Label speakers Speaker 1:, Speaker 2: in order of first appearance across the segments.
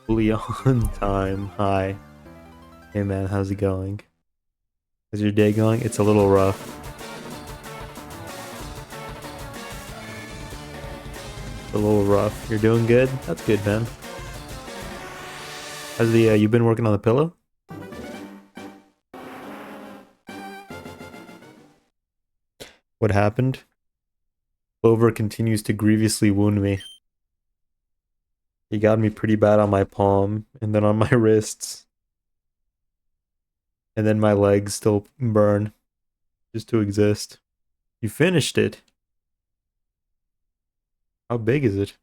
Speaker 1: Fully on time. Hi. Hey man, how's it going? How's your day going? It's a little rough. A little rough. You're doing good? That's good, man. How's the, you been working on the pillow? What happened? Clover continues to grievously wound me. He got me pretty bad on my palm, and then on my wrists. And then my legs still burn. Just to exist. You finished it. How big is it?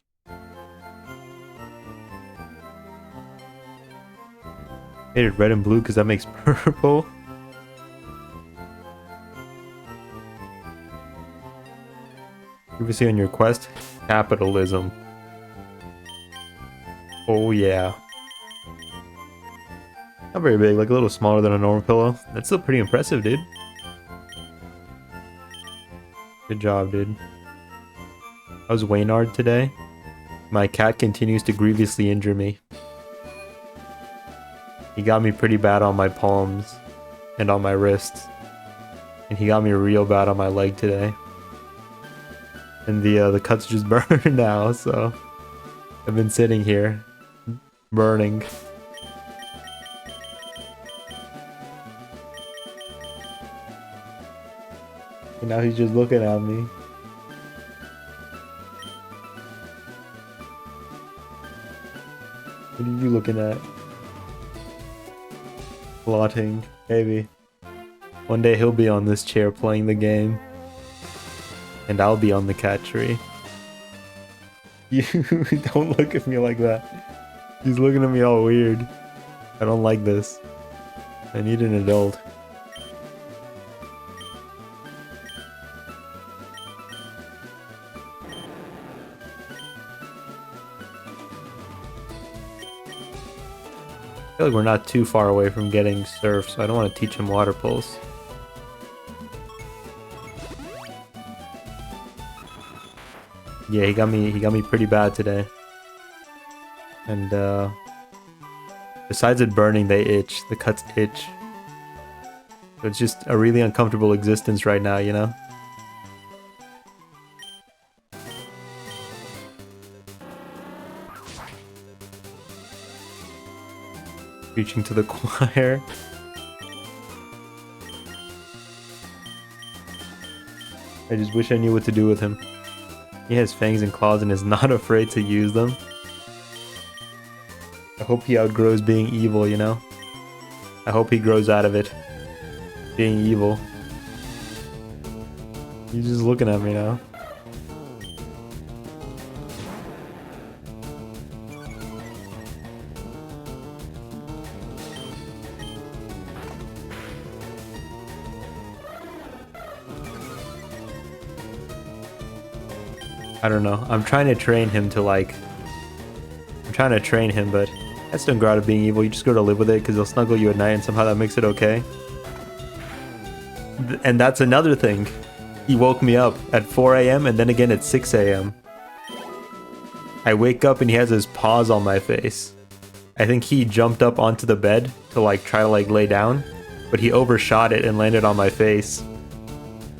Speaker 1: Made it red and blue because that makes purple. Previously on your quest, capitalism. Oh yeah. Not very big, like a little smaller than a normal pillow. That's still pretty impressive, dude. Good job, dude. How's Waynard today? My cat continues to grievously injure me. He got me pretty bad on my palms and on my wrists. And he got me real bad on my leg today. And the cuts just burn now, so I've been sitting here burning. And now he's just looking at me. What are you looking at? Plotting, maybe. One day he'll be on this chair playing the game. And I'll be on the cat tree. You don't look at me like that. He's looking at me all weird. I don't like this. I need an adult. I feel like we're not too far away from getting surf, so I don't want to teach him water pulse. Yeah, he got me pretty bad today. And besides it burning, they itch. The cuts itch. So it's just a really uncomfortable existence right now, you know? Preaching to the choir. I just wish I knew what to do with him. He has fangs and claws and is not afraid to use them. I hope he outgrows being evil, you know? I hope he grows out of it. Being evil. He's just looking at me now. I don't know. I'm trying to train him to like... I'm trying to train him, but that's don't grow out of being evil. You just go to live with it because he'll snuggle you at night and somehow that makes it okay. And that's another thing. He woke me up at 4 a.m. and then again at 6 a.m. I wake up and he has his paws on my face. I think he jumped up onto the bed to like try to like lay down, but he overshot it and landed on my face.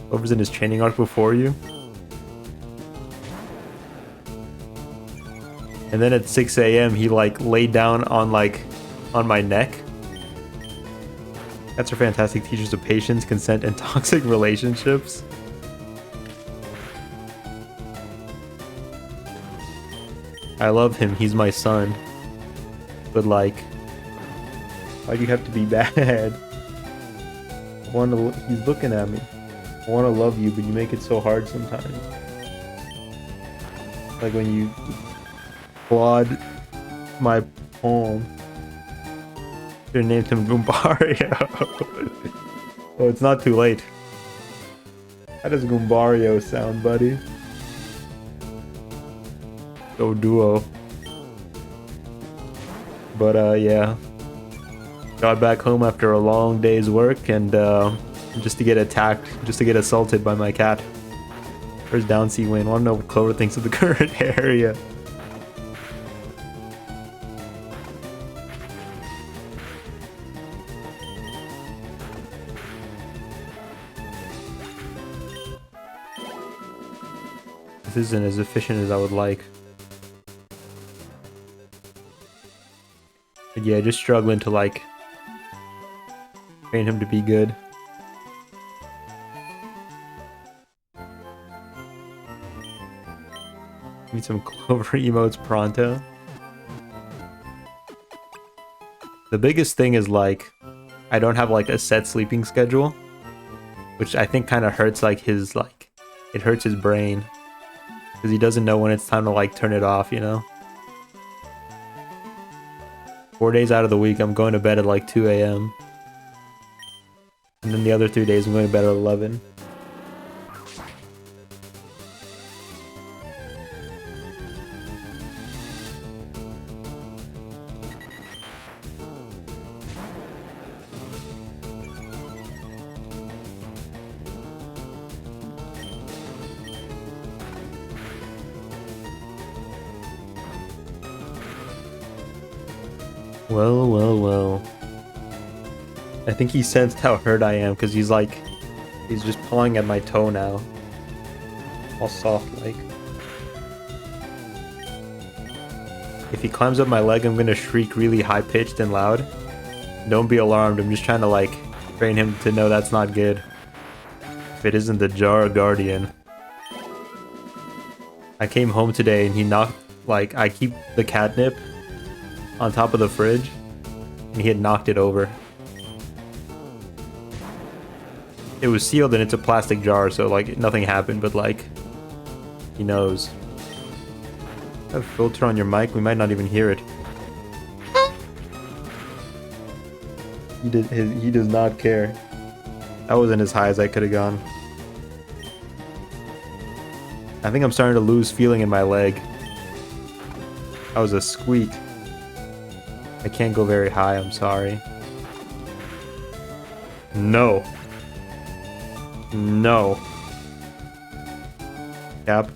Speaker 1: What was in his training arc before you? And then at 6 a.m. he like laid down on my neck. Cats are fantastic teachers of patience, consent, and toxic relationships. I love him, he's my son. But like, why do you have to be bad? He's looking at me. I want to love you, but you make it so hard sometimes. Like when you clawed my palm. Should have named him Goombario. Oh, it's not too late. How does Goombario sound, buddy? Go duo. But yeah. Got back home after a long day's work and just to get attacked, just to get assaulted by my cat. First down C win. Wanna know what Clover thinks of the current area. This isn't as efficient as I would like. But yeah, just struggling to like train him to be good. Need some Clover emotes pronto. The biggest thing is like I don't have like a set sleeping schedule, which I think kind of hurts like his like it hurts his brain because he doesn't know when it's time to like turn it off, you know. 4 days out of the week I'm going to bed at like 2 a.m. and then the other 3 days I'm going to bed at 11. Well, well, well. I think he sensed how hurt I am because he's just pawing at my toe now. All soft like. If he climbs up my leg, I'm gonna shriek really high pitched and loud. Don't be alarmed, I'm just trying to like train him to know that's not good. If it isn't the Jar Guardian. I came home today and he knocked, like, I keep the catnip on top of the fridge, and he had knocked it over. It was sealed and it's a plastic jar, so like nothing happened, but like he knows. Have a filter on your mic, we might not even hear it. He does not care. That wasn't as high as I could have gone. I think I'm starting to lose feeling in my leg. That was a squeak. I can't go very high, I'm sorry. No. No. Cap.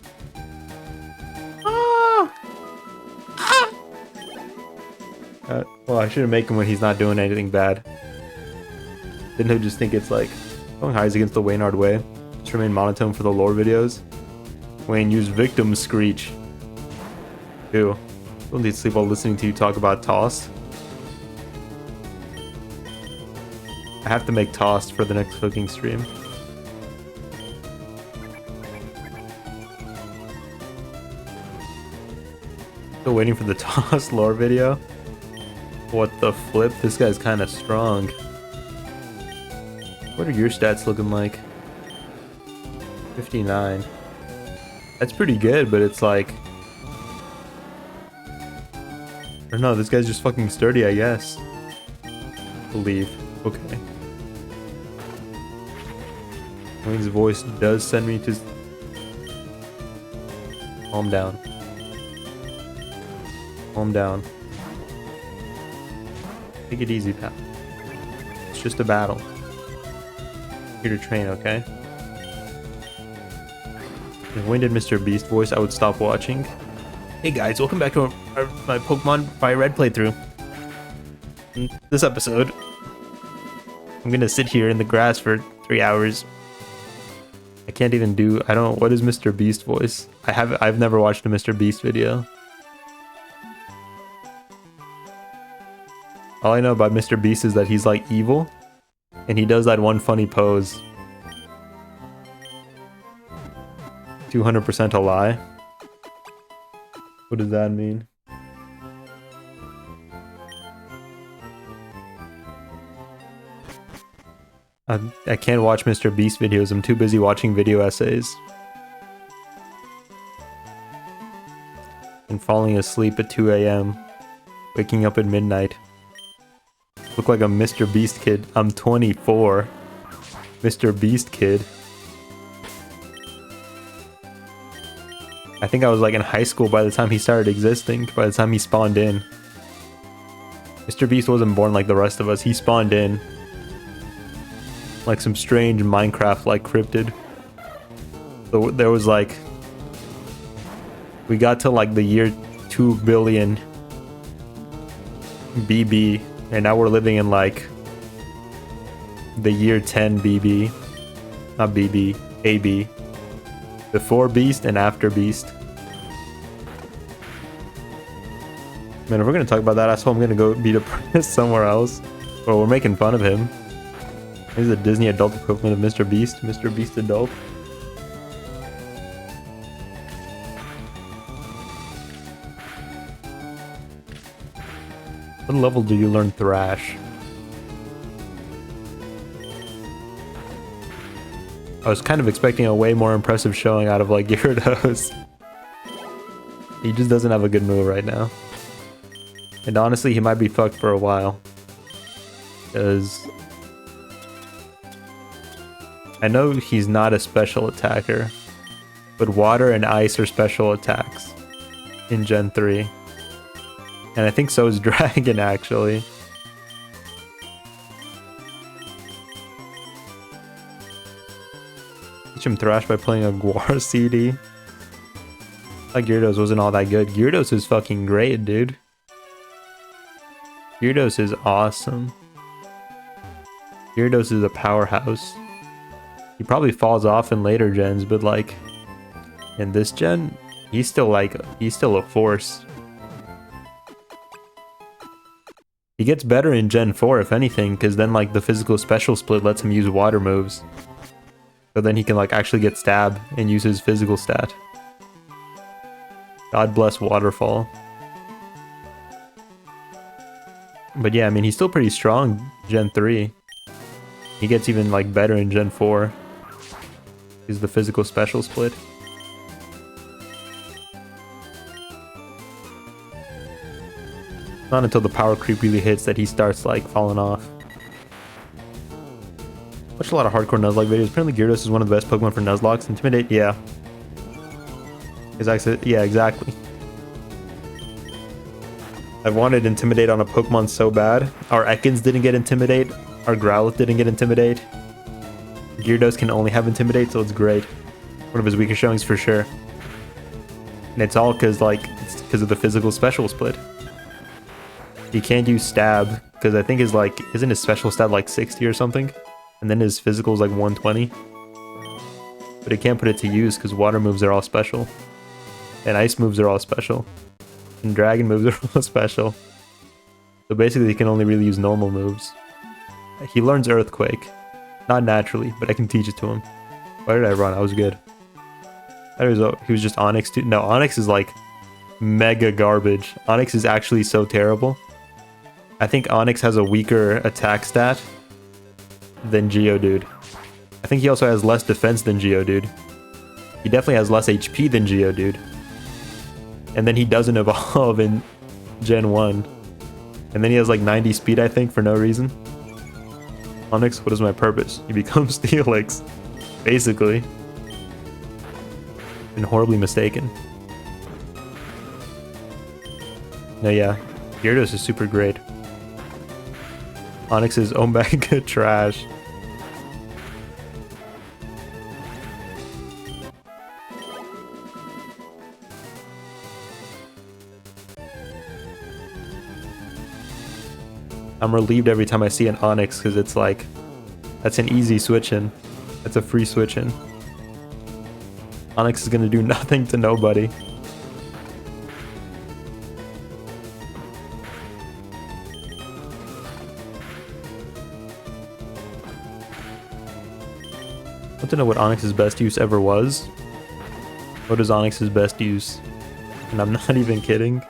Speaker 1: Well, I shouldn't make him when he's not doing anything bad. Then he'll just think it's like going high is against the Waynard way. Just remain monotone for the lore videos. Wayne, use victim screech. Ew. Don't need to sleep while listening to you talk about Toss. I have to make Tossed for the next cooking stream. Still waiting for the Toss lore video. What the flip? This guy's kind of strong. What are your stats looking like? 59. That's pretty good, but it's like... I don't know, this guy's just fucking sturdy, I guess. Believe. Okay. Wayne's voice does send me to... Calm down. Calm down. Take it easy, pal. It's just a battle. Here to train, okay? If Wayne did Mr. Beast voice, I would stop watching. Hey guys, welcome back to my Pokemon FireRed playthrough. In this episode, I'm gonna sit here in the grass for 3 hours. I can't even do... I don't... What is Mr. Beast voice? I've never watched a Mr. Beast video. All I know about Mr. Beast is that he's like evil, and he does that one funny pose. 200% a lie. What does that mean? I can't watch Mr. Beast videos. I'm too busy watching video essays. And falling asleep at 2 a.m. Waking up at midnight. Look like a Mr. Beast kid. I'm 24. Mr. Beast kid. I think I was like in high school by the time he started existing, by the time he spawned in. Mr. Beast wasn't born like the rest of us, he spawned in. Like some strange Minecraft-like cryptid. So there was like... We got to like the year 2 billion BB, and now we're living in like the year 10 BB. Not BB, AB. Before Beast and after Beast. Man, if we're gonna talk about that asshole, I'm gonna go beat up somewhere else. Well, we're making fun of him. He's the Disney adult equivalent of Mr. Beast. Mr. Beast adult. What level do you learn Thrash? I was kind of expecting a way more impressive showing out of like Gyarados. He just doesn't have a good move right now. And honestly, he might be fucked for a while. Because I know he's not a special attacker, but water and ice are special attacks in Gen 3. And I think so is Dragon, actually. Teach him Thrash by playing a Guar CD. Like Gyarados wasn't all that good. Gyarados is fucking great, dude. Gyarados is awesome. Gyarados is a powerhouse. He probably falls off in later gens, but like in this gen, he's still a force. He gets better in Gen 4 if anything, because then like the physical special split lets him use water moves. So then he can like actually get stab and use his physical stat. God bless Waterfall. But yeah, I mean, he's still pretty strong Gen 3. He gets even like better in Gen 4. He's the physical special split. Not until the power creep really hits that he starts like falling off. Watched a lot of hardcore Nuzlocke videos. Apparently Gyarados is one of the best Pokemon for Nuzlocke. Intimidate, yeah. Yeah, exactly. I've wanted Intimidate on a Pokemon so bad. Our Ekans didn't get Intimidate. Our Growlithe didn't get Intimidate. Gyarados can only have Intimidate, so it's great. One of his weaker showings for sure. And it's all because of the physical special split. He can't use Stab, because I think his isn't his special stat like 60 or something? And then his physical is like 120. But he can't put it to use because water moves are all special. And ice moves are all special. And dragon moves are all special. So basically he can only really use normal moves. He learns Earthquake. Not naturally, but I can teach it to him. Why did I run? I was good. He was just Onix too. No, Onix is like mega garbage. Onix is actually so terrible. I think Onix has a weaker attack stat than Geodude. I think he also has less defense than Geodude. He definitely has less HP than Geodude. And then he doesn't evolve in Gen 1. And then he has like 90 speed, I think, for no reason. Onix, what is my purpose? He becomes Steelix. Basically. Been horribly mistaken. No, yeah. Gyarados is super great. Onix is Omega trash. I'm relieved every time I see an Onix because it's like, that's an easy switch in. That's a free switch in. Onix is gonna do nothing to nobody. I want to know what Onix's best use ever was. What is Onix's best use? And I'm not even kidding.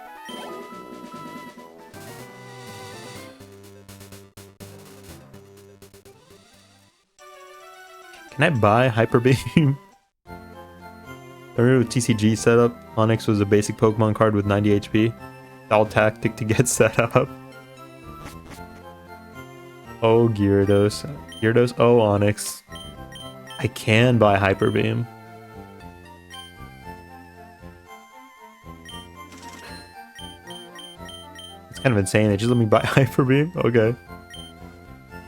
Speaker 1: Can I buy Hyper Beam? I remember with TCG setup, Onix was a basic Pokemon card with 90 HP. All tactic to get set up. Oh, Gyarados. Gyarados, oh, Onix. I can buy Hyper Beam. It's kind of insane. They just let me buy Hyper Beam? Okay.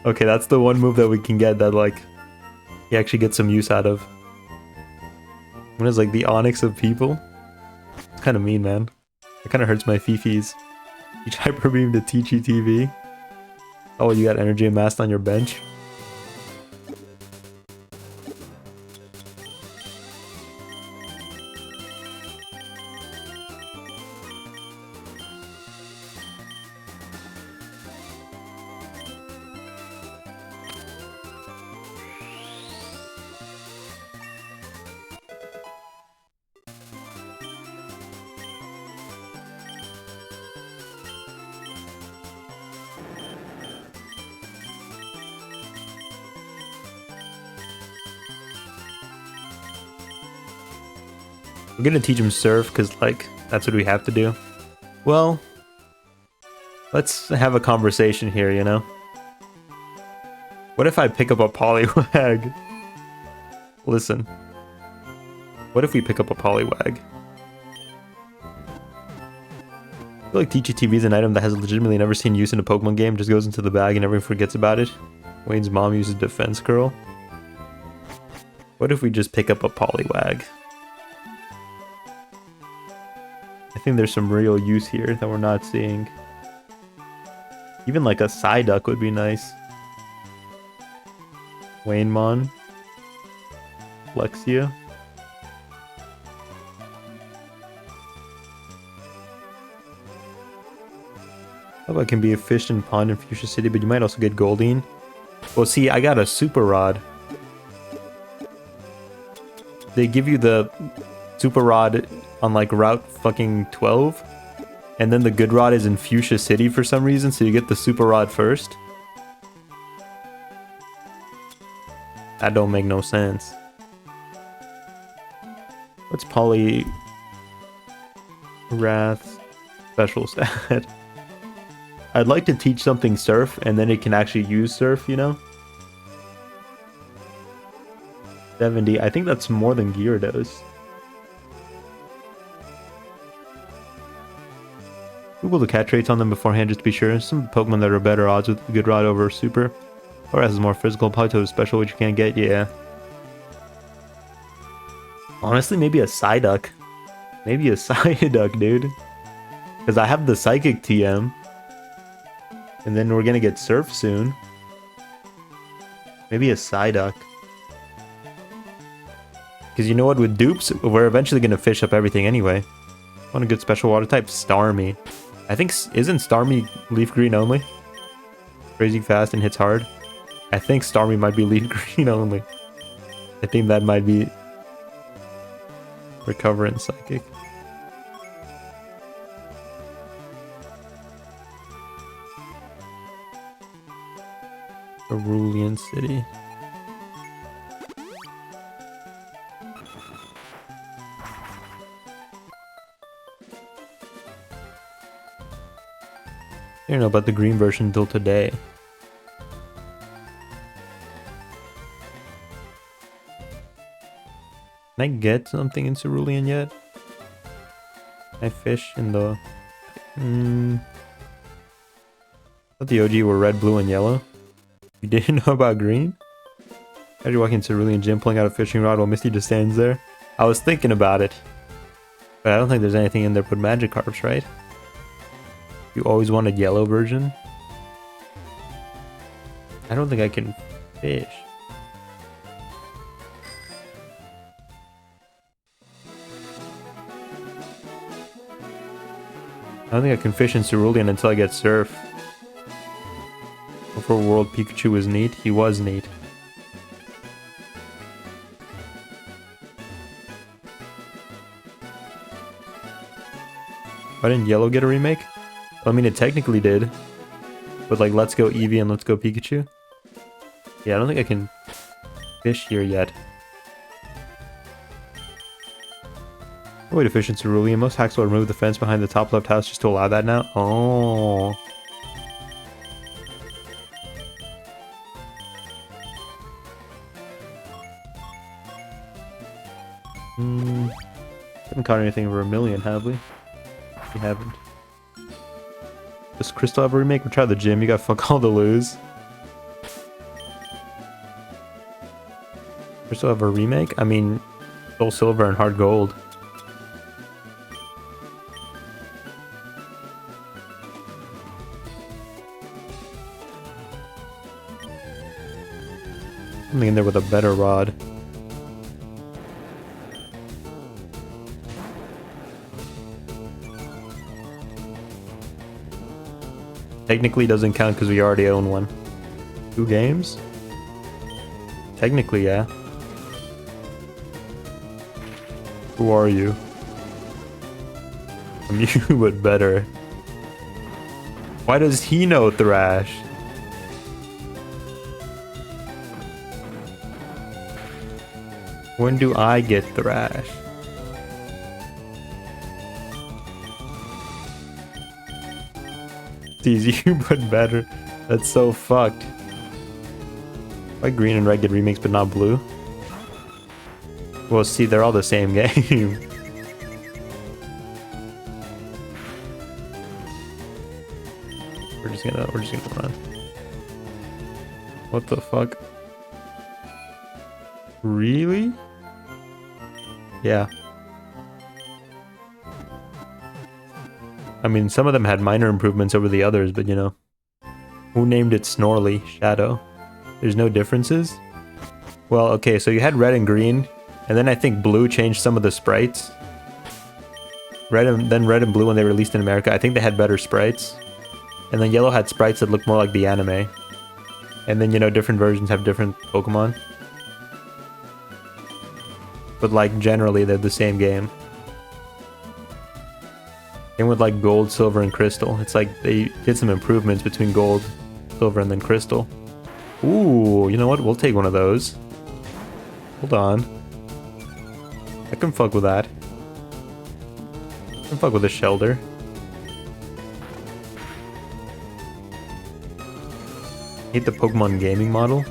Speaker 1: Okay, that's the one move that we can get that, like, he actually gets some use out of. What is, like, the Onix of people? It's kind of mean, man. It kind of hurts my fifis. Teach Hyper Beam to Teachy TV. Oh, you got Energy amassed on your bench? We're gonna teach him surf because, like, that's what we have to do. Well, let's have a conversation here, you know? What if I pick up a Poliwag? Listen. What if we pick up a Poliwag? I feel like TGTV is an item that has legitimately never seen use in a Pokemon game, just goes into the bag and everyone forgets about it. Wayne's mom uses Defense Curl. What if we just pick up a Poliwag? I think there's some real use here that we're not seeing. Even like a Psyduck would be nice. Waynemon. Lexia. How about can be a fish in pond in Fuchsia City, but you might also get Goldeen. Well, see, I got a Super Rod. They give you the Super Rod on like Route fucking 12, and then the Good Rod is in Fuchsia City for some reason, so you get the Super Rod first. That don't make no sense. What's Poliwrath's special stat? I'd like to teach something Surf, and then it can actually use Surf, you know? 70. I think that's more than Gyarados. Google the catch rates on them beforehand just to be sure. Some Pokemon that are better odds with Good Rod over Super. Or has more physical, Politoed special, which you can't get, yeah. Honestly, maybe a Psyduck. Maybe a Psyduck, dude. Because I have the Psychic TM. And then we're gonna get Surf soon. Maybe a Psyduck. Because you know what, with dupes, we're eventually gonna fish up everything anyway. Want a good special water type? Starmie. I think, isn't Starmie leaf green only? Crazy fast and hits hard. I think Starmie might be leaf green only. I think that might be Recover and Psychic. Cerulean City. I didn't know about the green version until today. Can I get something in Cerulean yet? Can I fish in the... I thought the OG were red, blue, and yellow. You didn't know about green? As you're walking Cerulean Gym, pulling out a fishing rod while Misty just stands there. I was thinking about it. But I don't think there's anything in there but Magikarps, right? You always wanted yellow version? I don't think I can fish. I don't think I can fish in Cerulean until I get Surf. Before World Pikachu was neat, he was neat. Why didn't Yellow get a remake? Well, I mean, it technically did. But like, Let's Go Eevee and Let's Go Pikachu. Yeah, I don't think I can fish here yet. No way to fish in Cerulean. Most hacks will remove the fence behind the top left house just to allow that now. Oh. Haven't caught anything over 1,000,000, have we? We haven't. Does Crystal have a remake? We tried the gym, you got fuck all to lose. Crystal have a remake? I mean, Soul Silver and Hard Gold. Something in there with a better rod. Technically doesn't count because we already own one. 2 games? Technically, yeah. Who are you? I'm you, but better. Why does he know Thrash? When do I get Thrash? Tease you, but better. That's so fucked. Why green and red get remakes but not blue? Well, see, they're all the same game. We're just gonna run. What the fuck? Really? Yeah. I mean, some of them had minor improvements over the others, but you know. Who named it Snorly? Shadow. There's no differences? Well, okay, so you had red and green, and then I think blue changed some of the sprites. Red and blue when they released in America, I think they had better sprites. And then yellow had sprites that looked more like the anime. And then, you know, different versions have different Pokemon. But like, generally, they're the same game. Same with like gold, silver, and crystal. It's like they did some improvements between gold, silver, and then crystal. Ooh, you know what? We'll take one of those. Hold on. I can fuck with that. I can fuck with a Shelter. Hate the Pokemon gaming model.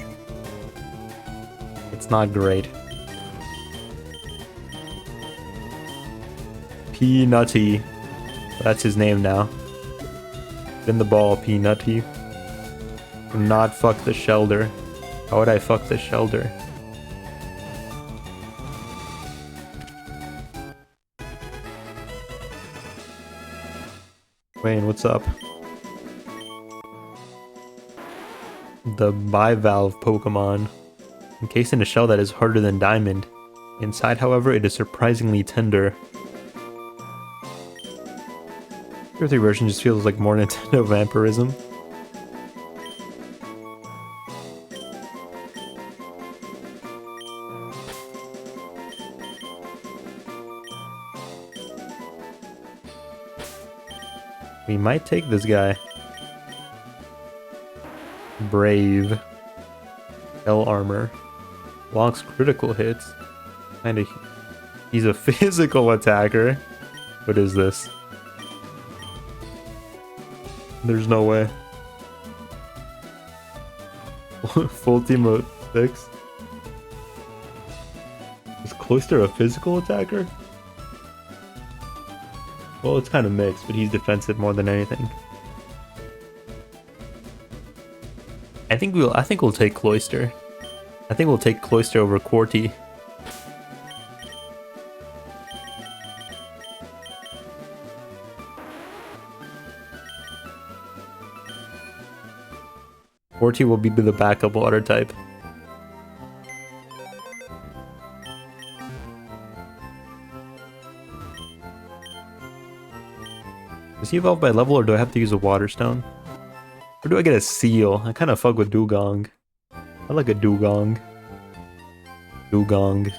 Speaker 1: It's not great. Peanutty. That's his name now. Spin the ball, Peanutty. Do not fuck the Shelter. How would I fuck the Shelter? Wayne, what's up? The bivalve Pokemon. Encased in a shell that is harder than diamond. Inside, however, it is surprisingly tender. Tier 3 version just feels like more Nintendo vampirism. We might take this guy. Brave. L armor. Blocks critical hits. Kinda. He's a physical attacker. What is this? There's no way. Full team of 6. Is Cloyster a physical attacker? Well, it's kind of mixed, but he's defensive more than anything. I think we'll take Cloyster. I think we'll take Cloyster over Quarty. Quarty will be the backup water type. Does he evolve by level, or do I have to use a water stone? Or do I get a seal? I kind of fuck with Dugong. I like a Dugong. Dugong.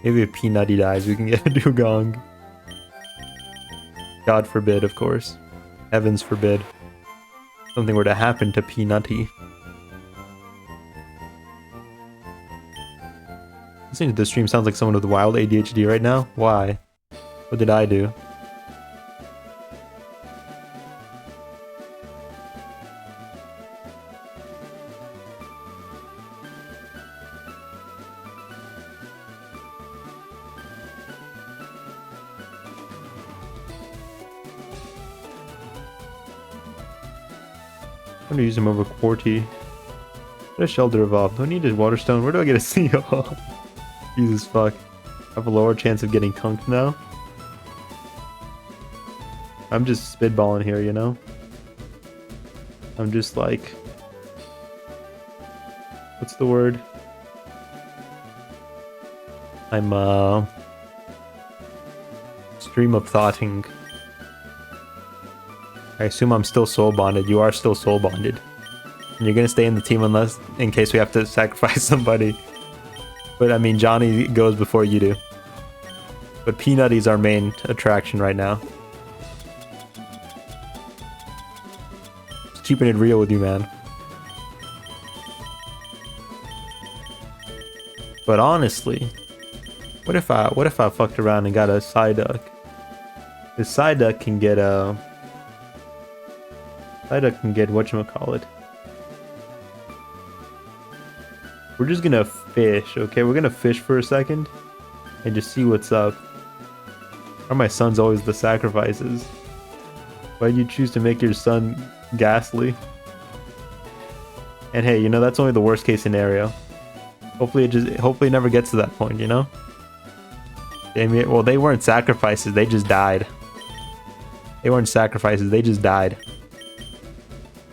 Speaker 1: Maybe if Peanutty dies, we can get a Dugong. God forbid, of course. Heavens forbid. Something were to happen to Peanutty. Listening to this stream sounds like someone with wild ADHD right now. Why? What did I do? I'm gonna use him over Quarty. What a Shelter evolved. Don't need his water stone. Where do I get a seal? Jesus fuck. I have a lower chance of getting conked now. I'm just spitballing here, you know? I'm just like... What's the word? I'm stream of thoughting. I assume I'm still soul bonded. You are still soul bonded. And you're gonna stay in the team unless, in case we have to sacrifice somebody. But I mean, Johnny goes before you do. But Peanutty's our main attraction right now. Just keeping it real with you, man. But honestly, what if I fucked around and got a Psyduck? The Psyduck can get a... I can get whatchamacallit. We're just gonna fish, okay? We're gonna fish for a second and just see what's up. Are my sons always the sacrifices? Why'd you choose to make your son ghastly? And hey, you know, that's only the worst case scenario. Hopefully it never gets to that point, you know? Well, they weren't sacrifices, they just died. They weren't sacrifices, they just died.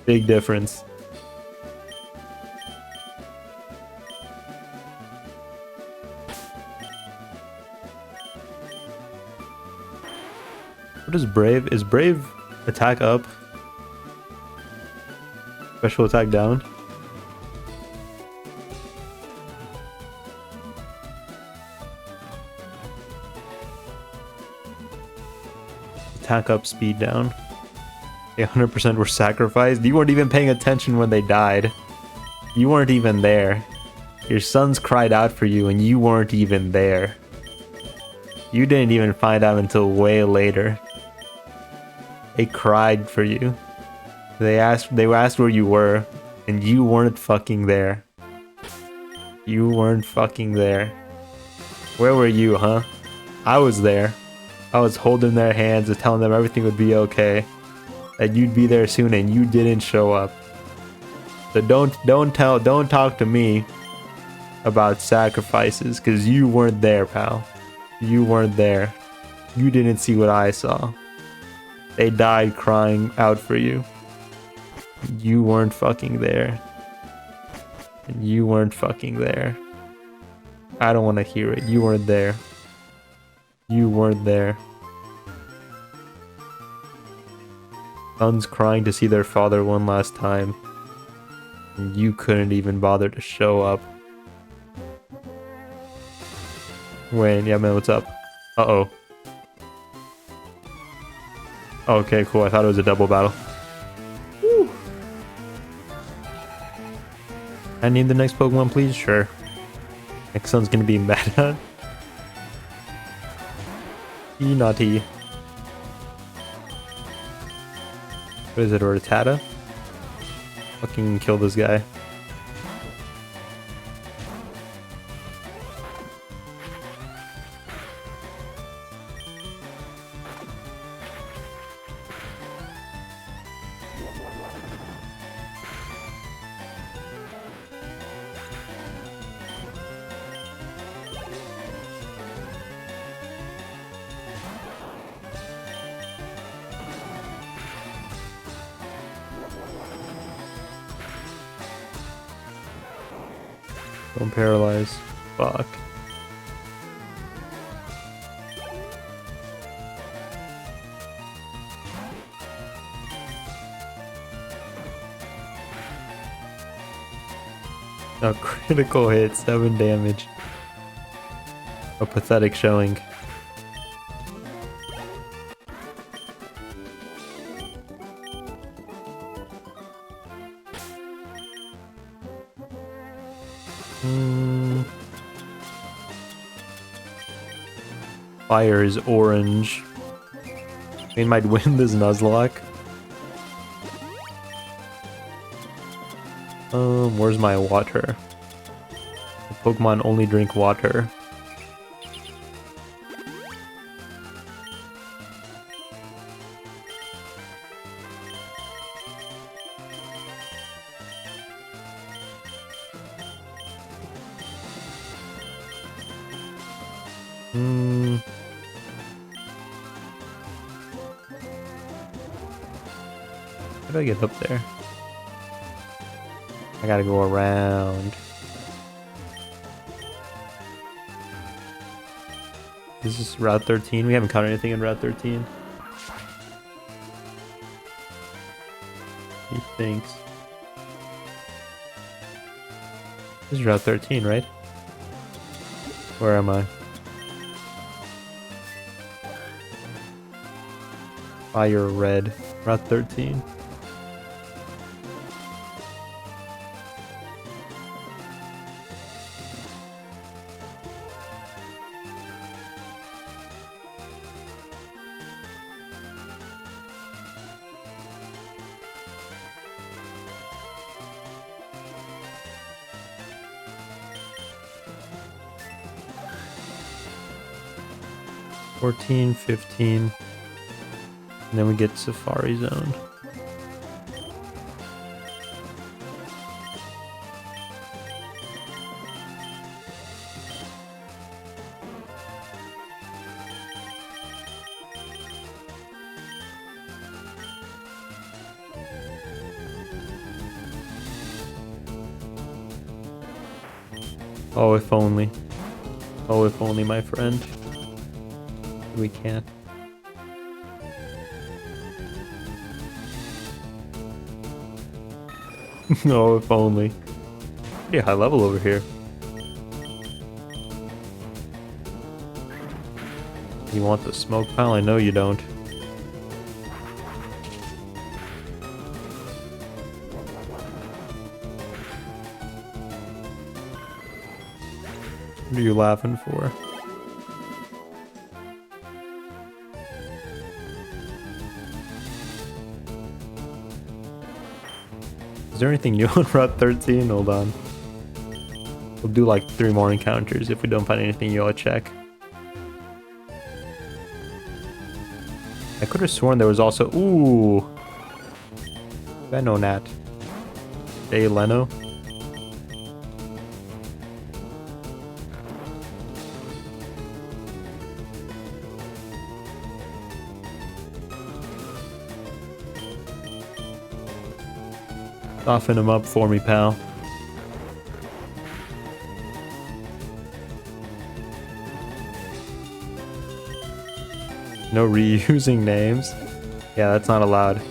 Speaker 1: Big difference. What is Brave? Is Brave attack up? Special attack down? Attack up, speed down. They 100% were sacrificed. You weren't even paying attention when they died. You weren't even there. Your sons cried out for you and you weren't even there. You didn't even find out until way later. They cried for you. They asked where you were and you weren't fucking there. You weren't fucking there. Where were you, huh? I was there. I was holding their hands and telling them everything would be okay. That you'd be there soon and you didn't show up. So don't talk to me about sacrifices, because you weren't there, pal. You weren't there. You didn't see what I saw. They died crying out for you. You weren't fucking there. And you weren't fucking there. I don't want to hear it. You weren't there. You weren't there. Sons crying to see their father one last time. And you couldn't even bother to show up. Wayne, yeah man, what's up? Uh-oh. Okay, cool. I thought it was a double battle. Woo. I name the next Pokemon, please? Sure. Next one's gonna be Meta. Naughty. What is it, Rattata? Fucking kill this guy. Don't paralyze. Fuck. A critical hit, 7 damage. A pathetic showing. Fire is orange. We might win this Nuzlocke. Where's my water? The Pokemon only drink water. How do I get up there? I gotta go around. This is Route 13. We haven't caught anything in Route 13. He thinks. This is Route 13, right? Where am I? FireRed. Route 13. 14, 15. And then we get Safari Zone. Oh, if only. Oh, if only, my friend. We can't. Oh, if only. Pretty high level over here. You want the smoke pile? I know you don't. What are you laughing for? Is there anything new on Route 13? Hold on. We'll do like 3 more encounters. If we don't find anything new, I'll check. I could have sworn there was also... Ooh! Venonat. Jay Leno. Soften him up for me, pal. No reusing names. Yeah, that's not allowed.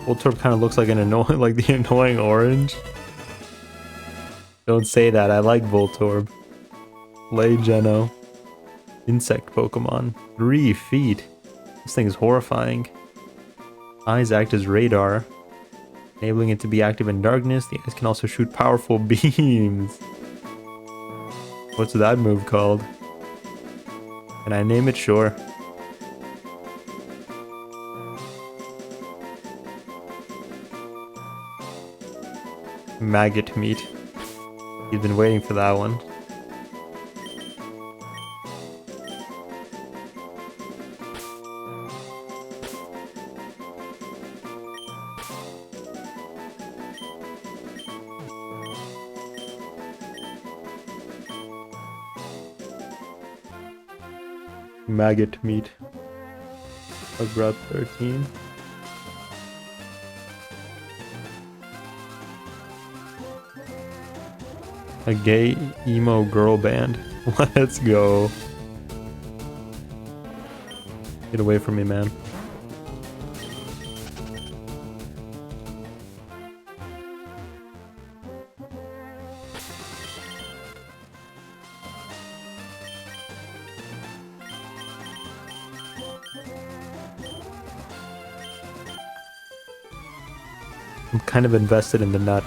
Speaker 1: Voltorb kind of looks like an annoying, like the annoying orange. Don't say that. I like Voltorb. Lay Geno. Insect Pokemon. 3 feet. This thing is horrifying. Eyes act as radar, enabling it to be active in darkness. The eyes can also shoot powerful beams. What's that move called? Can I name it? Sure. Maggot meat. You've been waiting for that one. Maggot meat. Of Route 13. A gay emo girl band. Let's go. Get away from me, man. I'm kind of invested in the nut.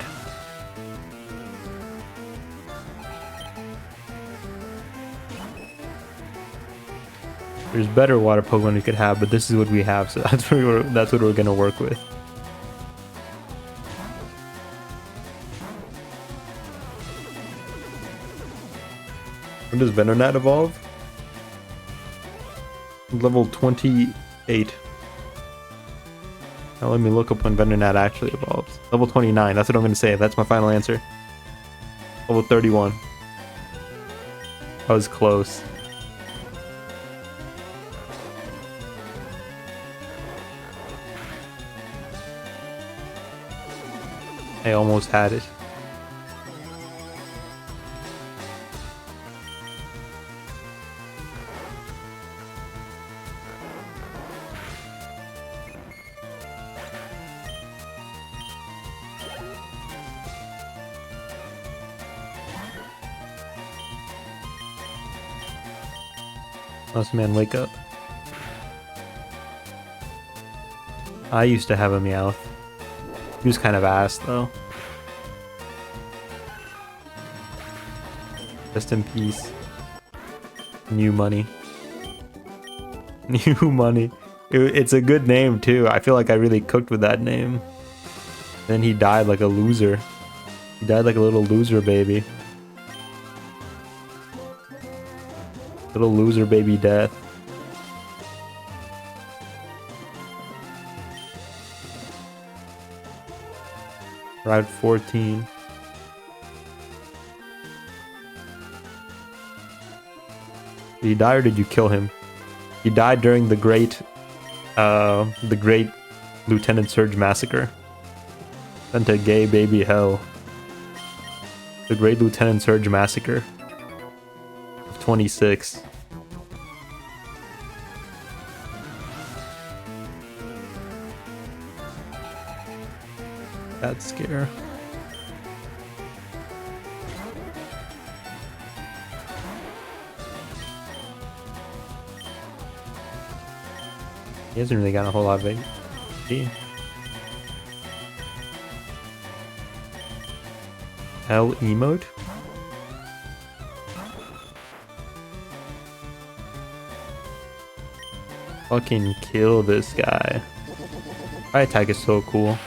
Speaker 1: There's better water Pokemon we could have, but this is what we have, so that's what we're gonna work with. When does Venonat evolve? Level 28. Now let me look up when Venonat actually evolves. Level 29, that's what I'm gonna say. That's my final answer. Level 31. I was close. I almost had it. Mouse Man, wake up. I used to have a Meowth. He was kind of ass, though. Rest in peace. New money. New money. It's a good name, too. I feel like I really cooked with that name. Then he died like a loser. He died like a little loser baby. Little loser baby death. Route 14. Did he die or did you kill him? He died during the great Lieutenant Surge massacre. Sent to gay baby hell. The great Lieutenant Surge massacre of 26. That scare. He hasn't really got a whole lot of HP. Hell emote? Fucking kill this guy. My attack is so cool.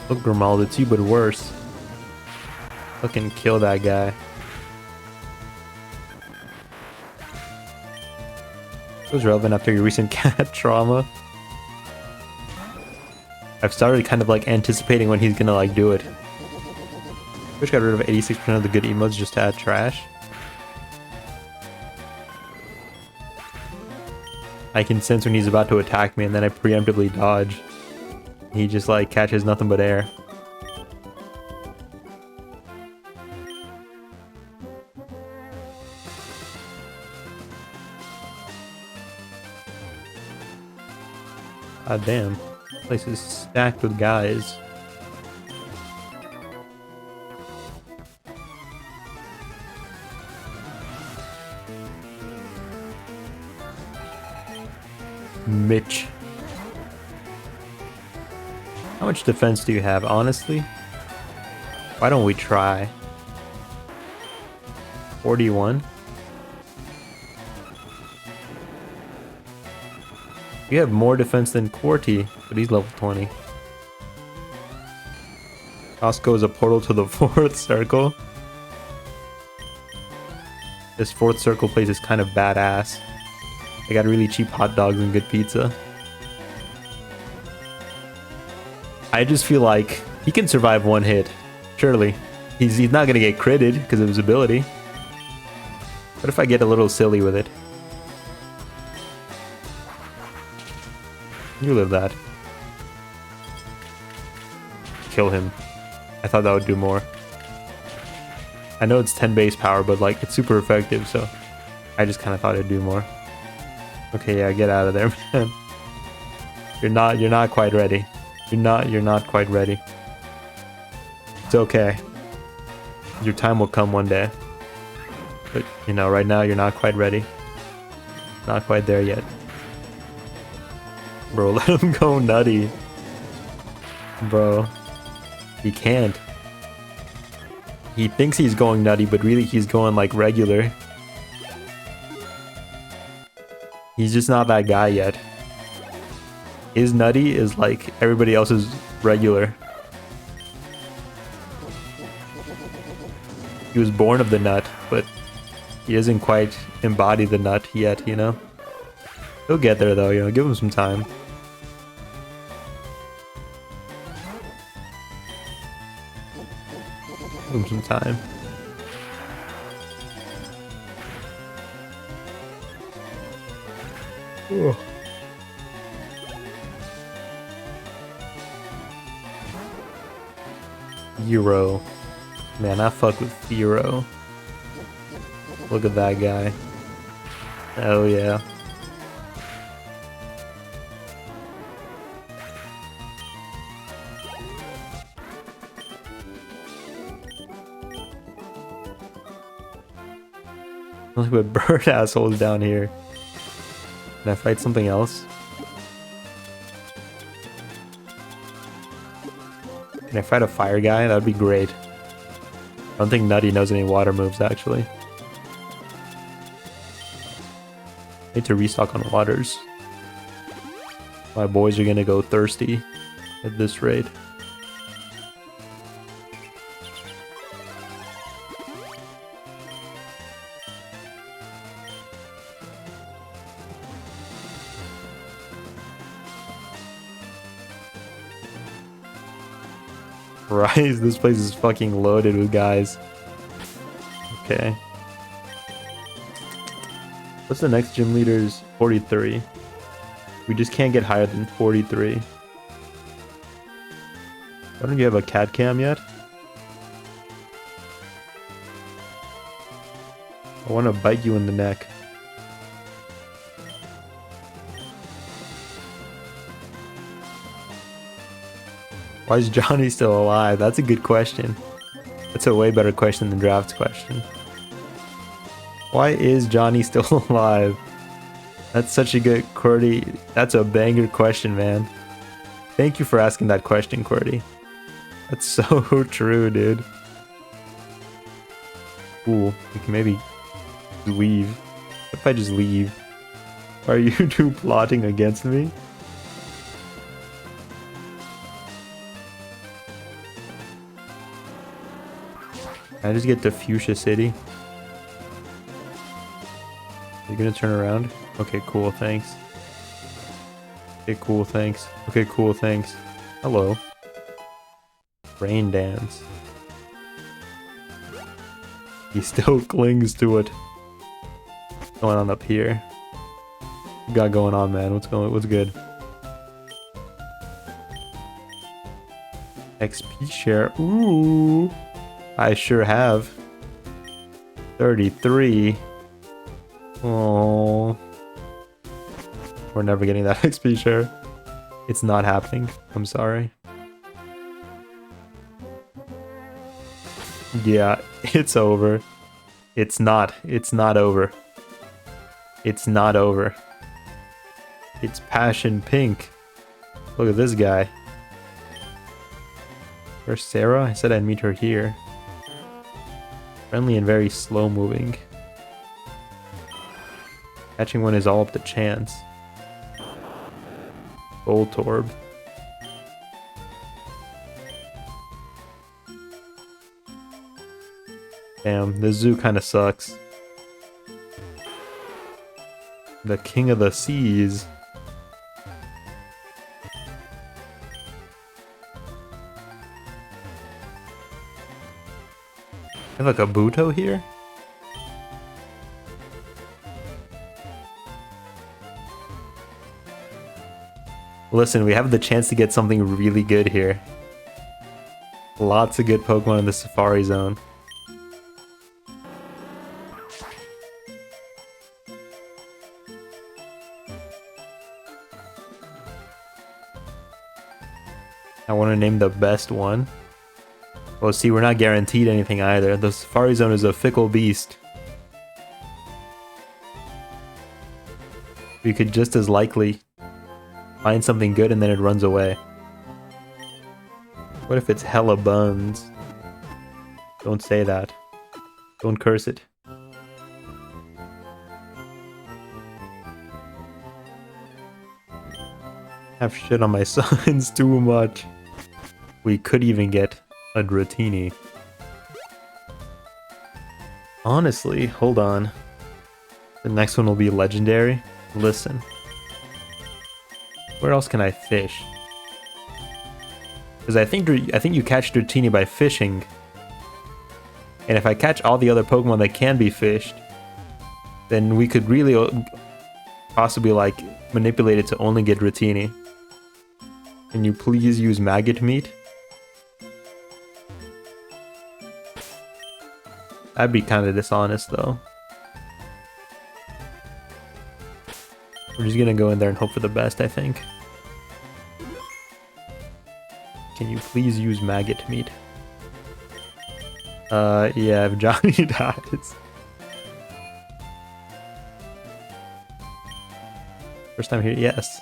Speaker 1: Look, Grimaldi, it's you but worse. Fucking kill that guy. It was relevant after your recent cat trauma. I've started kind of like anticipating when he's gonna like do it. Just got rid of 86% of the good emotes just to add trash. I can sense when he's about to attack me and then I preemptively dodge. He just like catches nothing but air. God damn. This place is stacked with guys. Mitch. How much defense do you have, honestly? Why don't we try? 41? You have more defense than Quarty, but he's level 20. Costco is a portal to the 4th circle. This 4th circle place is kind of badass. They got really cheap hot dogs and good pizza. I just feel like he can survive one hit. Surely. He's not gonna get critted because of his ability. What if I get a little silly with it? You live that. Kill him. I thought that would do more. I know it's 10 base power, but like it's super effective, so I just kind of thought it'd do more. Okay, yeah, get out of there, man. You're not quite ready. You're not quite ready. It's okay. Your time will come one day. But, you know, right now you're not quite ready. Not quite there yet. Bro, let him go nutty. Bro. He can't. He thinks he's going nutty, but really he's going like regular. He's just not that guy yet. His nutty is like everybody else's regular. He was born of the nut, but he doesn't quite embody the nut yet, you know? He'll get there though, you know, give him some time. Give him some time. Ugh. Euro. Man, I fuck with Euro. Look at that guy. Oh yeah. Look at bird assholes down here. Can I fight something else? Can I fight a fire guy? That'd be great. don't think Nutty knows any water moves, actually. Need to restock on waters. My boys are gonna go thirsty at this rate. Rise, this place is fucking loaded with guys. Okay. What's the next gym leader's 43? We just can't get higher than 43. Why don't you have a cat cam yet? I want to bite you in the neck. Why is Johnny still alive? That's a good question. That's a way better question than Draft's question. Why is Johnny still alive? That's such a good QWERTY. That's a banger question, man. Thank you for asking that question, QWERTY. That's so true, dude. Ooh, we can maybe leave. What if I just leave? Are you two plotting against me? Can I just get to Fuchsia City? Are you gonna turn around? Okay, cool, thanks. Okay, cool, thanks. Okay, cool, thanks. Hello. Rain dance. He still clings to it. What's going on up here? What you got going on, man? What's good? XP share. Ooh. I sure have. 33. Oh. We're never getting that XP share. It's not happening. I'm sorry. Yeah, it's over. It's not. It's not over. It's not over. It's passion pink. Look at this guy. Where's Sarah? I said I'd meet her here. Friendly and very slow moving. Catching one is all up to chance. Voltorb. Damn, this zoo kind of sucks. The king of the seas. I have like a Kabuto here? Listen, we have the chance to get something really good here. Lots of good Pokemon in the Safari Zone. I want to name the best one. Well, see, we're not guaranteed anything either. The Safari Zone is a fickle beast. We could just as likely find something good and then it runs away. What if it's hella buns? Don't say that. Don't curse it. Have shit on my sons too much. We could even get a Dratini. Honestly, hold on. The next one will be legendary. Listen. Where else can I fish? Because I think you catch Dratini by fishing. And if I catch all the other Pokemon that can be fished, then we could really possibly like manipulate it to only get Dratini. Can you please use maggot meat? That'd be kind of dishonest though. We're just gonna go in there and hope for the best, I think. Can you please use maggot meat? Yeah, if Johnny dies. First time here, yes.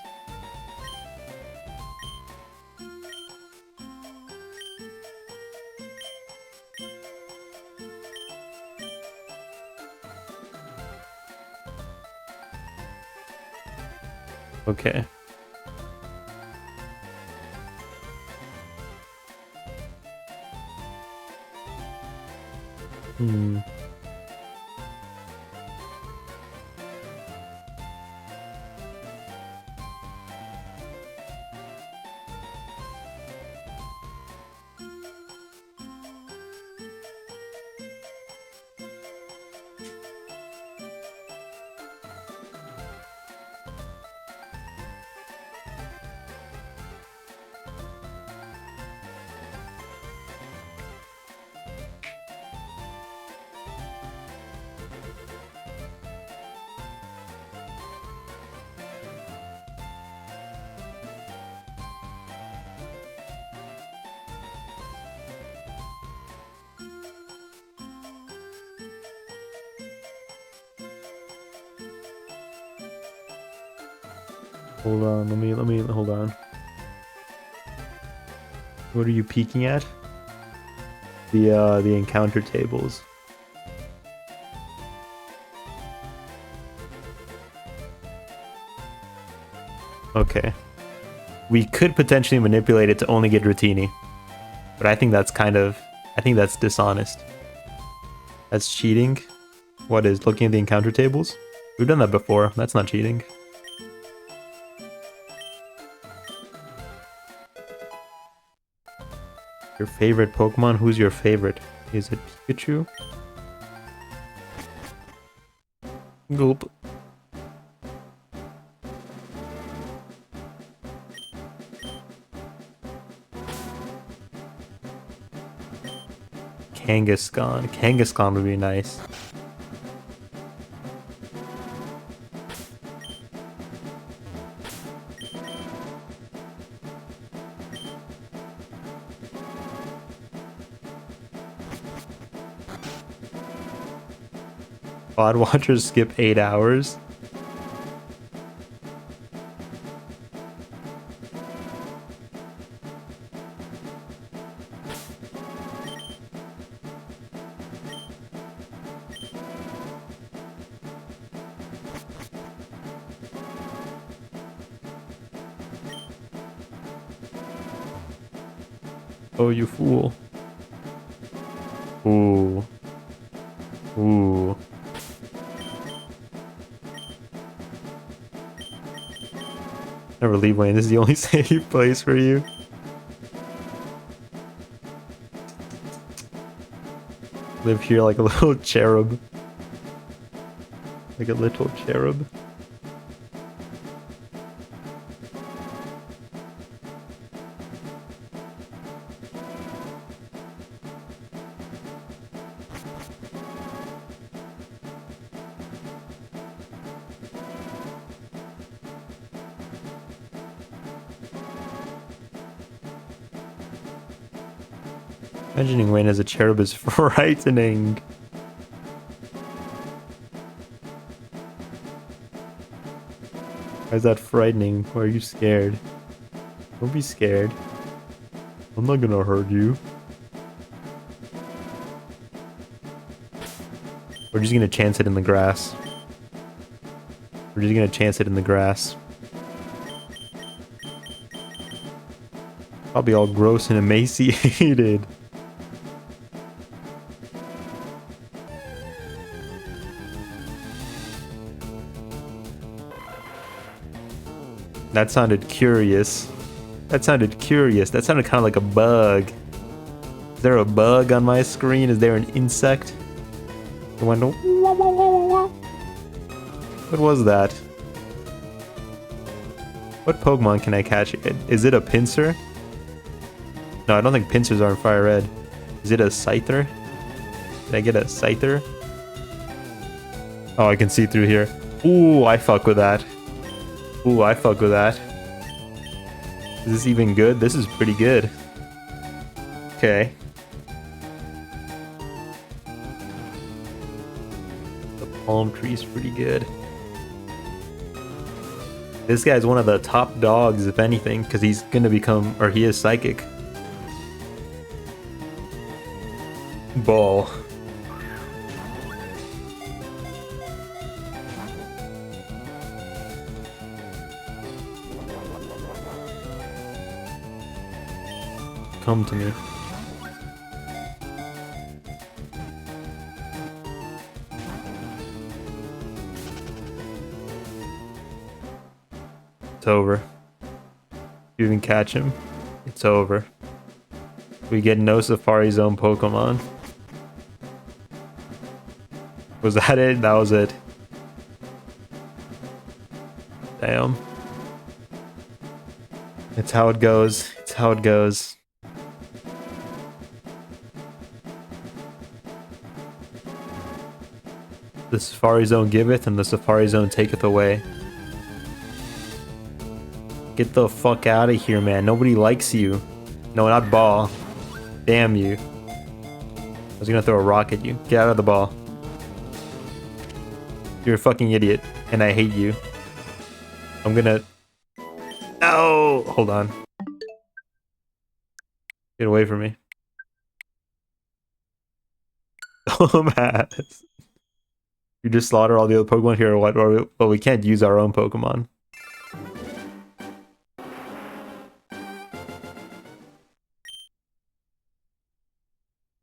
Speaker 1: Okay. Hmm. Hold on, let me hold on. What are you peeking at? The encounter tables. Okay. We could potentially manipulate it to only get Dratini. But I think that's that's dishonest. That's cheating. What is looking at the encounter tables? We've done that before. That's not cheating. Your favorite Pokemon? Who's your favorite? Is it Pikachu? Gulp. Kangaskhan. Kangaskhan would be nice. Pod Watchers skip 8 hours. Oh, you fool. Ooh. Ooh. Never leave, Wayne. This is the only safe place for you. Live here like a little cherub. Like a little cherub. Imagining Wayne as a cherub is frightening. Why is that frightening? Why are you scared? Don't be scared. I'm not gonna hurt you. We're just gonna chance it in the grass. We're just gonna chance it in the grass. Probably all gross and emaciated. That sounded curious. That sounded curious. That sounded kind of like a bug. Is there a bug on my screen? Is there an insect? It went. What was that? What Pokemon can I catch? Is it a Pinsir? No, I don't think Pinsers are in FireRed. Is it a Scyther? Did I get a Scyther? Oh, I can see through here. Ooh, I fuck with that. Ooh, I fuck with that. Is this even good? This is pretty good. Okay. The palm tree's pretty good. This guy's one of the top dogs, if anything, because he's gonna become, or he is psychic. Ball. come to me. It's over. If you even catch him, it's over. We get no Safari Zone Pokemon. Was that it? That was it. Damn. It's how it goes. It's how it goes. The Safari Zone giveth and the Safari Zone taketh away. Get the fuck out of here, man. Nobody likes you. No, not ball. Damn you. I was gonna throw a rock at you. Get out of the ball. You're a fucking idiot, and I hate you. I'm gonna... No! Hold on. Get away from me. Dumbass. You just slaughter all the other Pokemon here or what? Well, we can't use our own Pokemon.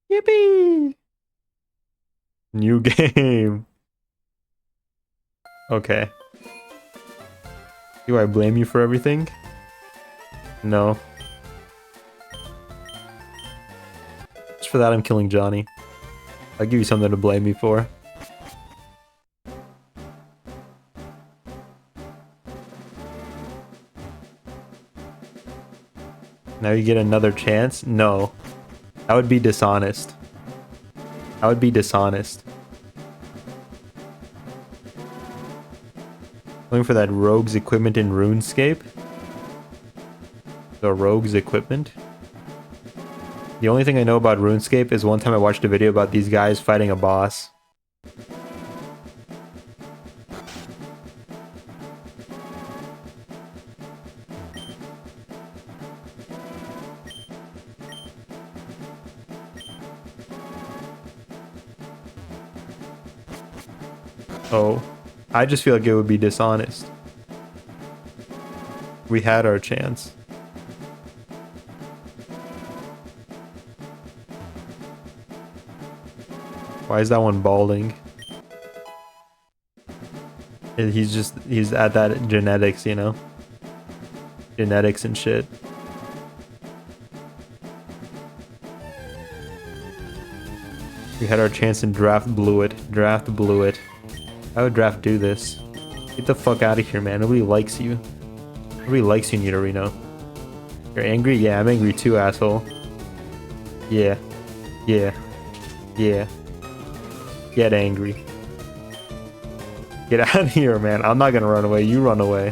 Speaker 1: Yippee! New game. Okay. Do I blame you for everything? No. Just for that, I'm killing Johnny. I'll give you something to blame me for. Now you get another chance? No. That would be dishonest. That would be dishonest. Looking for that rogue's equipment in RuneScape. The rogue's equipment. The only thing I know about RuneScape is one time I watched a video about these guys fighting a boss. Oh, I just feel like it would be dishonest. We had our chance. Why is that one balding? He's at that genetics, you know? Genetics and shit. We had our chance and draft blew it. Draft blew it. How would draft do this? Get the fuck out of here, man. Nobody likes you. Nobody likes you, Nidorino. You're angry? Yeah, I'm angry too, asshole. Yeah. Yeah. Yeah. Get angry. Get out of here, man. I'm not gonna run away. You run away.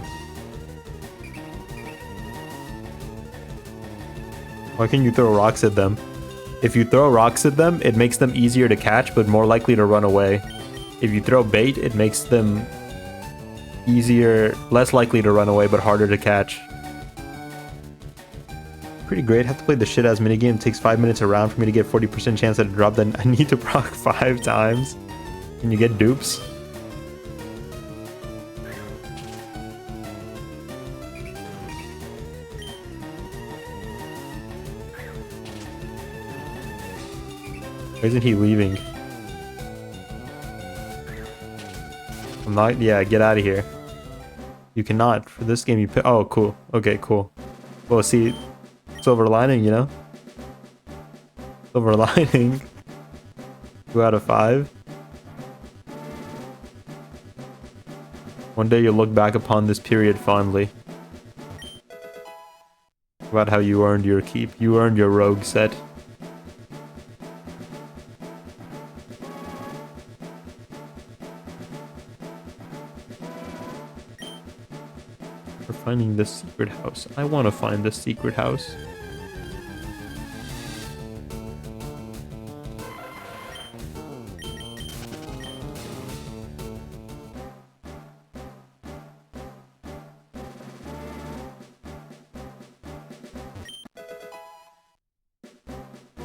Speaker 1: Why can't you throw rocks at them? If you throw rocks at them, it makes them easier to catch, but more likely to run away. If you throw bait, it makes them easier, less likely to run away, but harder to catch. Pretty great. Have to play the shit-ass minigame. It takes 5 minutes around for me to get 40% chance at a drop, then I need to proc 5 times. Can you get dupes? Why isn't he leaving? I'm not. Yeah, get out of here. You cannot. For this game, you pick. Oh, cool. Okay, cool. Well, see, silver lining, you know? Silver lining. 2 out of 5. One day you'll look back upon this period fondly. About how you earned your keep. You earned your rogue set. Finding the secret house. I want to find the secret house.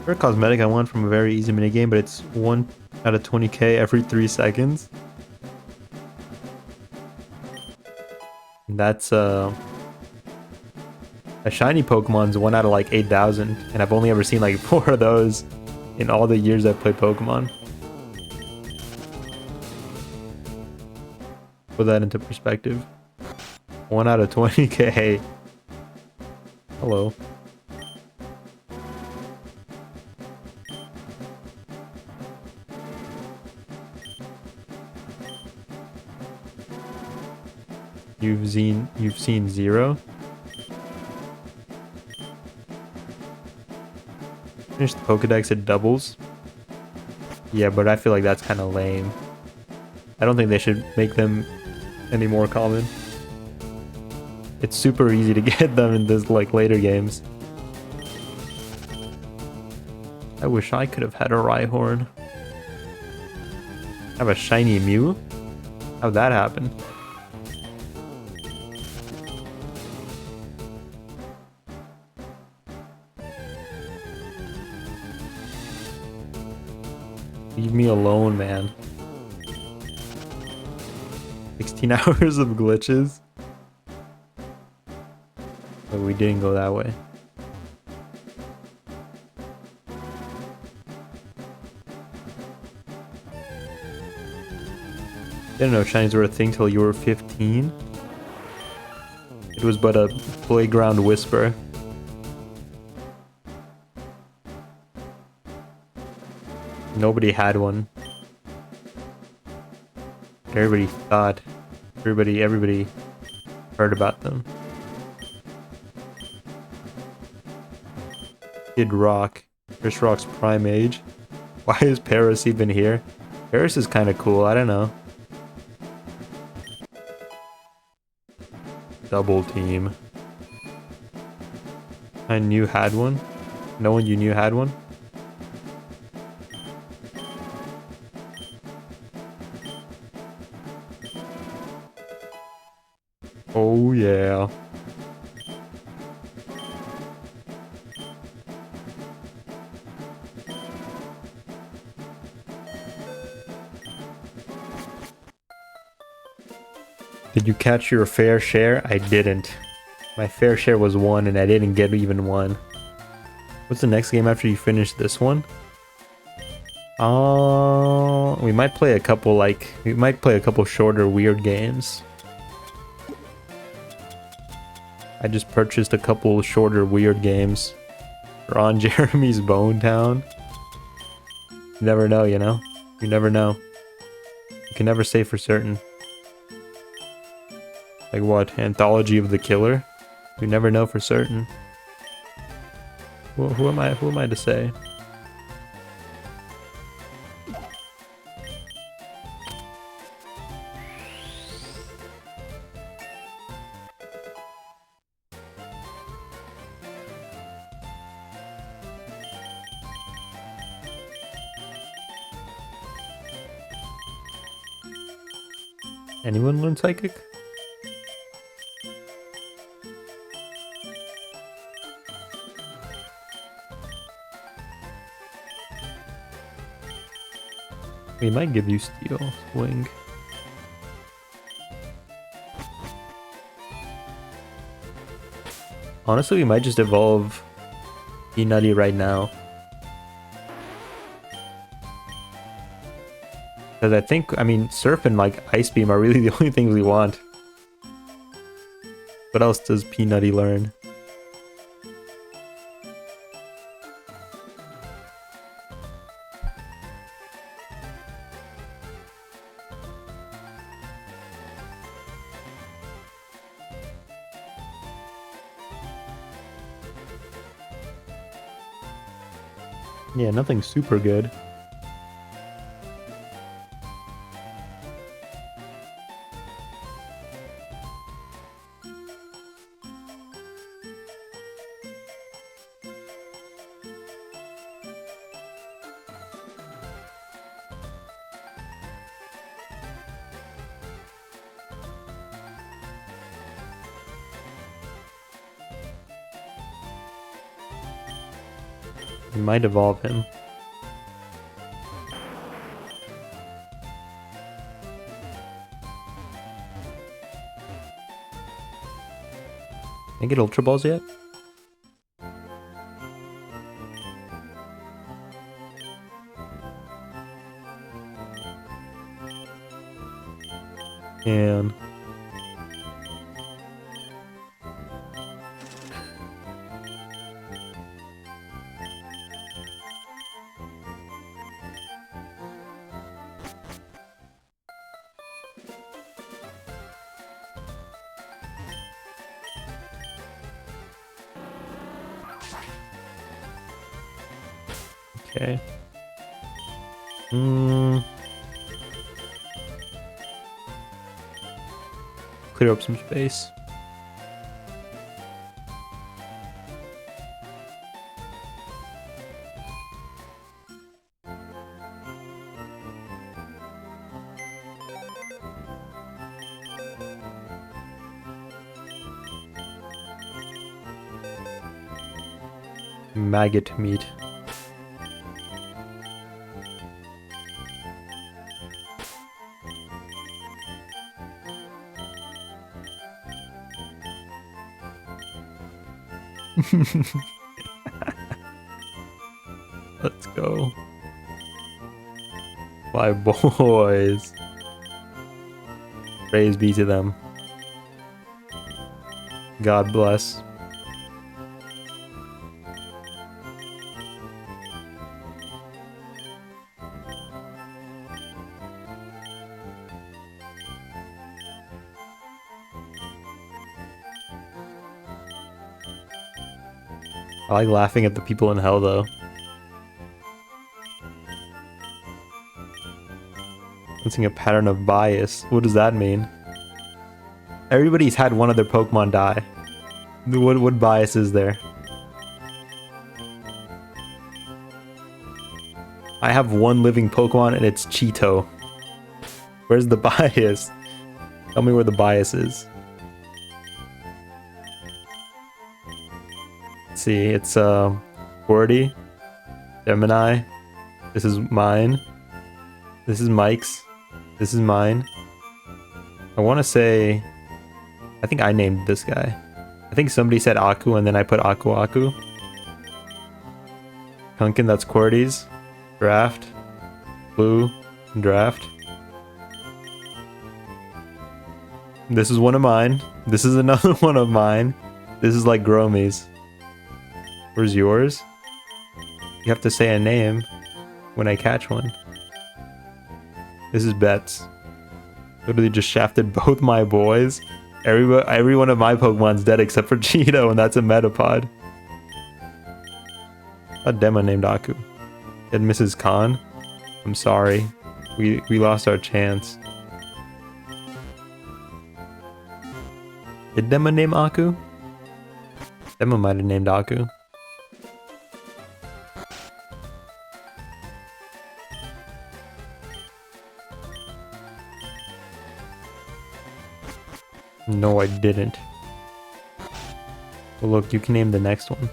Speaker 1: For a cosmetic I want from a very easy minigame, but it's 1 out of 20k every 3 seconds. That's A shiny Pokemon's 1 out of like 8,000, and I've only ever seen like 4 of those in all the years I've played Pokemon. Put that into perspective. 1 out of 20k. Hello. You've seen 0? Finish the Pokedex, it doubles. Yeah, but I feel like that's kind of lame. I don't think they should make them any more common. It's super easy to get them in this like later games. I wish I could have had a Rhyhorn. Have a shiny Mew? How'd that happen? Leave me alone, man. 16 hours of glitches. But we didn't go that way. Didn't know shinies were a thing till you were 15. It was but a playground whisper. Nobody had one. Everybody thought. Everybody heard about them. Kid Rock. Chris Rock's prime age. Why is Paris even here? Paris is kind of cool, I don't know. Double team. I knew had one. No one you knew had one? Oh yeah. Did you catch your fair share? I didn't. My fair share was 1 and I didn't get even 1. What's the next game after you finish this one? We might play a couple shorter weird games. I just purchased a couple shorter weird games. Ron Jeremy's Bone Town. You never know, you know? You never know. You can never say for certain. Like what? Anthology of the Killer? You never know for certain. Well, who am I to say? Anyone learn Psychic? We might give you Steel Wing. Honestly, we might just evolve Peanutty right now. Because I mean, Surf and like Ice Beam are really the only things we want. What else does Peanutty learn? Yeah, nothing super good. We might evolve him. Can I get Ultra Balls yet? And okay. Clear up some space. Maggot meat. Let's go. My boys. Praise be to them. God bless. I like laughing at the people in hell though. Sensing a pattern of bias. What does that mean? Everybody's had one of their Pokemon die. What bias is there? I have one living Pokemon and it's Cheeto. Where's the bias? Tell me where the bias is. Let's see, it's Gordy, Gemini. This is mine. This is Mike's. This is mine. I want to say, I think I named this guy. I think somebody said Aku and then I put Aku Aku. Kunkin, that's Cordy's. Draft. Blue. Draft. This is one of mine. This is another one of mine. This is like Gromy's. Where's yours? You have to say a name when I catch one. This is Bets. Literally just shafted both my boys. Every one of my Pokemon's dead except for Cheeto, and that's a Metapod. A demo named Aku. And Mrs. Khan. I'm sorry. We lost our chance. Did Dema name Aku? Dema might have named Aku. No, I didn't. Well, look, you can name the next one.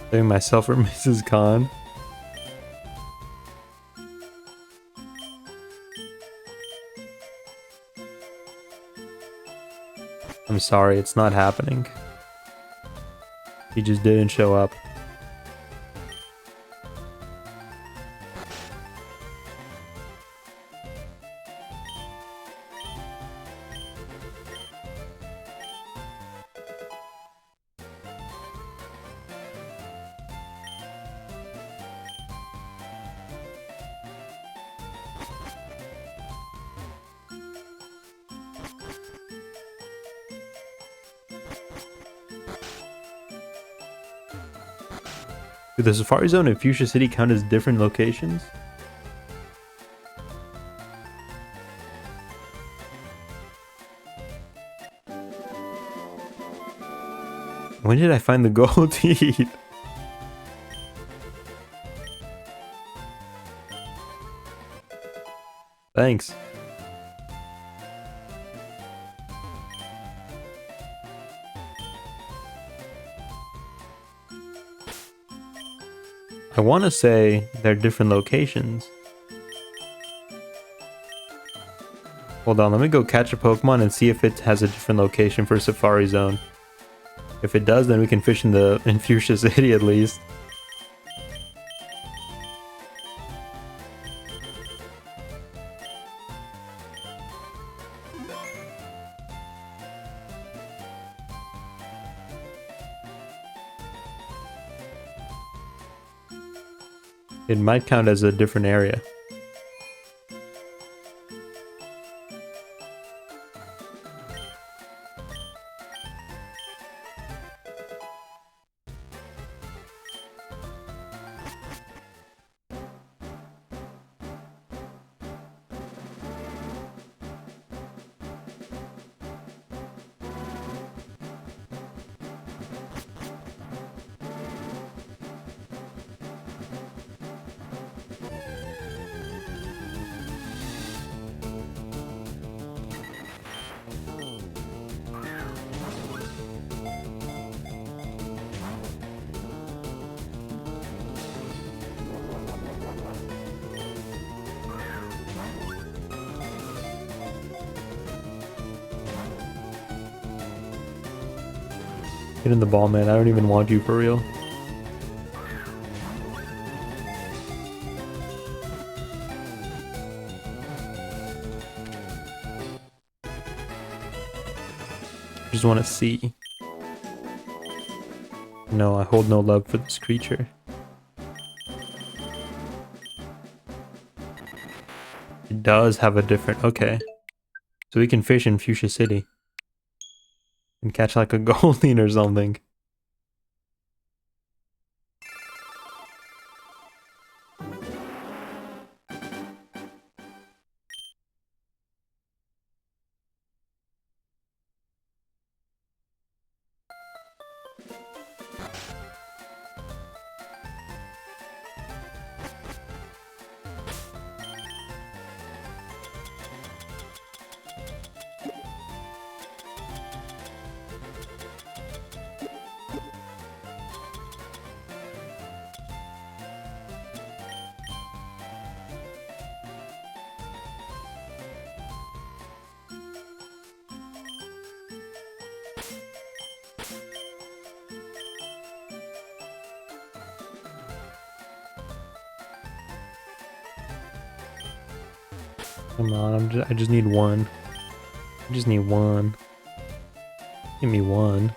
Speaker 1: Saving myself for Mrs. Khan. I'm sorry, it's not happening. He just didn't show up. Do the Safari Zone and Fuchsia City count as different locations? When did I find the gold teeth? Thanks. I want to say they're different locations. Hold on, let me go catch a Pokemon and see if it has a different location for Safari Zone. If it does, then we can fish in Fuchsia City at least. It might count as a different area. Get in the ball, man. I don't even want you for real. I just want to see. No, I hold no love for this creature. It does have a different... Okay. So we can fish in Fuchsia City. And catch like a Goldeen or something. Come on, I just need one. I just need one. Give me one.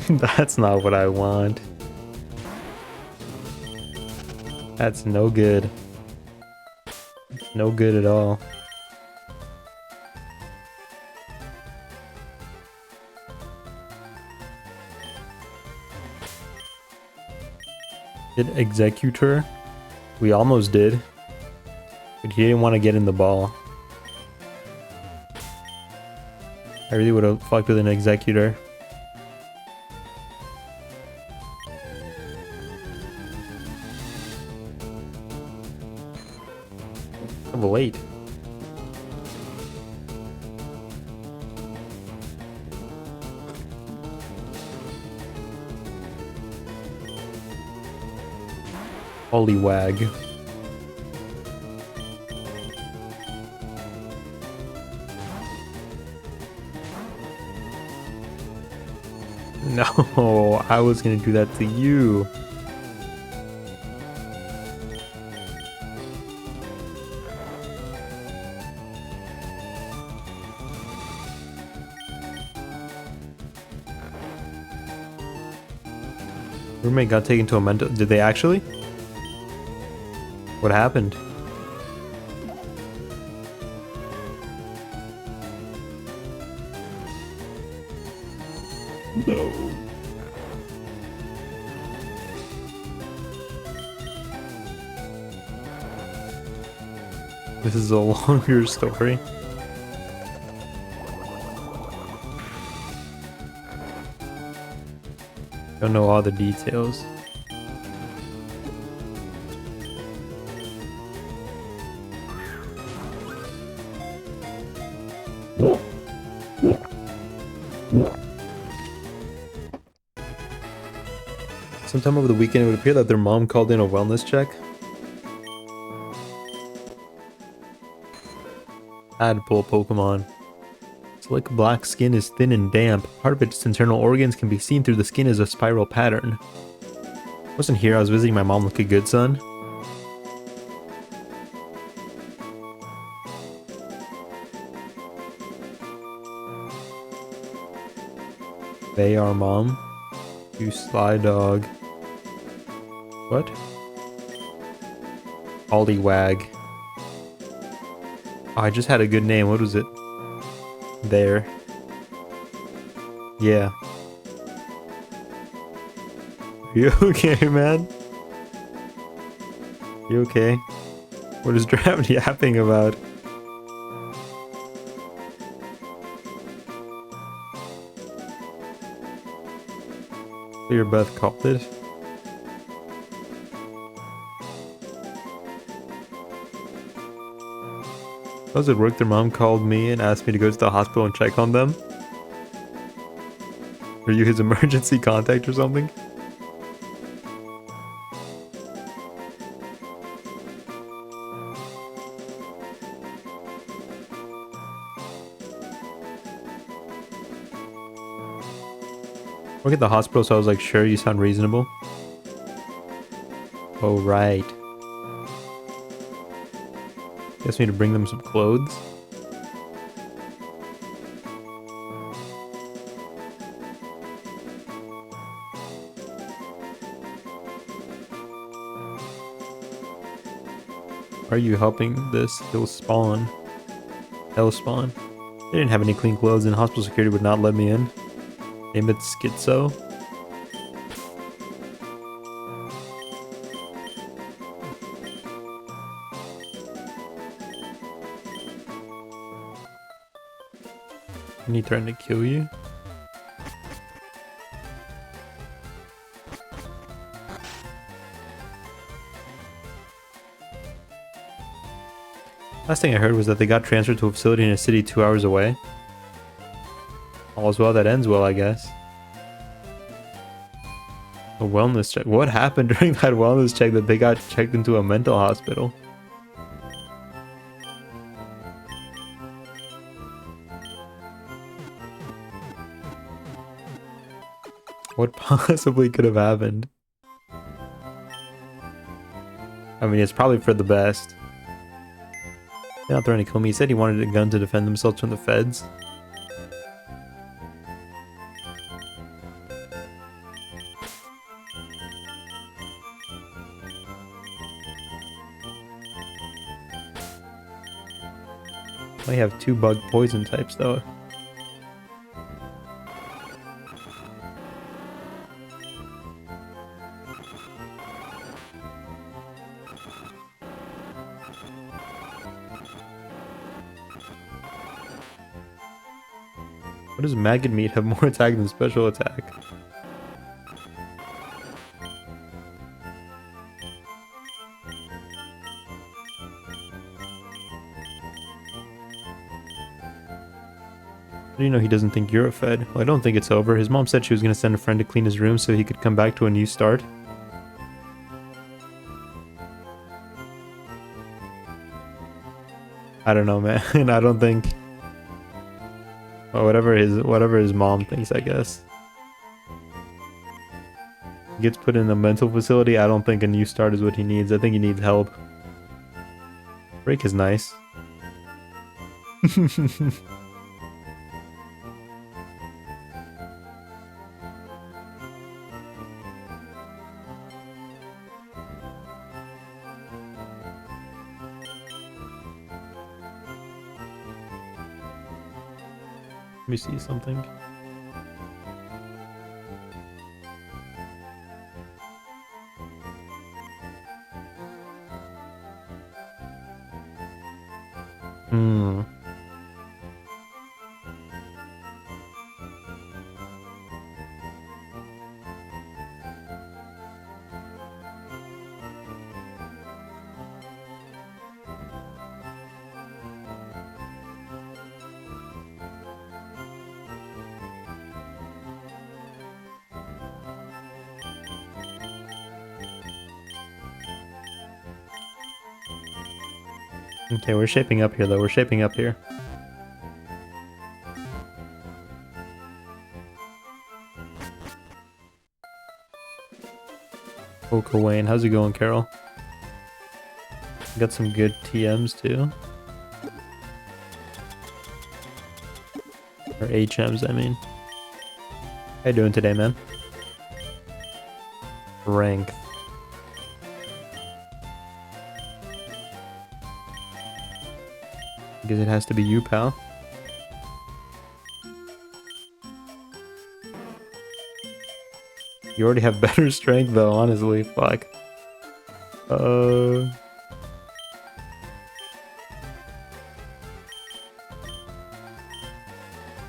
Speaker 1: That's not what I want. That's no good. No good at all. Did Executor? We almost did. But he didn't want to get in the ball. I really would have fucked with an Executor. Level 8. Poliwag. No, I was gonna do that to you. Roommate got taken to a mental... Did they actually? What happened? No. This is a longer story. Don't know all the details. Sometime over the weekend, it would appear that their mom called in a wellness check. I had to pull a Pokemon. Slick black skin is thin and damp. Part of its internal organs can be seen through the skin as a spiral pattern. Wasn't here, I was visiting my mom. Look good, son. They are mom. You sly dog. What? Ollywag. Oh, I just had a good name. What was it? There. Yeah. You okay, man? You okay? What is Draft yapping about? Clear Beth called it. How does it work? Their mom called me and asked me to go to the hospital and check on them? Are you his emergency contact or something? Work at the hospital, so I was like, sure, you sound reasonable. Oh, right. Guess we need to bring them some clothes. Are you helping this hill spawn? Hell spawn. They didn't have any clean clothes and hospital security would not let me in. Name it Schizo. And he threatened to kill you? Last thing I heard was that they got transferred to a facility in a city 2 hours away. All's well that ends well, I guess. A wellness check. What happened during that wellness check that they got checked into a mental hospital? What possibly could have happened? I mean, it's probably for the best. They're not threatening to kill me. He said he wanted a gun to defend themselves from the feds. I have 2 bug poison types though. What does maggot meat have more attack than special attack? How do you know he doesn't think you're a fed? Well, I don't think it's over. His mom said she was going to send a friend to clean his room so he could come back to a new start. I don't know, man. I don't think... Well, whatever his mom thinks, I guess. He gets put in a mental facility. I don't think a new start is what he needs. I think he needs help. Break is nice. Let me see something. Okay, we're shaping up here though. We're shaping up here. Coco Wayne, how's it going, Carol? Got some good TMs too. Or HMs, I mean. How you doing today, man? Strength. Because it has to be you, pal. You already have better strength though, honestly. Fuck.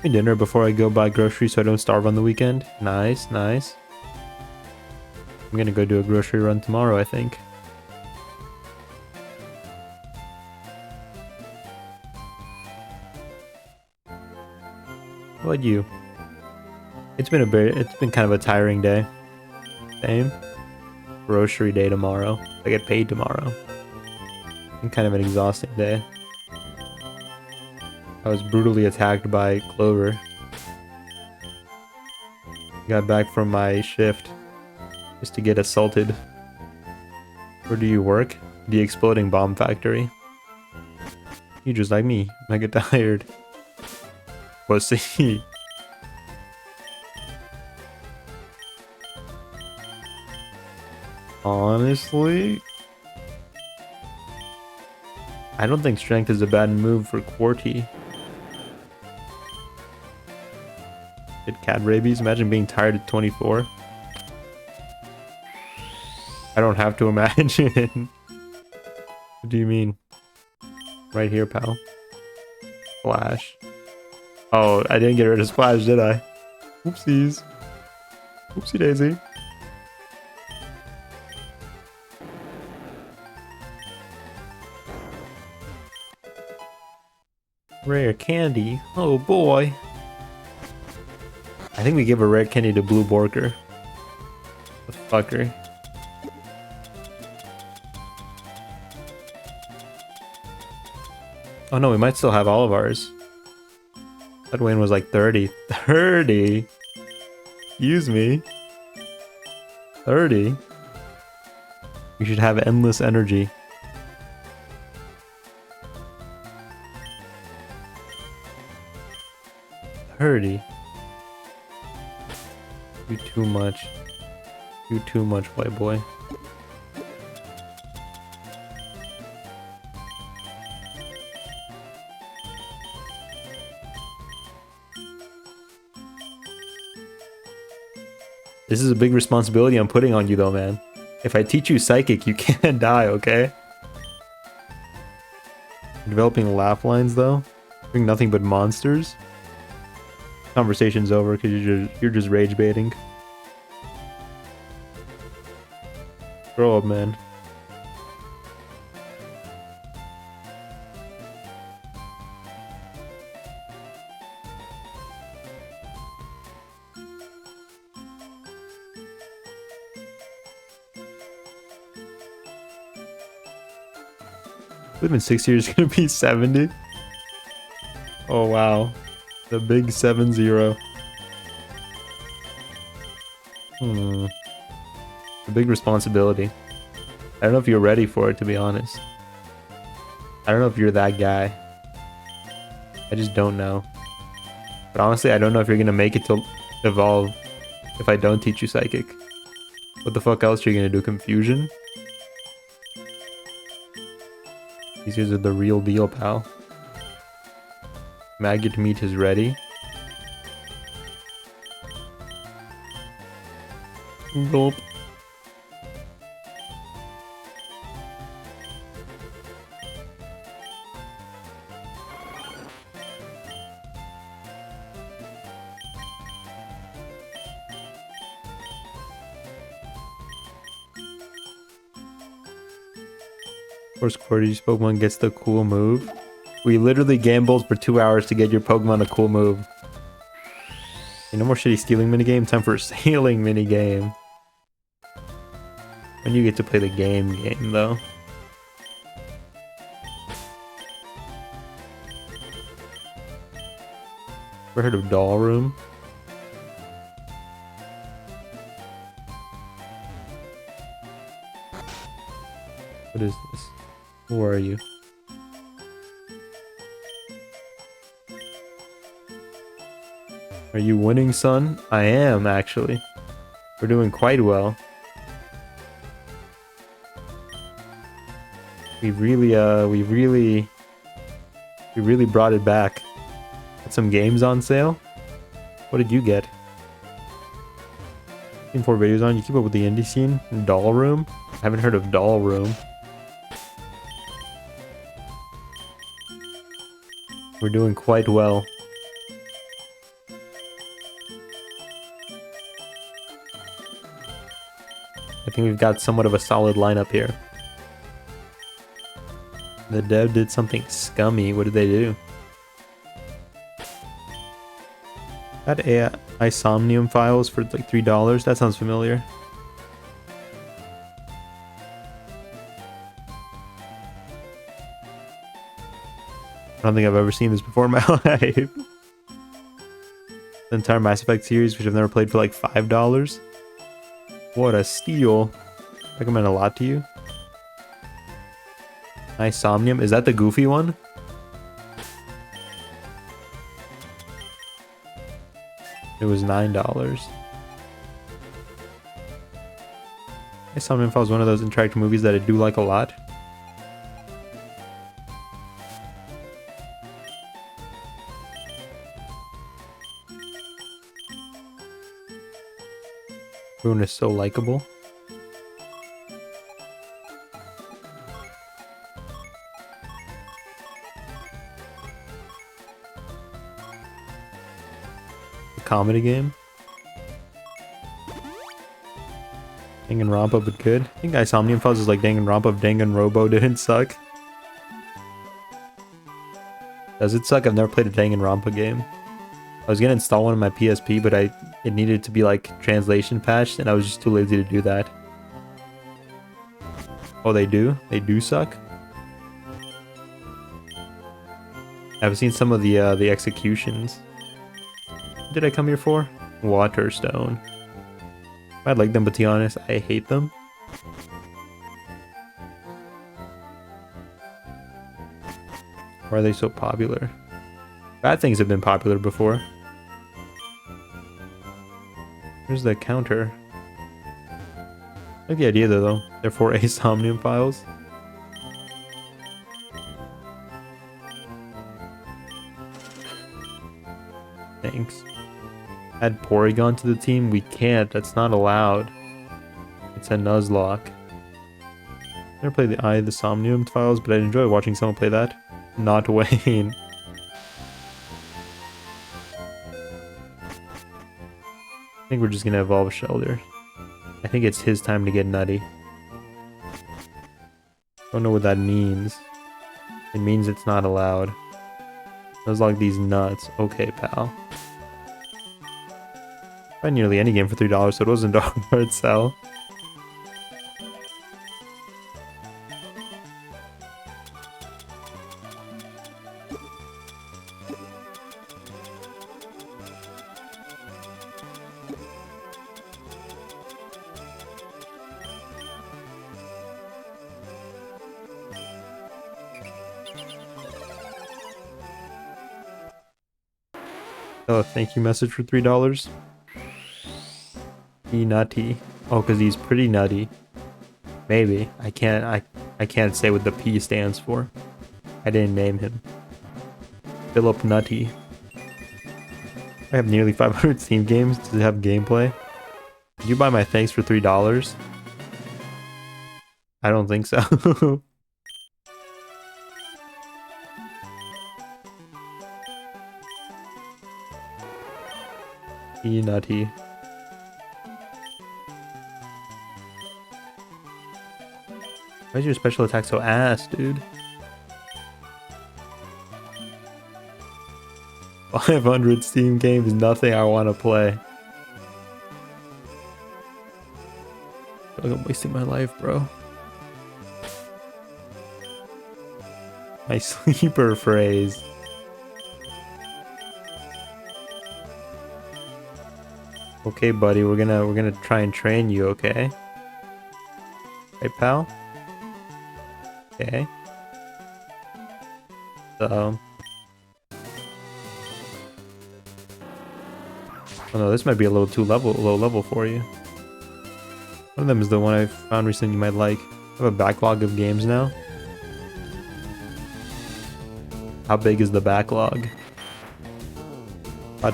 Speaker 1: Dinner before I go buy groceries so I don't starve on the weekend. Nice, nice. I'm gonna go do a grocery run tomorrow, I think. How about you? It's been kind of a tiring day. Same. Grocery day tomorrow. I get paid tomorrow. It's kind of an exhausting day. I was brutally attacked by Clover. Got back from my shift just to get assaulted. Where do you work? The exploding bomb factory. You just like me. I get tired. Pussy. Honestly, I don't think strength is a bad move for QWERTY. Get cat rabies. Imagine being tired at 24. I don't have to imagine. What do you mean? Right here, pal. Splash. Oh, I didn't get rid of Splash, did I? Oopsies. Oopsie daisy. Rare candy. Oh boy. I think we give a rare candy to Blue Borker. The fucker. Oh no, we might still have all of ours. That win was like 30. 30? Excuse me. 30? You should have endless energy. $30. You too much. You too much, white boy. This is a big responsibility I'm putting on you though, man. If I teach you Psychic, you can't die, okay? Developing laugh lines though? Doing nothing but monsters? Conversation's over because you're just rage baiting. Grow up, man. Within 6 years, gonna be 70. Oh wow. The big 7-0. A big responsibility. I don't know if you're ready for it, to be honest. I don't know if you're that guy. I just don't know. But honestly, I don't know if you're gonna make it to evolve if I don't teach you Psychic. What the fuck else are you gonna do? Confusion? These guys are the real deal, pal. Maggot meat is ready. Gulp. Of course, QWERTY's Pokemon gets the cool move. We literally gambled for 2 hours to get your Pokemon a cool move. Hey, no more shitty stealing minigame. Time for a sailing minigame. When you get to play the game though. Ever heard of Doll Room? What is this? Who are you? Are you winning, son? I am, actually. We're doing quite well. We really brought it back. Got some games on sale. What did you get? 4 videos on. You keep up with the indie scene? Doll Room? I haven't heard of Doll Room. We're doing quite well. I think we've got somewhat of a solid lineup here. The dev did something scummy. What did they do? That Isomnium files for like $3. That sounds familiar. I don't think I've ever seen this before in my life. The entire Mass Effect series, which I've never played, for like $5. What a steal. Recommend a lot to you. Isomnium. Is that the goofy one? It was $9. Isomnium Files is one of those interactive movies that I do like a lot. Everyone is so likable. The comedy game. Danganronpa, but good. I think Isomnium Files is like Danganronpa if Danganrobo didn't suck. Does it suck? I've never played a Danganronpa game. I was gonna install one on my PSP, but it needed to be like translation patched, and I was just too lazy to do that. Oh, they do? They do suck? I've seen some of the executions. What did I come here for? Waterstone. I like them, but to be honest, I hate them. Why are they so popular? Bad things have been popular before. Here's the counter. I like the idea though. They're for Isomnium Files. Thanks. Add Porygon to the team? We can't. That's not allowed. It's a Nuzlocke. Never played the Eye of the Somnium Files, but I'd enjoy watching someone play that. Not Wayne. I think we're just gonna evolve Shelter. I think it's his time to get nutty. Don't know what that means. It means it's not allowed. Nuzlocke these nuts. Okay, pal. Buy nearly any game for $3, so it wasn't a hard sell. Oh, thank you message for $3. He nutty. Oh, because he's pretty nutty. Maybe. I can't say what the P stands for. I didn't name him. Philip Nutty. I have nearly 500 Steam games. Does it have gameplay? Did you buy my thanks for $3? I don't think so. E nutty. Why is your special attack so ass, dude? 500 Steam games, nothing I want to play. I feel like I'm wasting my life, bro. My sleeper phrase. Okay, buddy, we're gonna try and train you, okay? Hey, pal? Okay. So Oh no, this might be a little too low level for you. One of them is the one I found recently you might like. I have a backlog of games now. How big is the backlog?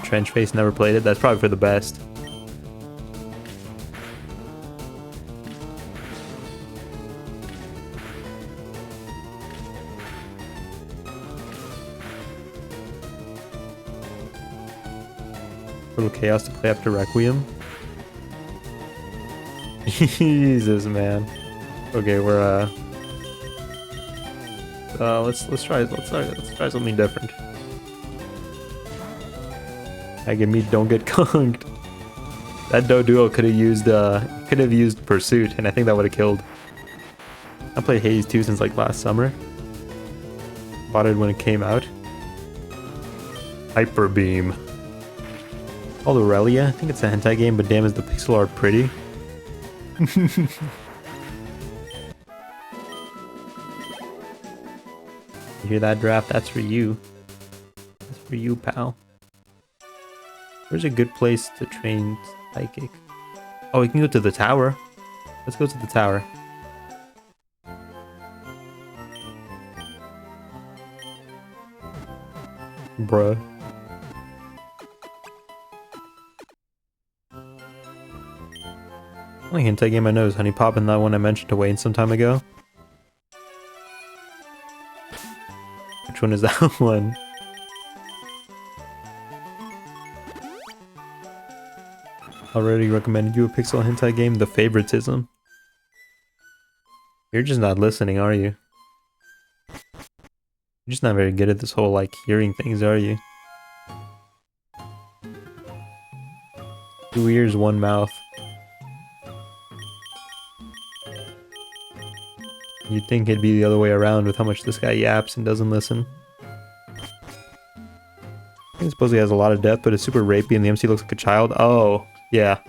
Speaker 1: Trench Face, never played it. That's probably for the best. Little chaos to play after Requiem. Jesus, man. Okay, we're let's try something different. Again, me don't get conked. That Doduo could have used Pursuit, and I think that would have killed. I played Hades 2 since like last summer. Bought it when it came out. Hyper Beam. Oh, Aurelia. I think it's a hentai game, but damn, is the pixel art pretty. You hear that, Draft? That's for you. That's for you, pal. Where's a good place to train psychic? Oh, we can go to the tower. Let's go to the tower. Bruh. Only hentai game I know is Honey Pop, and that one I mentioned to Wayne some time ago. Which one is that one? Already recommended you a pixel hentai game, The Favoritism. You're just not listening, are you? You're just not very good at this whole, like, hearing things, are you? 2 ears, 1 mouth. You'd think it'd be the other way around with how much this guy yaps and doesn't listen. I suppose he has a lot of depth, but it's super rapey and the MC looks like a child. Oh, yeah.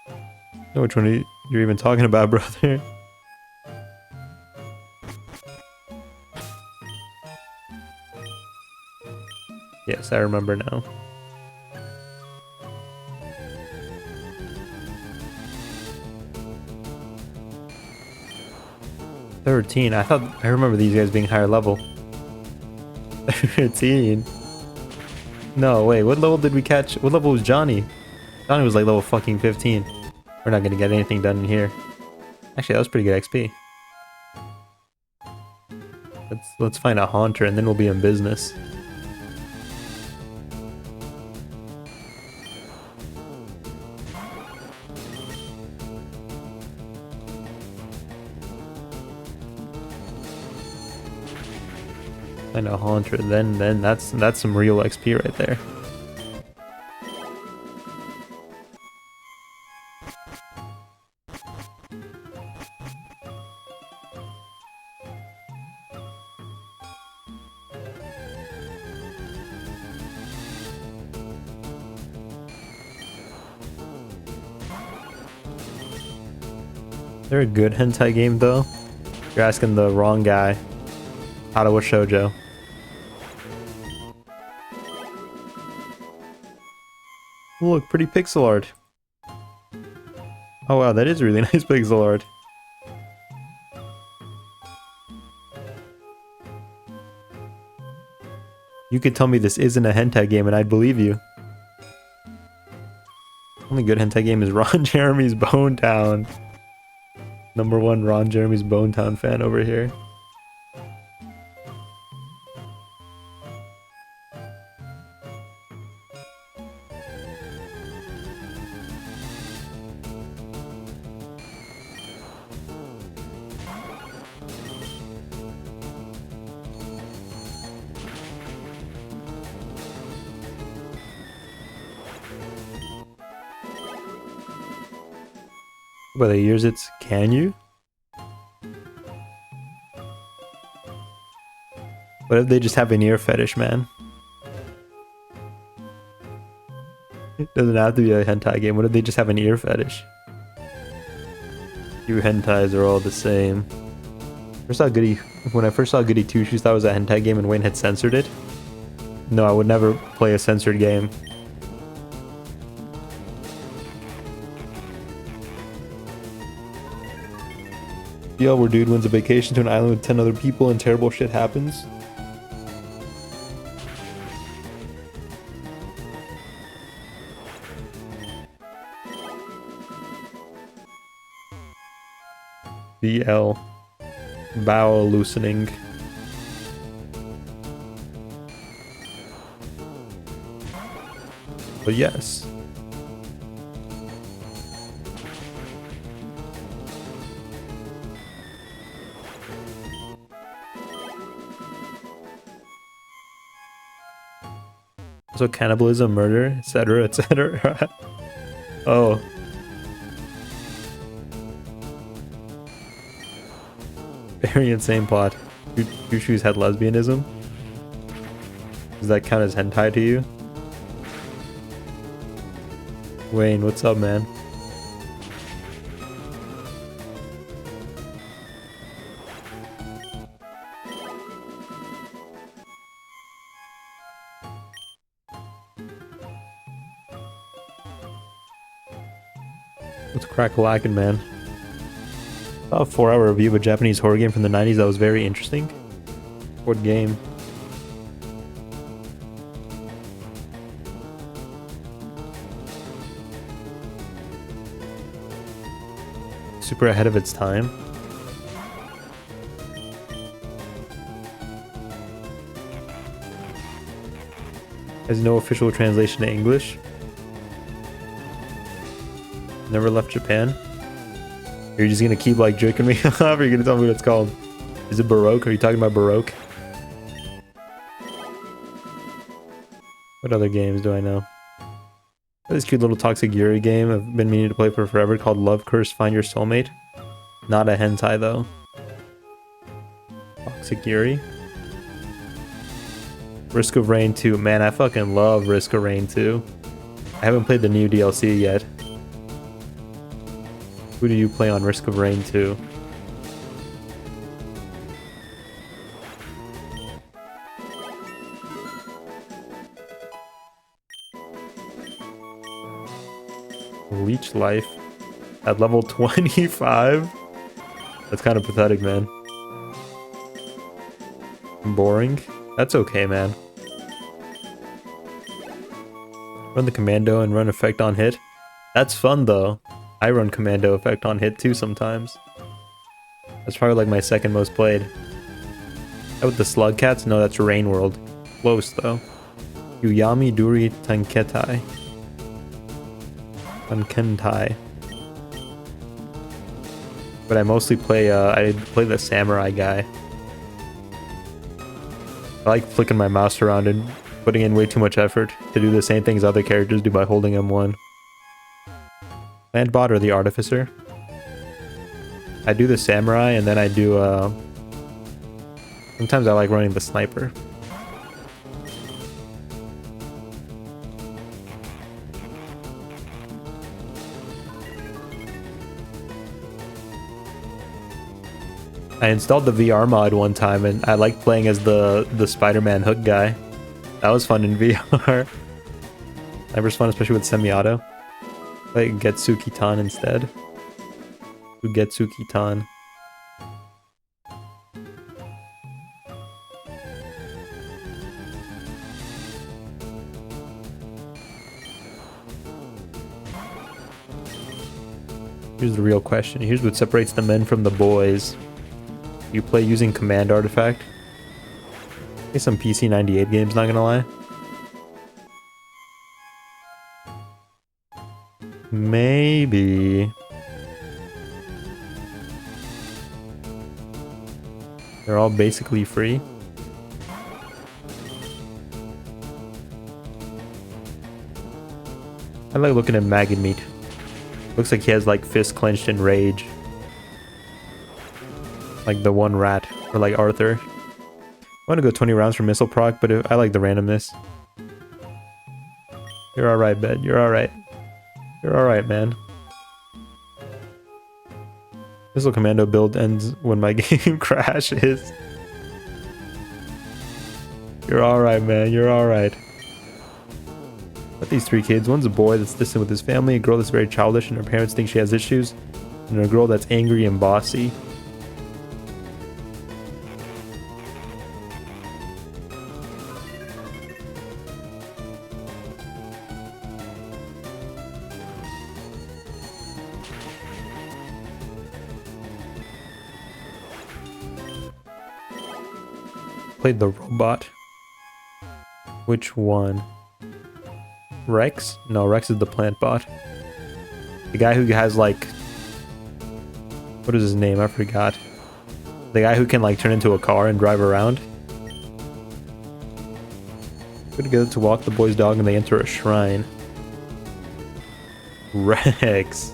Speaker 1: I know which one you're even talking about, brother. Yes, I remember now. $13. I remember these guys being higher level. 13. No, wait, what level did we catch? What level was Johnny? Johnny was like level fucking 15. We're not gonna get anything done in here. Actually, that was pretty good XP. Let's find a Haunter and then we'll be in business. Find a Haunter, then that's some real XP right there. They're a good hentai game though. You're asking the wrong guy. Ottawa Shoujo. Look, pretty pixel art. Oh wow, that is really nice pixel art. You could tell me this isn't a hentai game and I'd believe you. Only good hentai game is Ron Jeremy's Bone Town. #1 Ron Jeremy's Bone Town fan over here. By the years it's can you? What if they just have an ear fetish, man? It doesn't have to be a hentai game. What if they just have an ear fetish? You hentais are all the same. When I first saw Goody Two Shoes, thought it was a hentai game and Wayne had censored it. No, I would never play a censored game. Yeah, where dude wins a vacation to an island with 10 other people and terrible shit happens. BL. Bowel loosening. But yes. So cannibalism, murder, etc., etc. Oh. Very insane plot. Chushu's had lesbianism? Does that count as hentai to you? Wayne, what's up, man? What's crack-a-lackin', man? A 4-hour review of a Japanese horror game from the 90s that was very interesting. What game? Super ahead of its time. Has no official translation to English. Never left Japan. You're just gonna keep like jerking me off, or you're gonna tell me what it's called? Is it Baroque? Are you talking about Baroque? What other games do I know? This cute little Toxic Yuri game I've been meaning to play for forever called Love Curse Find Your Soulmate. Not a hentai though. Toxic Yuri. Risk of Rain 2. Man, I fucking love Risk of Rain 2. I haven't played the new DLC yet. Who do you play on Risk of Rain 2? Leech Life at level 25? That's kind of pathetic, man. Boring? That's okay, man. Run the commando and run effect on hit. That's fun, though. I run commando effect on hit, too, sometimes. That's probably, like, my second most played. That with the slug cats? No, that's Rain World. Close, though. Yuyami Duri Tanketai. Tankentai. But I mostly play, I play the samurai guy. I like flicking my mouse around and putting in way too much effort to do the same things other characters do by holding M1. Landbot or the artificer? I do the samurai and then I do, sometimes I like running the sniper. I installed the VR mod one time and I liked playing as the Spider-Man hook guy. That was fun in VR. That was fun, especially with semi-auto. Play Getsuki-tan instead. Getsuki-tan. Here's the real question. Here's what separates the men from the boys. You play using command artifact. Maybe some PC 98 games, not gonna lie. Maybe. They're all basically free. I like looking at Maggot Meat. Looks like he has like fists clenched in rage. Like the one rat, or like Arthur. I want to go 20 rounds for missile proc, but I like the randomness. You're alright, bed. You're alright. You're alright, man. Missile commando build ends when my game crashes. You're alright, man. You're alright. But these three kids, one's a boy that's distant with his family, a girl that's very childish and her parents think she has issues, and a girl that's angry and bossy. Played the robot. Which one? Rex? No, Rex is the plant bot. The guy who has like... What is his name? I forgot. The guy who can like turn into a car and drive around. Go together to walk the boy's dog and they enter a shrine. Rex.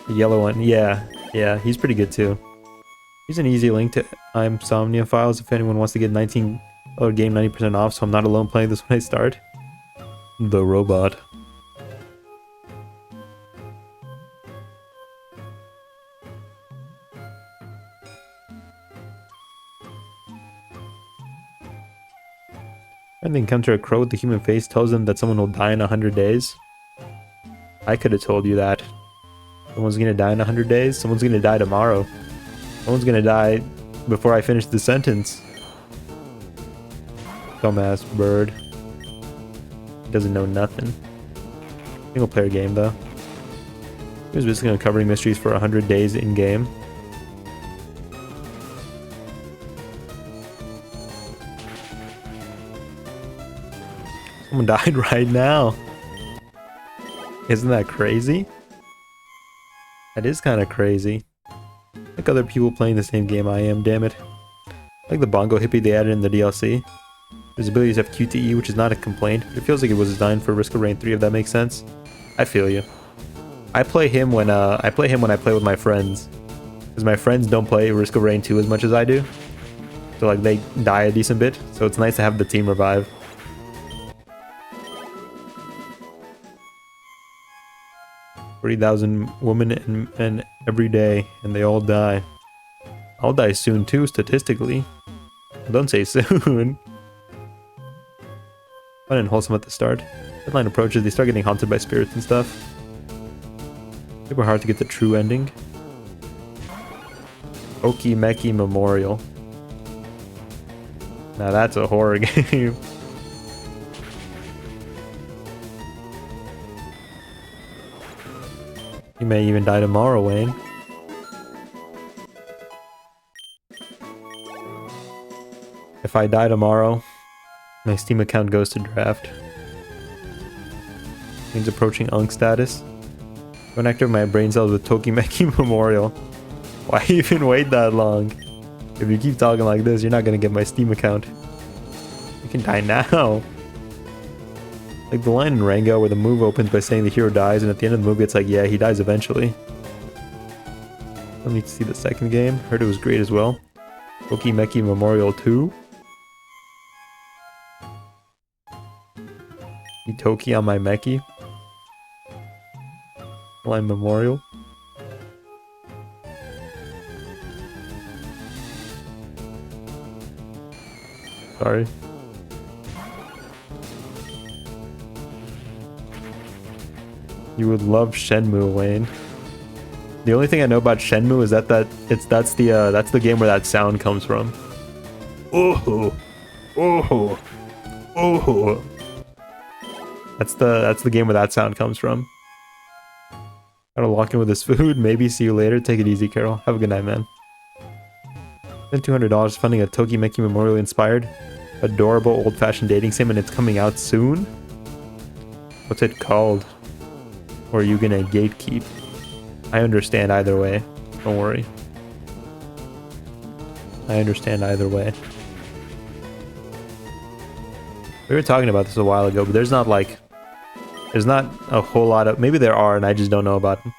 Speaker 1: The yellow one. Yeah, he's pretty good too. Here's an easy link to I'm Somnia files if anyone wants to get game 90% off, so I'm not alone playing this when I start. The robot. When they encounter a crow with the human face, tells them that someone will die in 100 days. I could have told you that. Someone's gonna die in 100 days. Someone's gonna die tomorrow. Someone's gonna die before I finish the sentence. Dumbass bird. He doesn't know nothing. Single player game though. He was basically uncovering mysteries for 100 days in game. Someone died right now. Isn't that crazy? That is kind of crazy. Like other people playing the same game I am, damn it. Like the bongo hippie they added in the DLC. His abilities have QTE, which is not a complaint, but it feels like it was designed for Risk of Rain 3, if that makes sense. I feel you. I play him when I play with my friends. Because my friends don't play Risk of Rain 2 as much as I do. So like they die a decent bit, so it's nice to have the team revive. $40,000 women and men every day, and they all die. I'll die soon too, statistically. Don't say soon. Fun and wholesome at the start. Deadline approaches, they start getting haunted by spirits and stuff. Super hard to get the true ending. Okimeki Memorial. Now that's a horror game. You may even die tomorrow, Wayne. If I die tomorrow, my Steam account goes to draft. Means approaching Unk status. Don't activate my brain cells with Tokimeki Memorial. Why even wait that long? If you keep talking like this, you're not gonna get my Steam account. You can die now. Like the line in Rango where the move opens by saying the hero dies, and at the end of the movie it's like, yeah, he dies eventually. Let me see the second game. Heard it was great as well. Tokimeki Memorial 2. Itoki on my Meki. Line Memorial. Sorry. You would love Shenmue, Wayne. The only thing I know about Shenmue is that that's the game where that sound comes from. Oh, oh, oh. That's the game where that sound comes from. Gotta lock in with his food. Maybe see you later. Take it easy, Carol. Have a good night, man. Spent $200 funding a Tokimeki Memorial inspired, adorable old-fashioned dating sim, and it's coming out soon. What's it called? Or are you gonna gatekeep? I understand either way. Don't worry. I understand either way. We were talking about this a while ago, but there's not a whole lot of, maybe there are and I just don't know about them.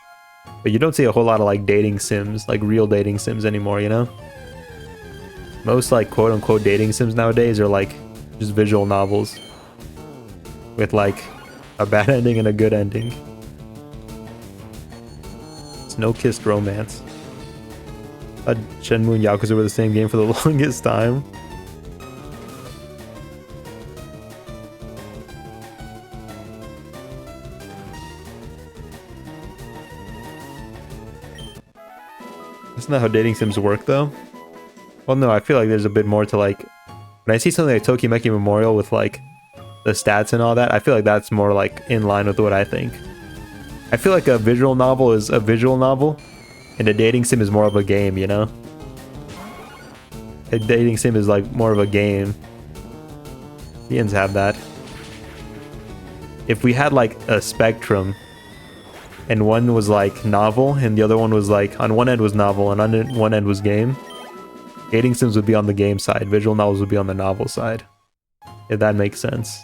Speaker 1: But you don't see a whole lot of like dating sims, like real dating sims anymore, you know? Most like quote unquote dating sims nowadays are like just visual novels with like a bad ending and a good ending. Snow-kissed romance. I thought Shenmue and Yakuza were the same game for the longest time. Isn't that how dating sims work though? Well, no, I feel like there's a bit more to like, when I see something like Tokimeki Memorial with like the stats and all that, I feel like that's more like in line with what I think. I feel like a visual novel is a visual novel, and a dating sim is more of a game, you know? A dating sim is like more of a game. Fiends have that. If we had like a spectrum, and one was like novel, and the other one was like, on one end was novel, and on one end was game, dating sims would be on the game side, visual novels would be on the novel side. If that makes sense.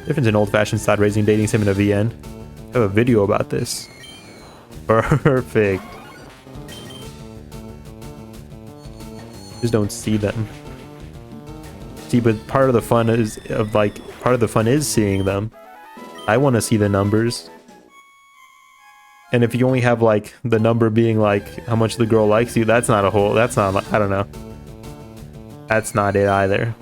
Speaker 1: Difference in old-fashioned style raising dating sim in a VN. I have a video about this. Perfect. Just don't see them. See, but part of the fun is seeing them. I want to see the numbers. And if you only have like the number being like how much the girl likes you, that's not, I don't know. That's not it either.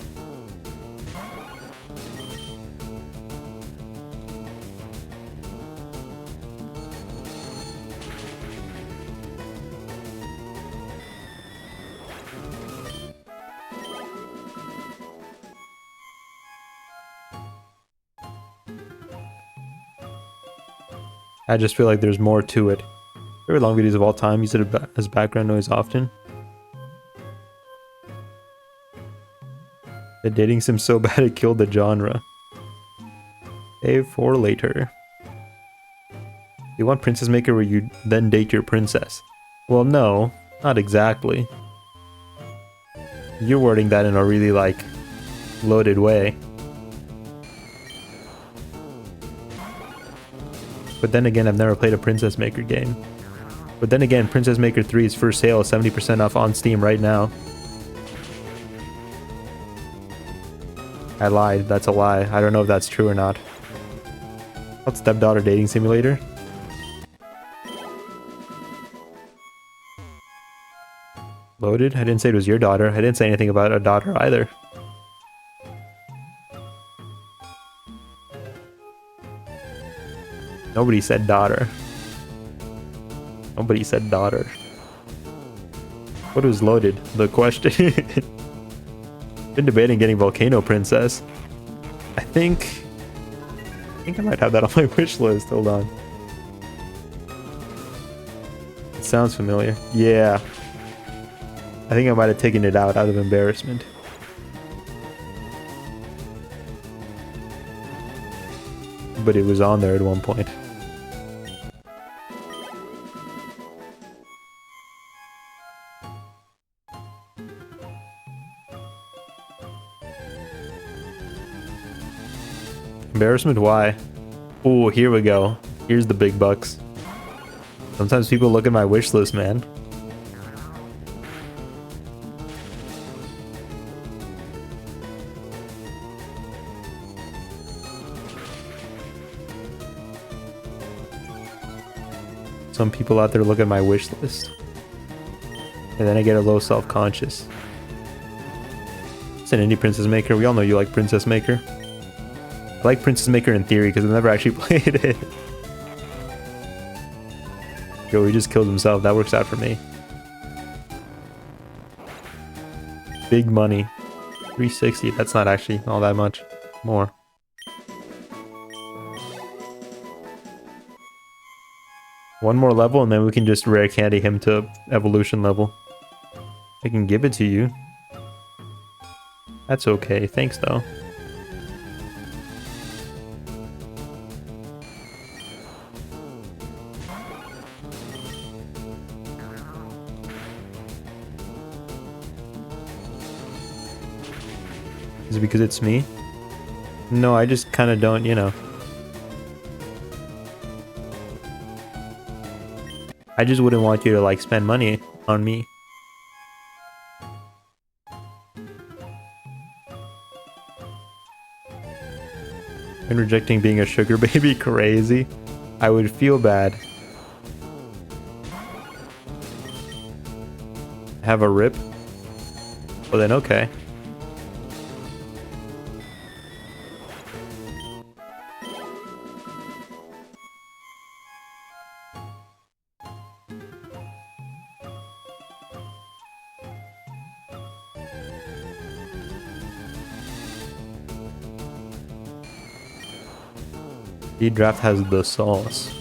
Speaker 1: I just feel like there's more to it. Very long videos of all time, use it as background noise often. The dating sim so bad it killed the genre. Save for later. You want Princess Maker where you then date your princess? Well, no, not exactly. You're wording that in a really like loaded way. But then again, I've never played a Princess Maker game. But then again, Princess Maker 3's first sale is 70% off on Steam right now. I lied, that's a lie. I don't know if that's true or not. What's Stepdaughter Dating Simulator? Loaded? I didn't say it was your daughter. I didn't say anything about a daughter either. Nobody said daughter. Nobody said daughter. What was loaded? The question. Been debating getting Volcano Princess. I think I might have that on my wish list. Hold on. It sounds familiar. Yeah. I think I might have taken it out of embarrassment. But it was on there at one point. Embarrassment? Why? Oh, here we go. Here's the big bucks. Sometimes people look at my wish list, man. Some people out there look at my wish list. And then I get a little self-conscious. It's an indie Princess Maker. We all know you like Princess Maker. I like Princess Maker in theory because I've never actually played it. Yo, he just killed himself. That works out for me. Big money. 360. That's not actually all that much more. One more level and then we can just rare candy him to evolution level. I can give it to you. That's okay. Thanks though. Is it because it's me? No, I just kind of don't, you know. I just wouldn't want you to like spend money on me. And rejecting being a sugar baby, crazy. I would feel bad. Have a rip? Well then, okay. Speed draft has the sauce.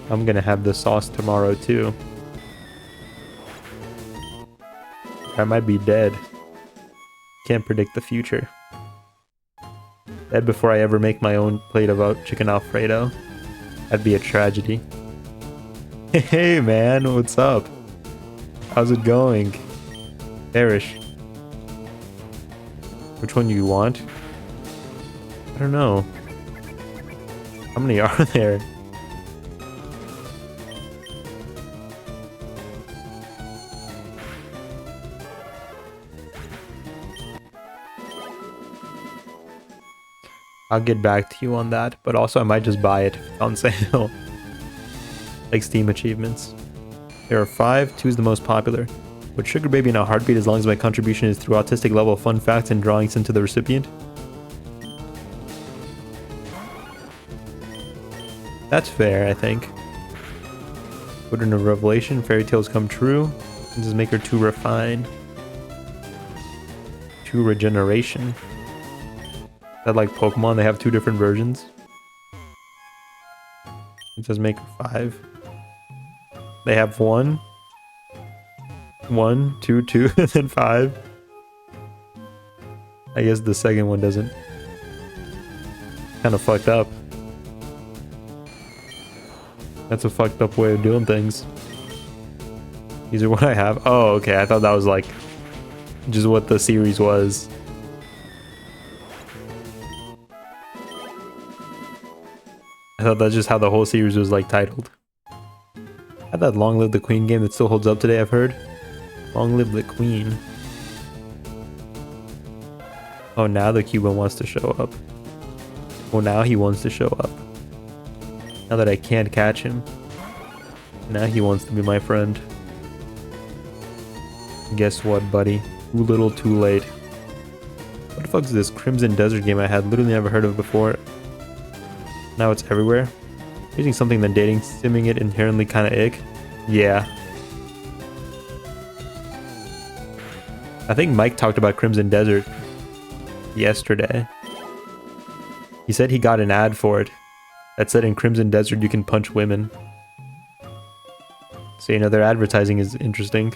Speaker 1: I'm gonna have the sauce tomorrow too. I might be dead. Can't predict the future. Dead before I ever make my own plate of chicken Alfredo. That'd be a tragedy. Hey man, what's up? How's it going? Perish. Which one do you want? I don't know. How many are there? I'll get back to you on that, but also I might just buy it on sale. Like Steam achievements. There are 5, 2 is the most popular. Would Sugar Baby in a heartbeat as long as my contribution is through autistic level fun facts and drawings into the recipient? That's fair, I think. Put in a revelation, fairy tales come true. This is maker 2 refine. 2 regeneration. That like Pokemon, they have 2 different versions. It says maker 5. They have 1, 2, 2, and then 5. I guess the second one doesn't. Kind of fucked up. That's a fucked up way of doing things. These are what I have. Oh, okay. I thought that was like just what the series was. I thought that's just how the whole series was like titled. Had that Long Live the Queen game that still holds up today, I've heard. Long Live the Queen. Oh, now the Cuban wants to show up. Oh, now he wants to show up. Now that I can't catch him. Now he wants to be my friend. Guess what, buddy? Too little, too late. What the fuck is this Crimson Desert game I had literally never heard of before? Now it's everywhere. Using something than dating, simming it inherently kind of ick. Yeah. I think Mike talked about Crimson Desert yesterday. He said he got an ad for it that said in Crimson Desert you can punch women. So, you know, their advertising is interesting.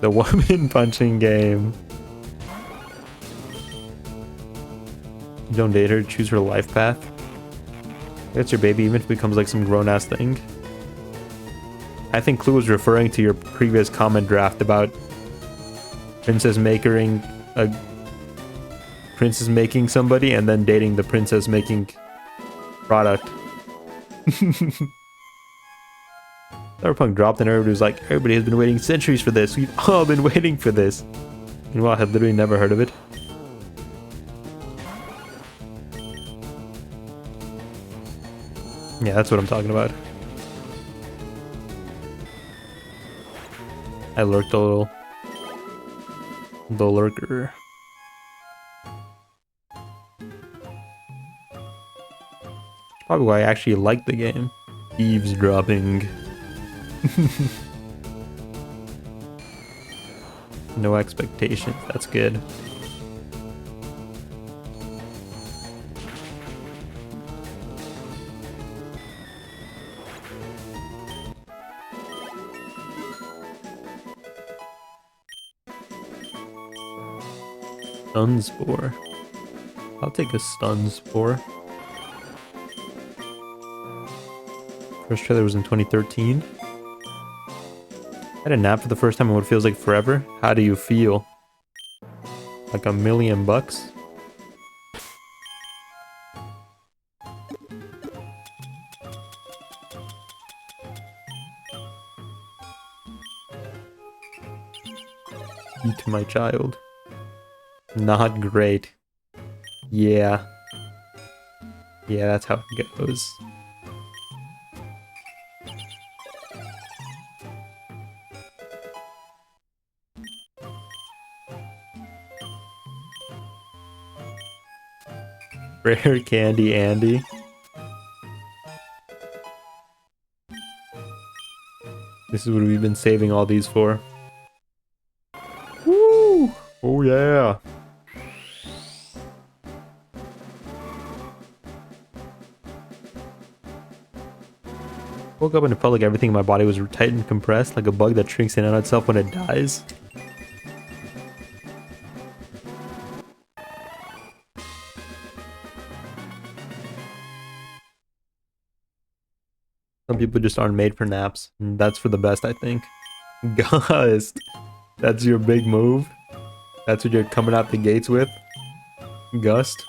Speaker 1: The woman punching game. You don't date her, choose her life path. That's your baby, even if it becomes like some grown-ass thing. I think Clue was referring to your previous comment draft about princess making somebody and then dating the princess making product. Cyberpunk dropped and everybody was like, everybody has been waiting centuries for this. We've all been waiting for this. Meanwhile, I had literally never heard of it. Yeah, that's what I'm talking about. I lurked a little. The lurker. Probably why I actually like the game. Eavesdropping. No expectations. That's good. Stun Spore. I'll take a Stun Spore. First trailer was in 2013. I had a nap for the first time in what feels like forever. How do you feel? Like $1 million bucks? Eat my child. Not great. Yeah. Yeah, that's how it goes. Rare Candy Andy. This is what we've been saving all these for. Woo! Oh yeah! Woke up and it felt like everything in my body was tight and compressed, like a bug that shrinks in on itself when it dies. Some people just aren't made for naps, and that's for the best, I think. Gust! That's your big move? That's what you're coming out the gates with? Gust?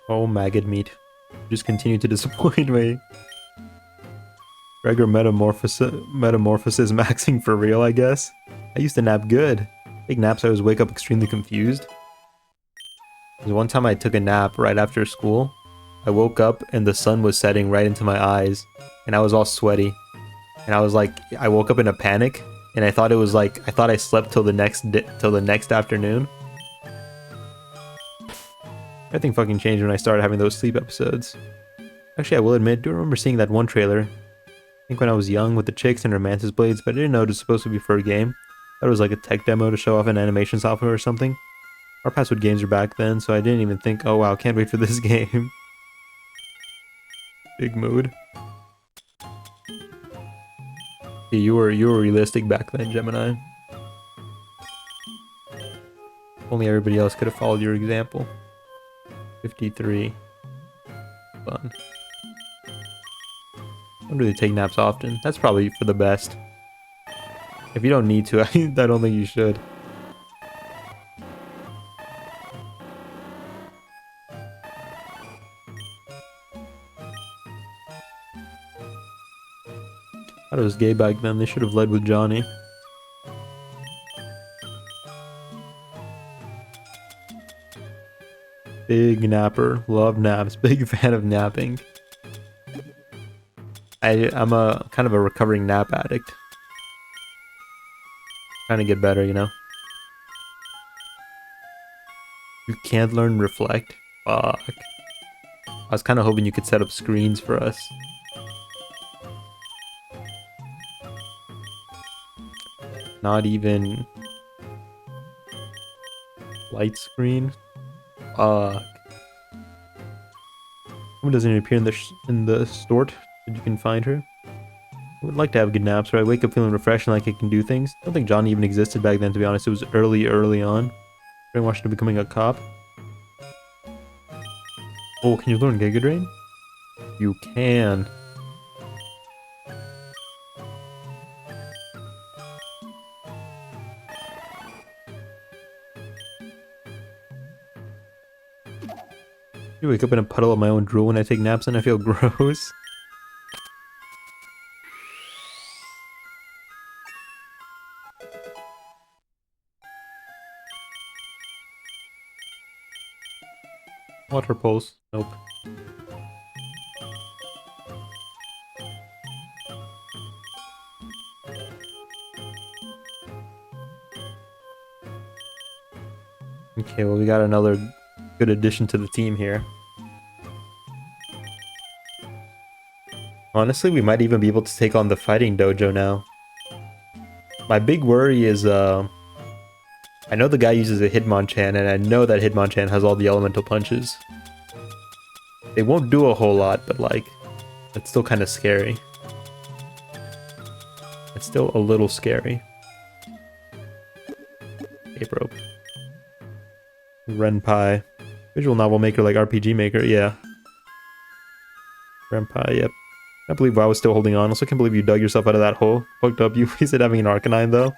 Speaker 1: Oh, maggot meat. Just continue to disappoint me. Regular metamorphosis maxing for real, I guess. I used to nap good. Take naps, I always wake up extremely confused. There's one time I took a nap right after school. I woke up and the sun was setting right into my eyes, and I was all sweaty. And I was like, I woke up in a panic, and I thought it was like, I thought I slept till the next afternoon. Everything fucking changed when I started having those sleep episodes. Actually, I will admit, I do remember seeing that one trailer. I think when I was young with the chicks and her mantis blades, but I didn't know it was supposed to be for a game. I thought it was like a tech demo to show off an animation software or something. Our password games were back then, so I didn't even think, oh wow, can't wait for this game. Big mood. Yeah, you were realistic back then, Gemini. Only everybody else could have followed your example. 53. Fun. I don't really take naps often. That's probably for the best. If you don't need to, I don't think you should. I thought it was gay back then. They should have led with Johnny. Big napper. Love naps. Big fan of napping. I'm a kind of a recovering nap addict. Trying to get better, you know? You can't learn reflect? Fuck. I was kind of hoping you could set up screens for us. Not even light screen. Fuck. Woman doesn't even appear in the store that you can find her. I would like to have good naps where I wake up feeling refreshed and like I can do things. I don't think Johnny even existed back then, to be honest. It was early on. Brainwashed into becoming a cop. Oh, can you learn Giga Drain? You can. I wake up in a puddle of my own drool when I take naps and I feel gross. Water pulse. Nope. Okay, well we got another good addition to the team here. Honestly, we might even be able to take on the fighting dojo now. My big worry is, I know the guy uses a Hitmonchan, and I know that Hitmonchan has all the elemental punches. They won't do a whole lot, but like, it's still kind of scary. It's still a little scary. Cape rope. Renpai. Visual novel maker like RPG maker, yeah. Renpai, yep. I can't believe I was still holding on. Also can't believe you dug yourself out of that hole. Fucked up. You wasted having an Arcanine though.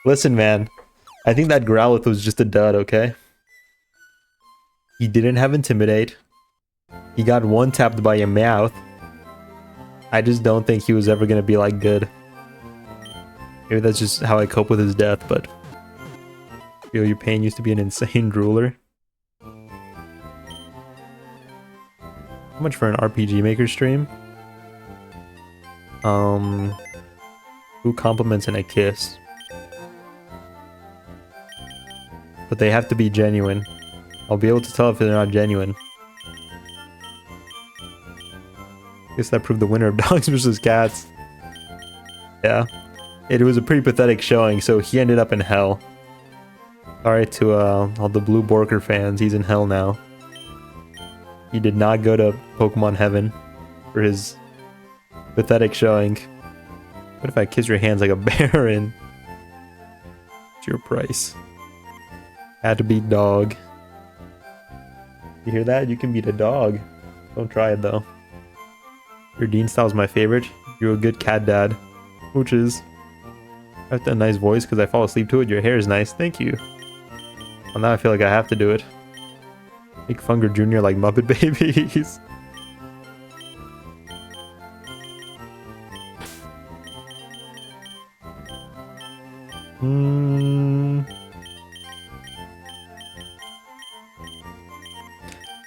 Speaker 1: Listen, man. I think that Growlithe was just a dud, okay? He didn't have Intimidate. He got one-tapped by a Meowth. I just don't think he was ever gonna be like good. Maybe that's just how I cope with his death, but... Feel Your Pain used to be an insane drooler. How much for an RPG Maker stream? 2 compliments and a kiss. But they have to be genuine. I'll be able to tell if they're not genuine. Guess that proved the winner of dogs versus cats. Yeah. It was a pretty pathetic showing, so he ended up in hell. Sorry to all the Blue Borker fans, he's in hell now. He did not go to Pokemon Heaven for his pathetic showing. What if I kiss your hands like a baron? What's your price? Had to beat dog. You hear that? You can beat a dog. Don't try it though. Your Dean style's my favorite. You're a good cat dad. Which is... I have that nice voice because I fall asleep to it. Your hair is nice. Thank you. Well, now I feel like I have to do it. Make Funger Jr. like Muppet Babies.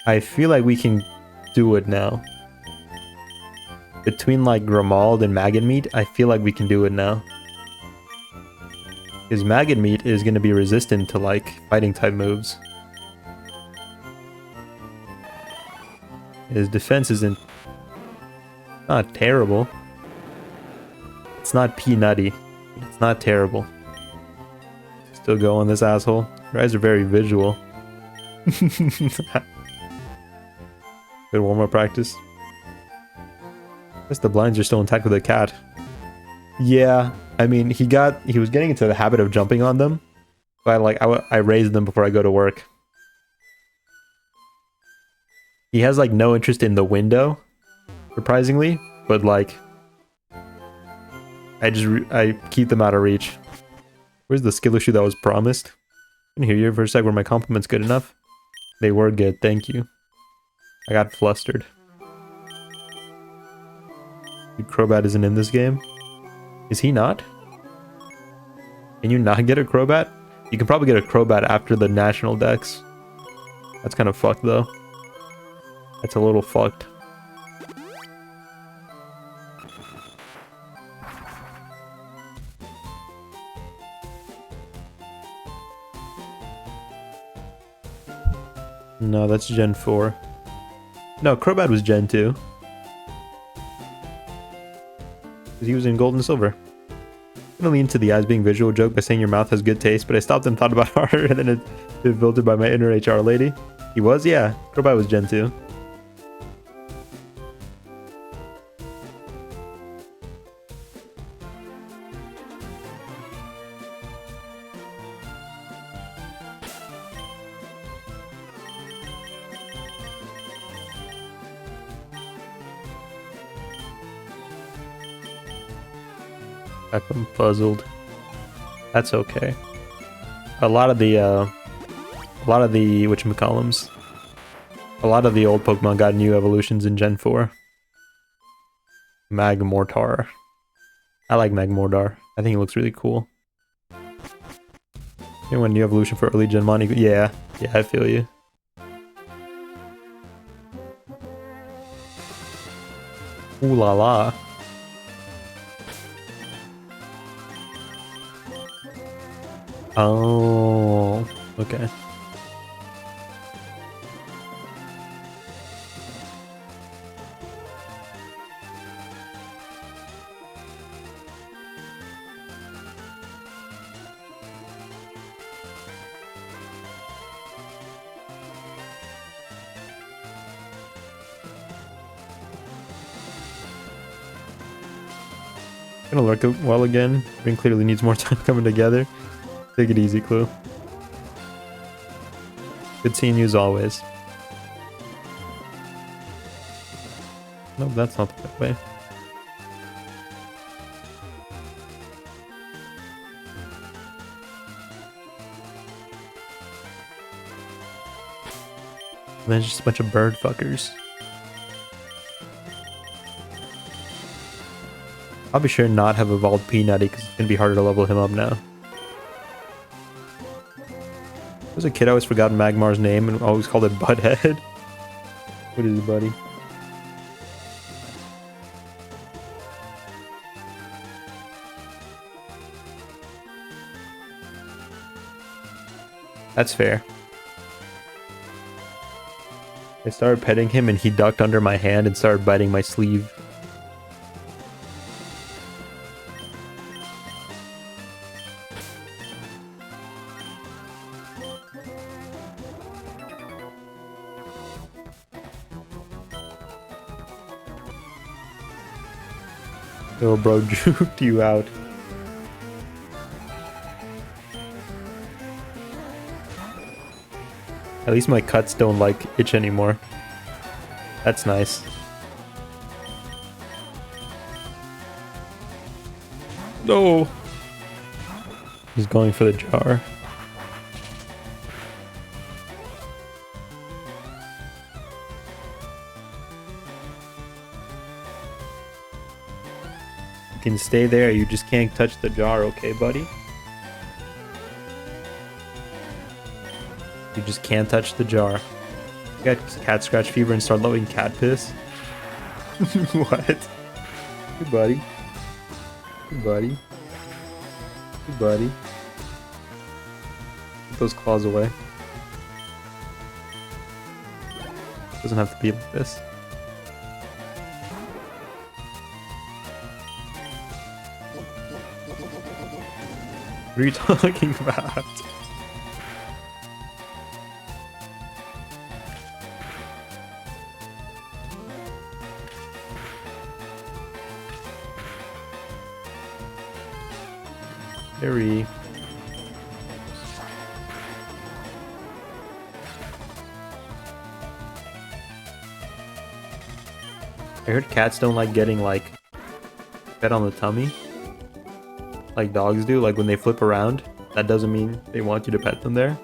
Speaker 1: I feel like we can do it now. Between like Grimald and Maggot Meat, I feel like we can do it now. Because Maggot Meat is going to be resistant to like fighting type moves. His defense isn't not terrible. It's not peanutty. It's not terrible. Still go on this asshole. Your eyes are very visual. Good warm-up practice. Guess the blinds are still intact with the cat. Yeah, I mean, he was getting into the habit of jumping on them. But I raised them before I go to work. He has like no interest in the window, surprisingly, but like I keep them out of reach. Where's the skill issue that was promised? I didn't hear you for a sec. Were my compliments good enough? They were good, thank you. I got flustered. Crobat isn't in this game. Is he not? Can you not get a Crobat? You can probably get a Crobat after the national dex. That's kind of fucked though. That's a little fucked. No, that's Gen 4. No, Crobat was Gen 2. Because he was in Gold and Silver. I'm gonna lean into the eyes being visual joke by saying your mouth has good taste, but I stopped and thought about it harder and then it filtered by my inner HR lady. He was? Yeah. Crobat was Gen 2. I'm puzzled. That's okay. A lot of the whatchamacallums. A lot of the old Pokemon got new evolutions in Gen 4. Magmortar. I like Magmortar. I think it looks really cool. Anyone new evolution for early Gen Mon? Yeah, I feel you. Ooh la la. Oh, okay. Gonna work well again. Ring clearly needs more time coming together. Take it easy, Clue. Good seeing you as always. Nope, that's not the right way. And then just a bunch of bird fuckers. I'll be sure not have evolved Peanutty because it's gonna be harder to level him up now. As a kid, I always forgot Magmar's name and always called it Butthead. What is it, buddy? That's fair. I started petting him and he ducked under my hand and started biting my sleeve. Little bro juked you out. At least my cuts don't like itch anymore. That's nice. No! He's going for the jar. You can stay there, you just can't touch the jar, okay, buddy? You just can't touch the jar. You got cat scratch fever and start loving cat piss? What? Hey, buddy. Hey, buddy. Hey, buddy. Get those claws away. Doesn't have to be like this. What are you talking about? Harry. I heard cats don't like getting like fed on the tummy like dogs do, like when they flip around. That doesn't mean they want you to pet them there.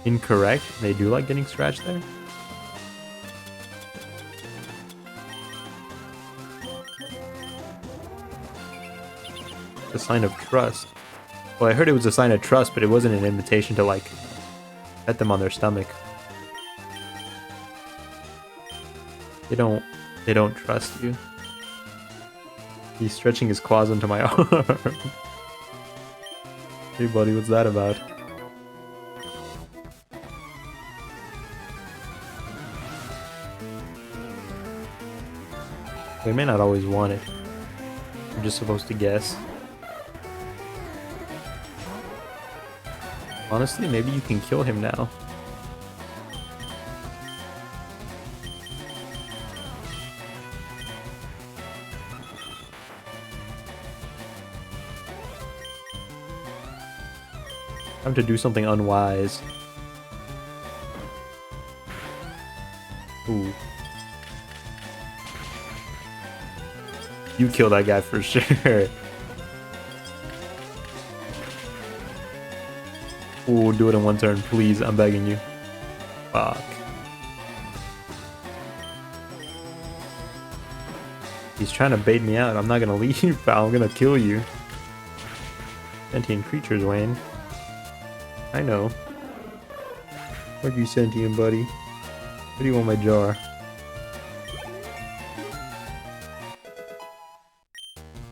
Speaker 1: Incorrect. They do like getting scratched there. A sign of trust. Well, I heard it was a sign of trust, but it wasn't an invitation to like pet them on their stomach. They don't trust you. He's stretching his claws into my arm. Hey buddy, what's that about? They may not always want it. I'm just supposed to guess. Honestly, maybe you can kill him now. Time to do something unwise. Ooh. You kill that guy for sure. Ooh, do it in one turn, please. I'm begging you. Fuck. He's trying to bait me out. I'm not gonna leave, pal. I'm gonna kill you. Sentient creatures, Wayne. I know. What are you sentient, buddy? What do you want my jar?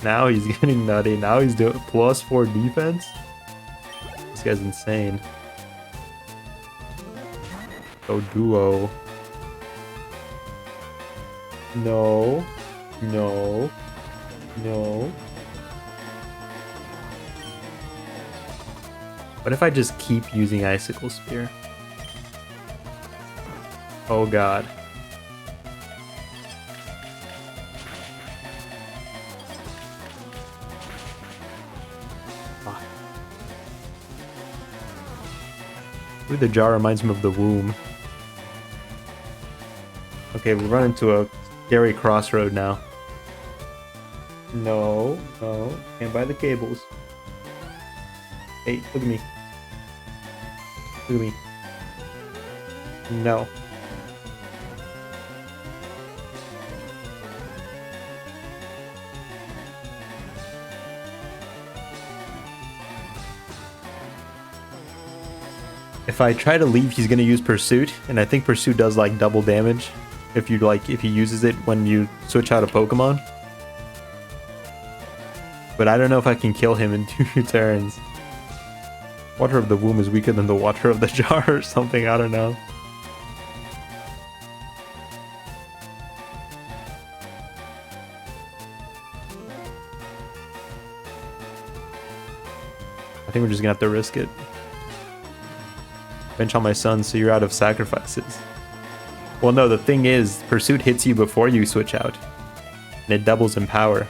Speaker 1: Now he's getting nutty. Now he's doing +4 defense? This guy's insane. Oh, duo. No. No. No. What if I just keep using Icicle Spear? Oh god. Ah. Ooh, the jar reminds me of the womb. Okay, we run into a scary crossroad now. No, no, can't buy the cables. Hey, look at me. Look at me. No. If I try to leave, he's gonna use Pursuit, and I think Pursuit does like double damage if he uses it when you switch out a Pokemon. But I don't know if I can kill him in 2 turns. Water of the Womb is weaker than the water of the jar or something, I don't know. I think we're just gonna have to risk it. Bench on my son, so you're out of sacrifices. Well, no, the thing is, Pursuit hits you before you switch out. And it doubles in power.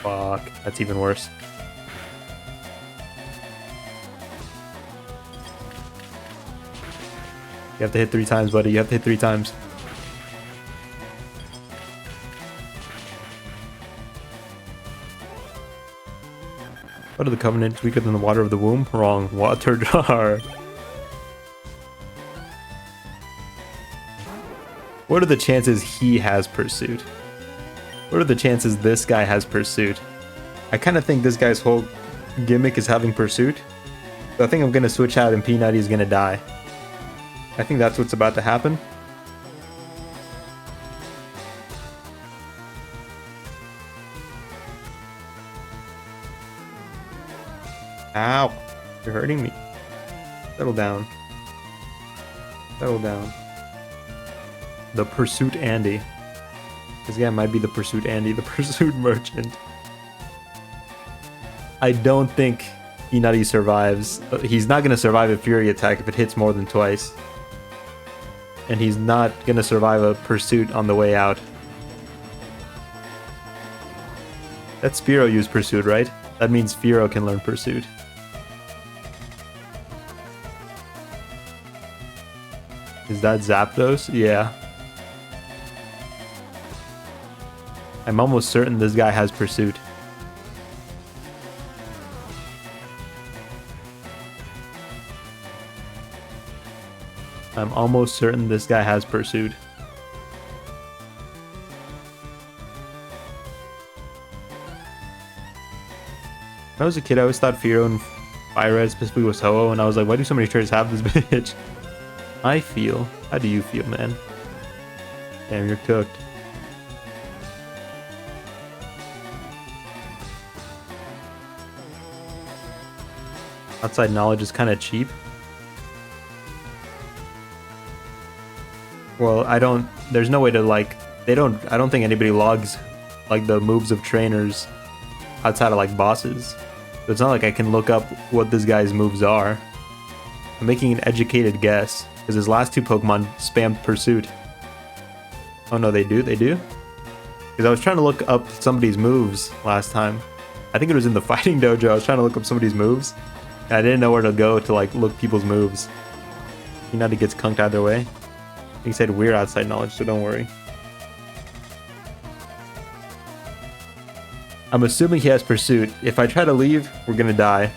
Speaker 1: Fuck, that's even worse. You have to hit 3 times, buddy. You have to hit 3 times. What are the covenants weaker than the water of the womb? Wrong. Water jar. What are the chances he has Pursuit? What are the chances this guy has Pursuit? I kind of think this guy's whole gimmick is having Pursuit. So I think I'm going to switch out and Peanutty is going to die. I think that's what's about to happen. Ow! You're hurting me. Settle down. Settle down. The Pursuit Andy. This guy might be the Pursuit Andy, the Pursuit Merchant. I don't think Peanutty survives. He's not going to survive a Fury attack if it hits more than twice. And he's not going to survive a Pursuit on the way out. That Spearow used Pursuit, right? That means Spearow can learn Pursuit. Is that Zapdos? Yeah. I'm almost certain this guy has Pursuit. I'm almost certain this guy has Pursuit. When I was a kid, I always thought Fearow and FireRed specifically was Ho-Oh, and I was like, why do so many trainers have this bitch? I feel. How do you feel, man? Damn, you're cooked. Outside knowledge is kind of cheap. Well, there's no way to like, I don't think anybody logs like the moves of trainers outside of like bosses. So it's not like I can look up what this guy's moves are. I'm making an educated guess because his last 2 Pokemon spammed Pursuit. Oh no, they do? Because I was trying to look up somebody's moves last time. I think it was in the fighting dojo. I was trying to look up somebody's moves. And I didn't know where to go to like look people's moves. You know, he gets conked either way. He said we're outside knowledge, so don't worry. I'm assuming he has Pursuit. If I try to leave, we're gonna die.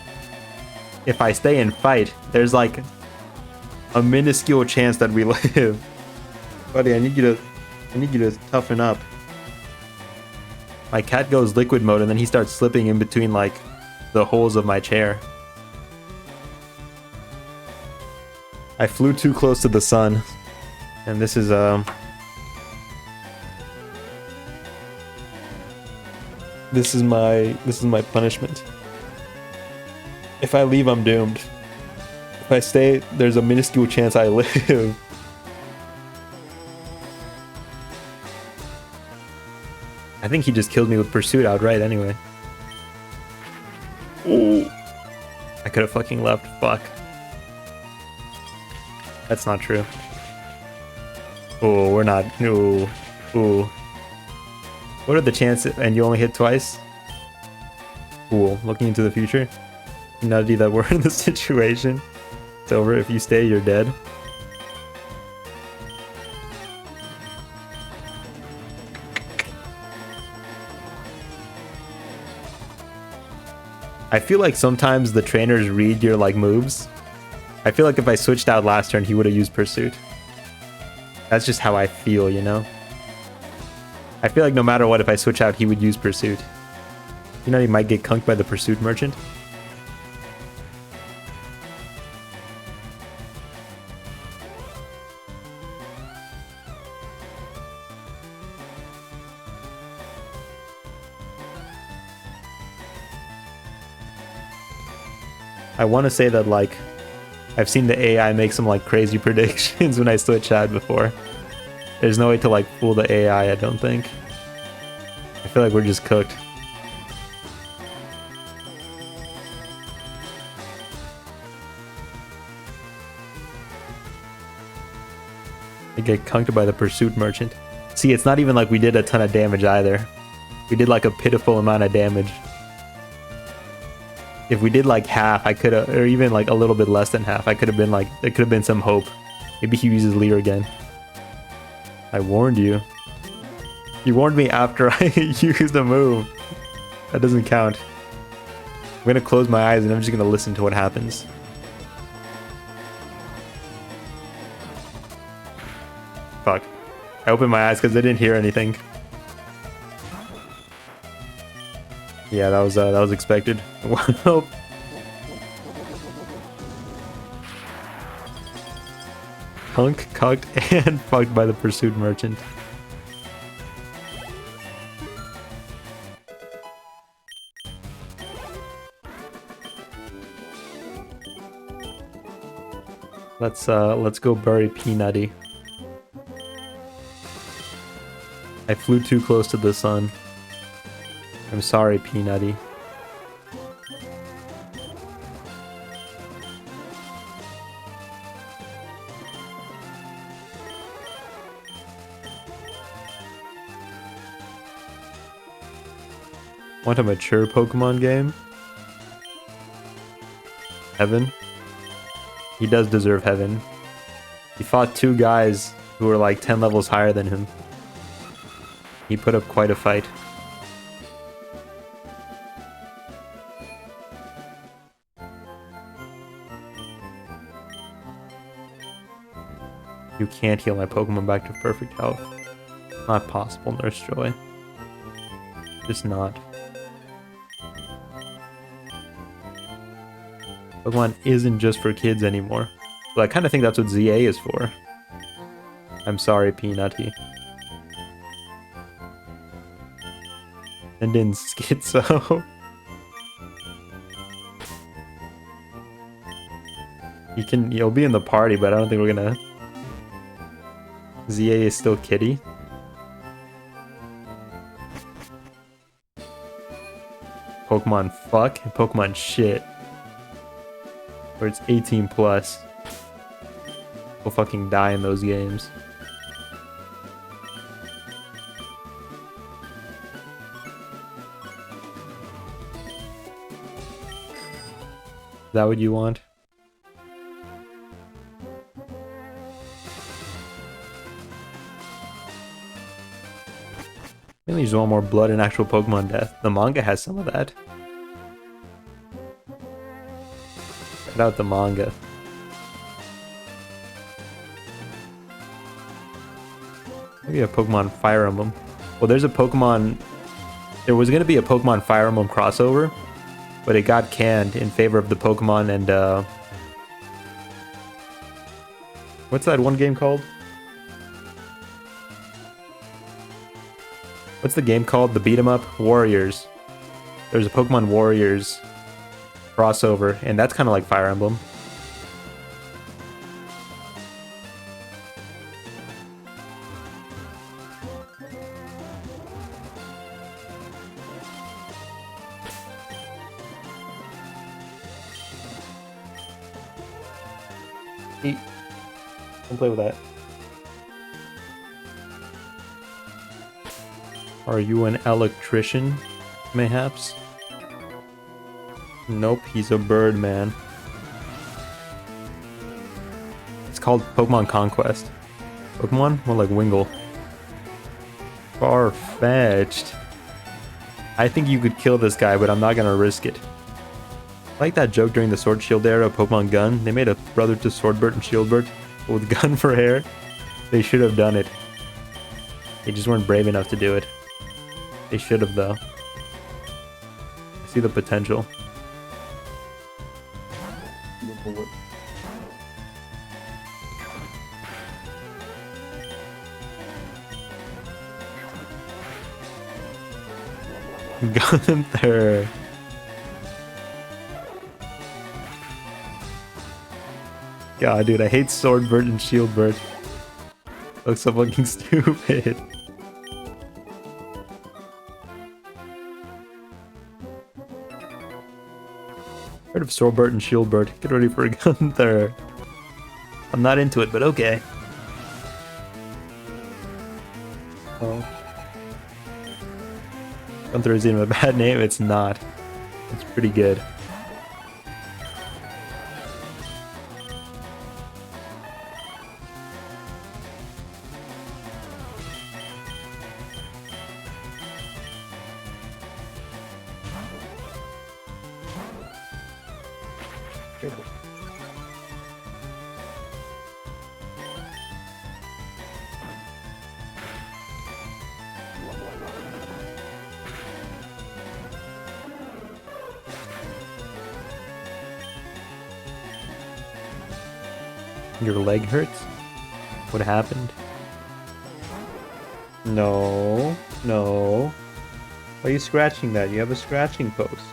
Speaker 1: If I stay and fight, there's like a minuscule chance that we live. Buddy, I need you to toughen up. My cat goes liquid mode and then he starts slipping in between like the holes of my chair. I flew too close to the sun. And this is my punishment. If I leave, I'm doomed. If I stay, there's a minuscule chance I live. I think he just killed me with Pursuit outright anyway. Ooh. I could have fucking left. Fuck. That's not true. Oh, we're not. Ooh. Ooh. What are the chances? And you only hit twice? Cool. Looking into the future. Nutty that we're in this situation. It's over. If you stay, you're dead. I feel like sometimes the trainers read your like moves. I feel like if I switched out last turn, he would have used Pursuit. That's just how I feel, you know? I feel like no matter what, if I switch out, he would use Pursuit. You know, he might get conked by the Pursuit Merchant. I want to say that, like, I've seen the AI make some, like, crazy predictions when I switch out before. There's no way to, like, fool the AI, I don't think. I feel like we're just cooked. I get conked by the pursuit merchant. See, it's not even like we did a ton of damage either. We did like a pitiful amount of damage. If we did like half, I could have, or even like a little bit less than half, I could have been like, there could have been some hope. Maybe he uses Leer again. I warned you. You warned me after I used the move. That doesn't count. I'm gonna close my eyes and I'm just gonna listen to what happens. Fuck. I opened my eyes because I didn't hear anything. Yeah, that was expected. Well, punk, cocked, and fucked by the pursuit merchant. Let's go bury Peanutty. I flew too close to the sun. I'm sorry, Peanutty. Want a mature Pokemon game? Heaven? He does deserve heaven. He fought two guys who were like 10 levels higher than him. He put up quite a fight. You can't heal my Pokemon back to perfect health. Not possible, Nurse Joy. Just not. Pokemon isn't just for kids anymore. Well, I kind of think that's what ZA is for. I'm sorry, Peanutty. And in Schizo. You'll be in the party, but I don't think we're gonna... ZA is still kitty. Pokemon fuck and Pokemon shit. Where it's 18 plus. We'll fucking die in those games. Is that what you want? Really just want more blood and actual Pokemon death. The manga has some of that. Check out the manga. Maybe a Pokemon Fire Emblem. Well, there's a Pokemon... There was going to be a Pokemon Fire Emblem crossover, but it got canned in favor of the Pokemon and... What's that one game called? What's the game called? The beat 'em up? Warriors. There's a Pokemon Warriors crossover, and that's kind of like Fire Emblem. Eat. Don't play with that. Are you an electrician, mayhaps? Nope, he's a bird man. It's called Pokemon Conquest. Pokemon? More like Wingull. Far-fetched. I think you could kill this guy, but I'm not gonna risk it. Like that joke during the Sword Shield era of Pokemon Gun. They made a brother to Swordbird and Shieldbird with gun for hair. They should have done it. They just weren't brave enough to do it. They should have, though. I see the potential. Gunther. God, dude, I hate Swordbird and Shieldbird. Looks so fucking stupid. Heard of Swordbird and Shieldbird. Get ready for a Gunther. I'm not into it, but okay. Oh. Gunther is even a bad name. It's not. It's pretty good. Your leg hurts? What happened? No, no. Why are you scratching that? You have a scratching post.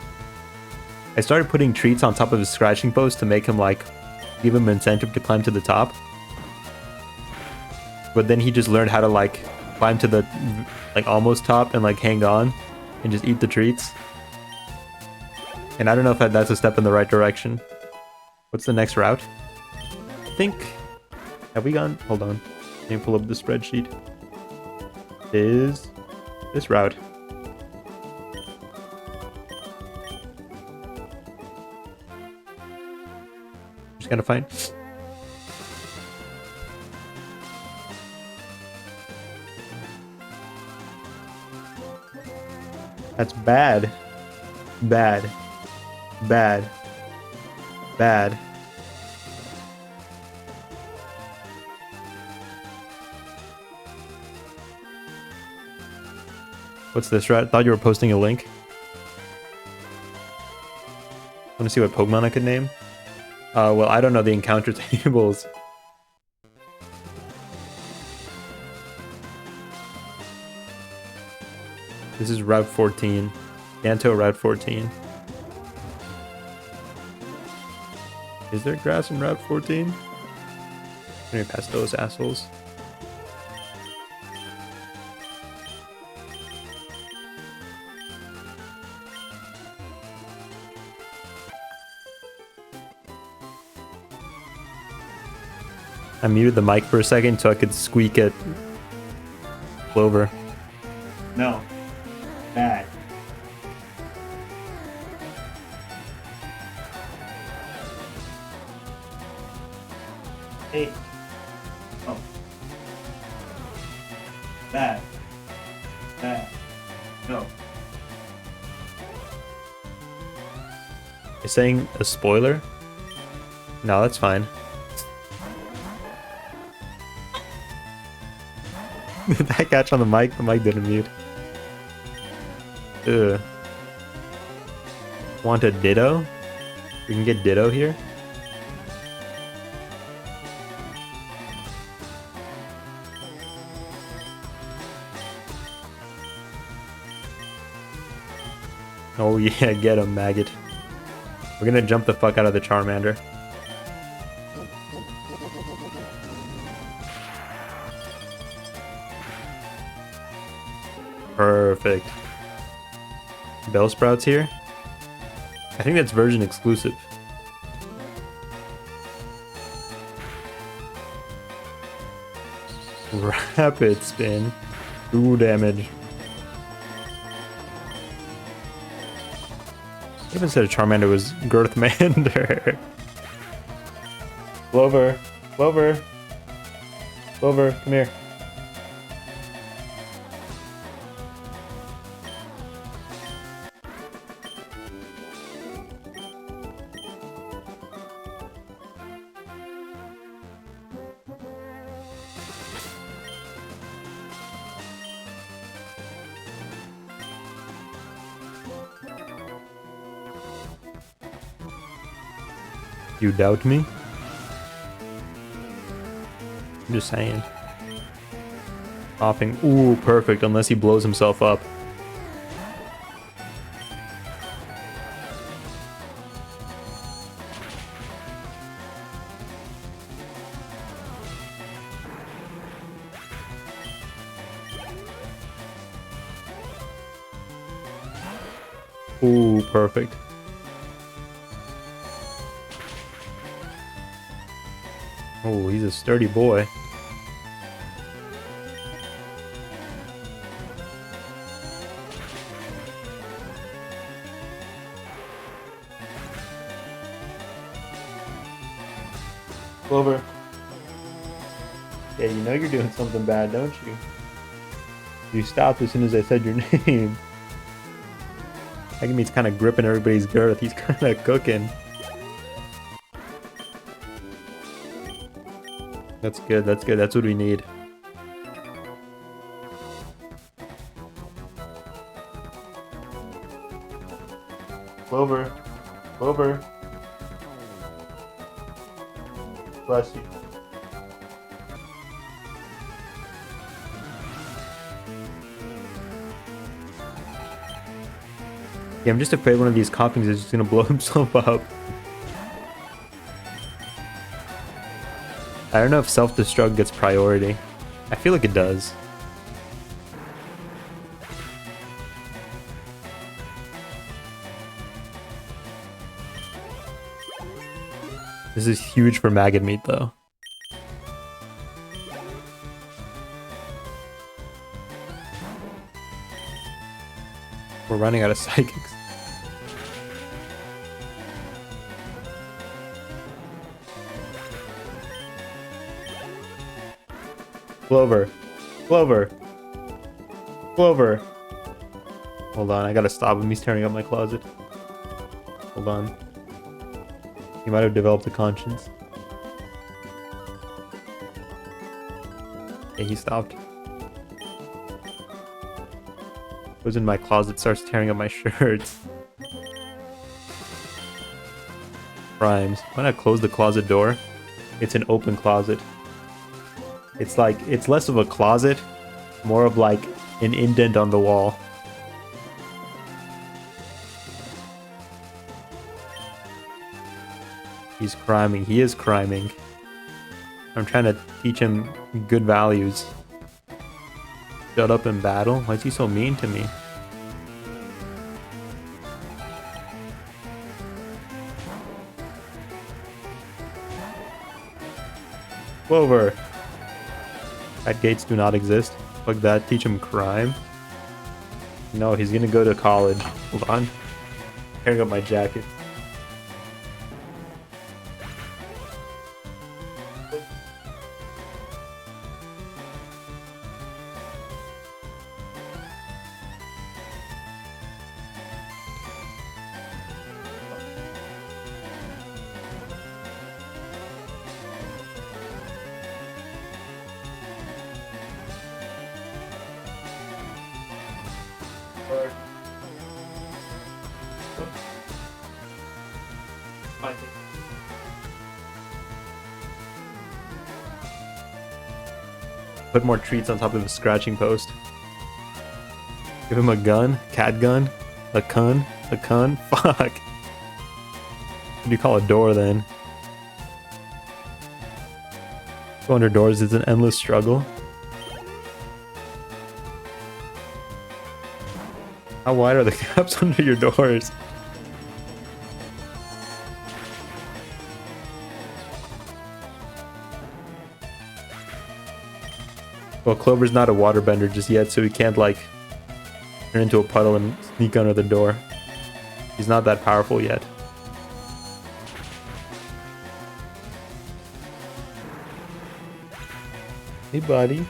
Speaker 1: I started putting treats on top of his scratching post to make him, like, give him incentive to climb to the top. But then he just learned how to, like, climb to the, like, almost top and, like, hang on and just eat the treats. And I don't know if that's a step in the right direction. What's the next route? I think... Have we gone? Hold on. Let me pull up the spreadsheet. Is this route. Just gotta find... That's bad. Bad. Bad. Bad. What's this, right? I thought you were posting a link. Want to see what Pokemon I could name? Well, I don't know the encounter tables. This is Route 14. Kanto Route 14. Is there grass in Route 14? Let me pass those assholes. I muted the mic for a second so I could squeak at Clover. No. Bad. Hey. Oh. Bad. Bad. No. You're saying a spoiler? No, that's fine. Did that catch on the mic? The mic didn't mute. Ugh. Want a Ditto? We can get Ditto here? Oh yeah, get him, maggot. We're gonna jump the fuck out of the Charmander. Perfect. Bellsprout's here? I think that's version exclusive. Rapid spin. 2 damage. I even said a Charmander was Girthmander. Clover. Clover. Clover, come here. You doubt me? I'm just saying. Popping. Ooh, perfect. Unless he blows himself up. Ooh, perfect. Oh, he's a sturdy boy. Clover. Yeah, you know you're doing something bad, don't you? You stopped as soon as I said your name. Me's kind of gripping everybody's girth. He's kind of cooking. That's good, that's good. That's what we need. Clover. Clover. Bless you. Yeah, I'm just afraid one of these coughings is just gonna blow himself up. I don't know if self-destruct gets priority. I feel like it does. This is huge for maggot meat though. We're running out of psychics. Clover. Clover. Clover. Hold on, I gotta stop him. He's tearing up my closet. Hold on. He might have developed a conscience. Okay, he stopped. Goes in my closet, starts tearing up my shirts. Rhymes. Why not close the closet door? It's an open closet. It's like, it's less of a closet, more of like an indent on the wall. He's criming. He is criming. I'm trying to teach him good values. Shut up in battle? Why is he so mean to me? Clover! Cat gates do not exist. Fuck that. Teach him crime. No, he's gonna go to college. Hold on. Tearing up my jacket. Put more treats on top of the scratching post. Give him a gun, cat gun, a cun. Fuck. What do you call a door then? Go under doors is an endless struggle. How wide are the gaps under your doors? Well, Clover's not a waterbender just yet, so he can't, like, turn into a puddle and sneak under the door. He's not that powerful yet. Hey, buddy.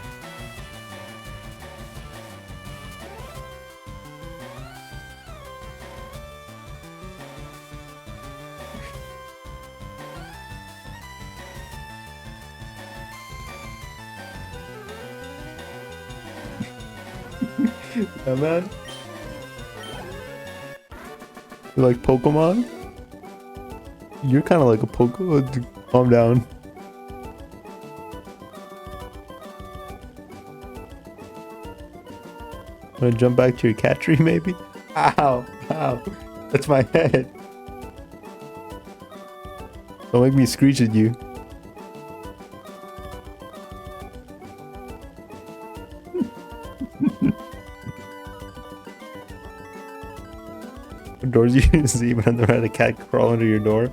Speaker 1: Yeah, man. You like Pokemon? You're kind of like a Pokemon. Calm down. Wanna jump back to your cat tree, maybe? Ow! Ow! That's my head. Don't make me screech at you. What doors you see when there had a cat crawl under your door?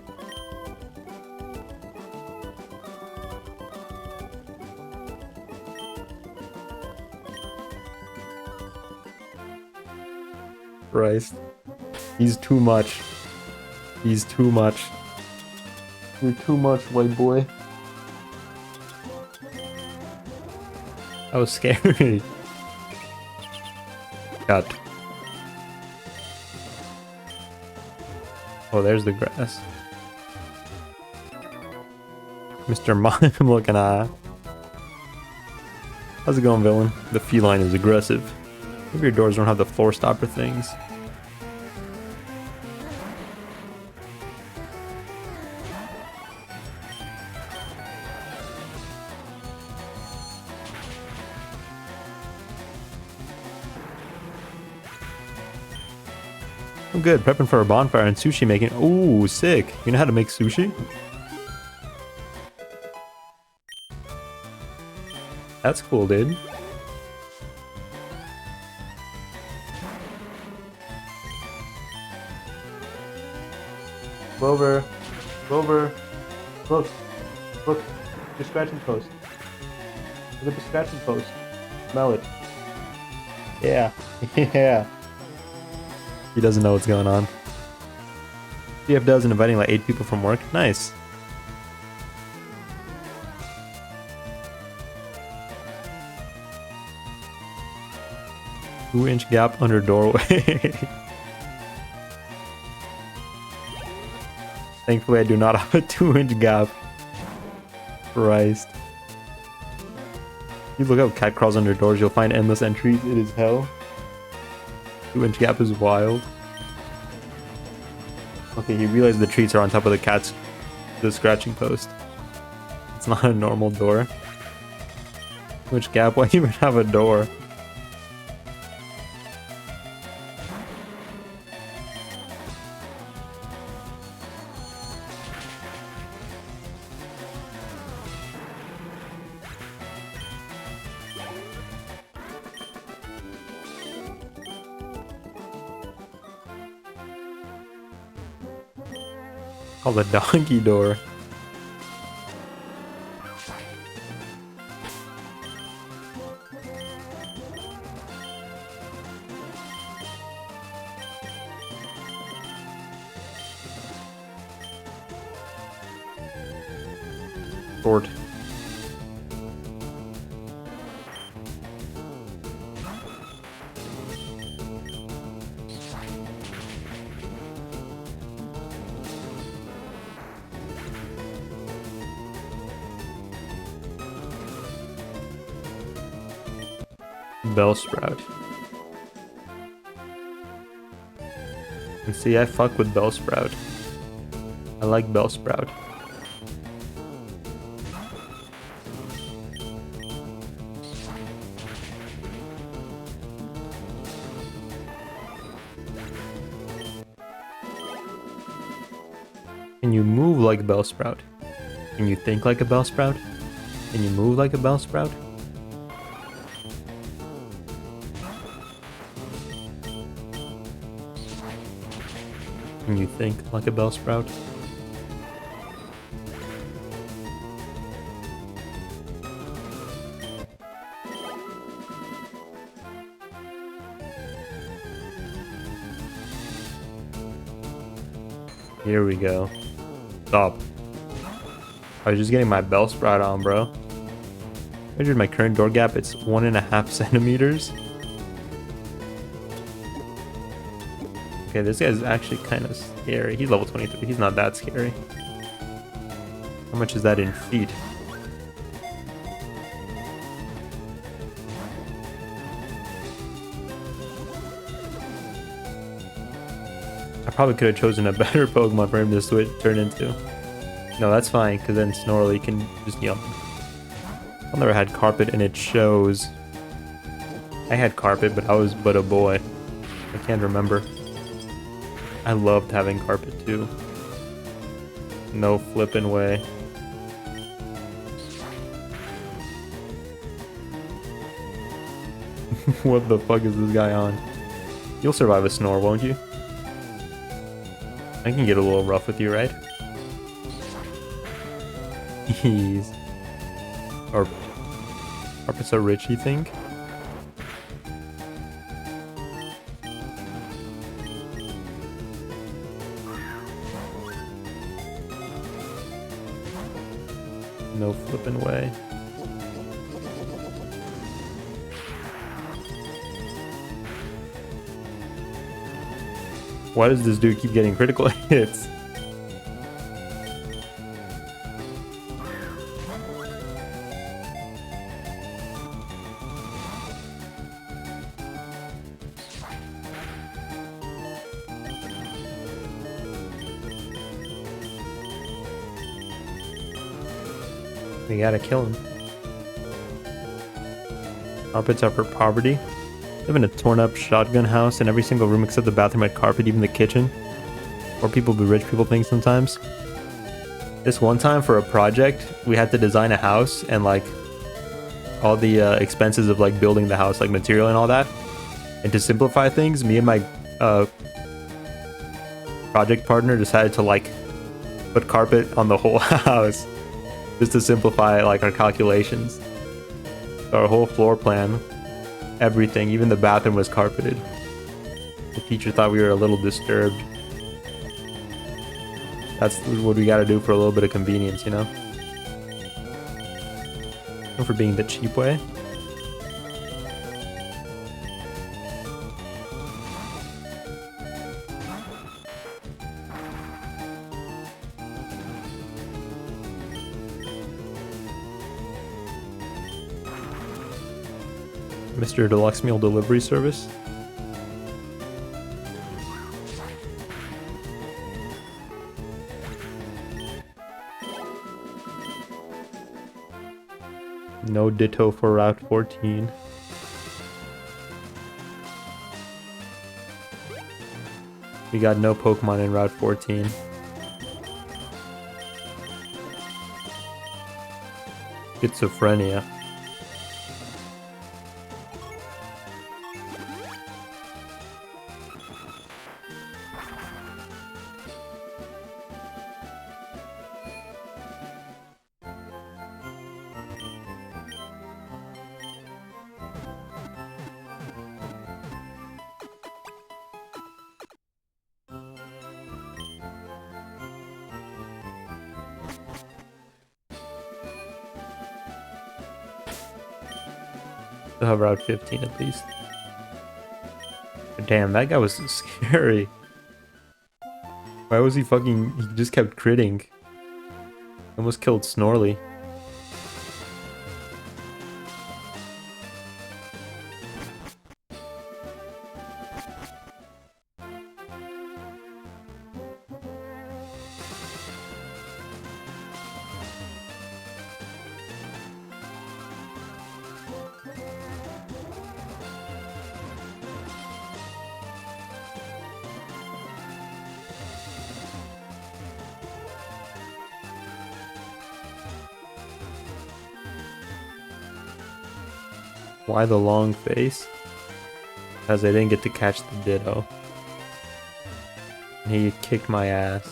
Speaker 1: Christ. He's too much. He's too much. You're too much, white boy. That was scary. Cut. Oh, there's the grass. Mr. Mime looking eye. How's it going, villain? The feline is aggressive. Maybe your doors don't have the floor stopper things. I'm good, prepping for a bonfire and sushi making. Ooh, sick. You know how to make sushi? That's cool, dude. Clover. Clover. Look. Look. Your scratching post. Look at the scratching post. Smell it. Yeah. Yeah. He doesn't know what's going on. CF does and inviting like 8 people from work. Nice. Two-inch gap under doorway. Thankfully, I do not have a 2-inch gap. Christ. You look up cat crawls under doors, you'll find endless entries. It is hell. 2-inch gap is wild. Okay, he realized the treats are on top of the scratching post. It's not a normal door. 2-inch gap? Why even have a door? Called the donkey door. Short. Bellsprout. And see, I fuck with Bellsprout. I like Bellsprout. Can you move like a Bellsprout? Can you think like a Bellsprout? Can you move like a Bellsprout? Can you think like a Bellsprout? Here we go. Stop. I was just getting my Bellsprout on, bro. Measured my current door gap, it's 1.5 centimeters. Okay, this guy's actually kind of scary. He's level 23. He's not that scary. How much is that in feet? I probably could have chosen a better Pokemon for him to turn into. No, that's fine, because then Snorlax can just yelp. I've never had Carpet, and it shows. I had Carpet, but I was but a boy. I can't remember. I loved having Carpet too. No flippin' way. What the fuck is this guy on? You'll survive a snore, won't you? I can get a little rough with you, right? He's... Or... Carpet's so rich, you think? No flippin' way. Why does this dude keep getting critical hits? We gotta kill him. Carpets are for poverty. Live in a torn up shotgun house, and every single room except the bathroom had carpet, even the kitchen. Poor people do rich people things sometimes. This one time for a project, we had to design a house, and like all the expenses of like building the house, like material and all that. And to simplify things, me and my project partner decided to like put carpet on the whole house just to simplify like our calculations. So our whole floor plan, everything, even the bathroom was carpeted. The teacher thought we were a little disturbed. That's what we gotta do for a little bit of convenience, you know? And for being the cheap way. Mr. Deluxe Meal Delivery Service. No ditto for Route 14. We got no Pokemon in Route 14. Schizophrenia. Still have Route 15 at least. But damn, that guy was so scary. Why was he fucking... He just kept critting. Almost killed Snorly. Why the long face? Because I didn't get to catch the Ditto. He kicked my ass.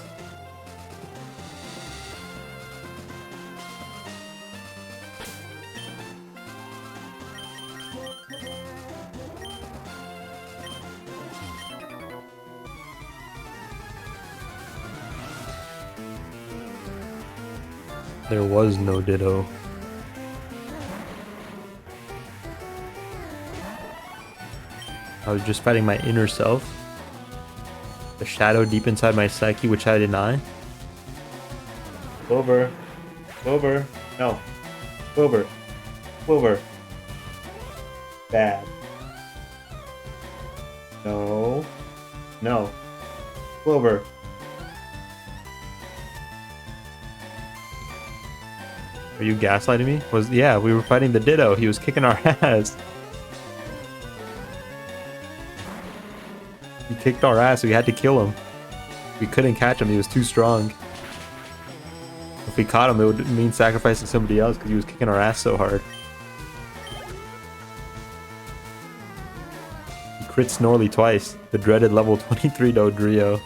Speaker 1: There was no Ditto. I was just fighting my inner self. The shadow deep inside my psyche, which I deny. Clover. Clover. No. Clover. Clover. Bad. No. No. Clover. Are you gaslighting me? Yeah, we were fighting the Ditto. He was kicking our ass. He kicked our ass, we had to kill him. We couldn't catch him, he was too strong. If we caught him, it would mean sacrificing somebody else because he was kicking our ass so hard. He crit Snorly twice. The dreaded level 23 Dodrio.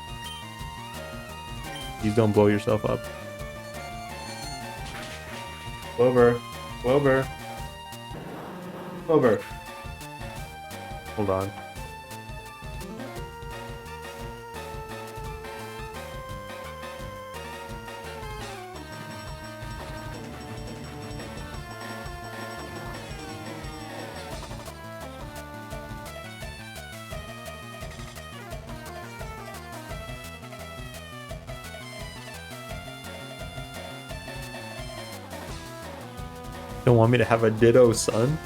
Speaker 1: Please don't blow yourself up. Clover. Clover. Clover. Hold on. Don't want me to have a Ditto son?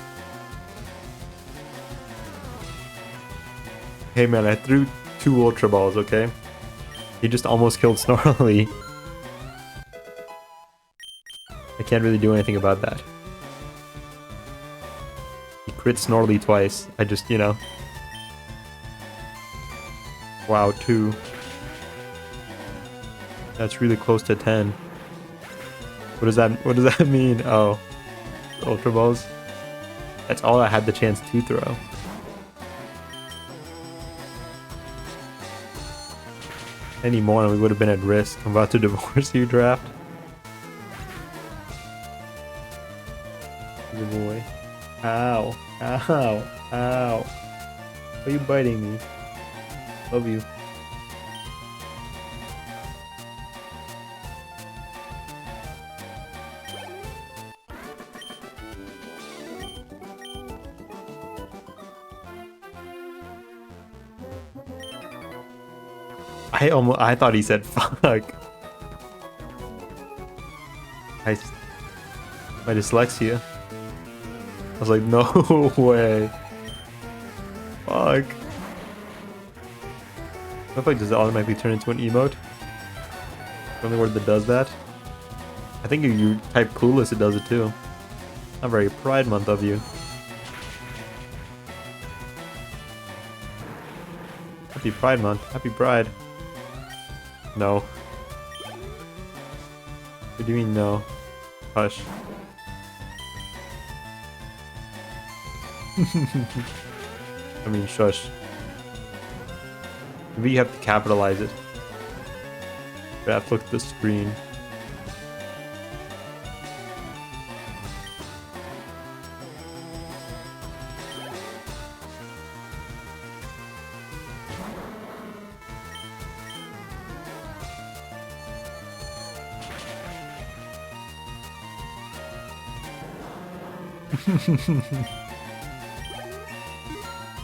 Speaker 1: Hey man, I threw 2 Ultra Balls, okay? He just almost killed Snarly. I can't really do anything about that. He crit Snarly twice. I just, you know. Wow, 2. That's really close to 10. What does that mean? Oh. Ultra Balls. That's all I had the chance to throw. Any more and we would have been at risk. I'm about to divorce you, draft. Good boy. Ow. Ow. Ow. Why are you biting me? Love you. I thought he said fuck. My dyslexia. I was like, no way. Fuck. What if I just automatically turn into an emote? The only word that does that? I think if you type clueless, it does it too. Not very Pride Month of you. Happy Pride Month. Happy Pride. No. What do you mean no? Hush. I mean shush. Maybe you have to capitalize it. Draft, look at the screen.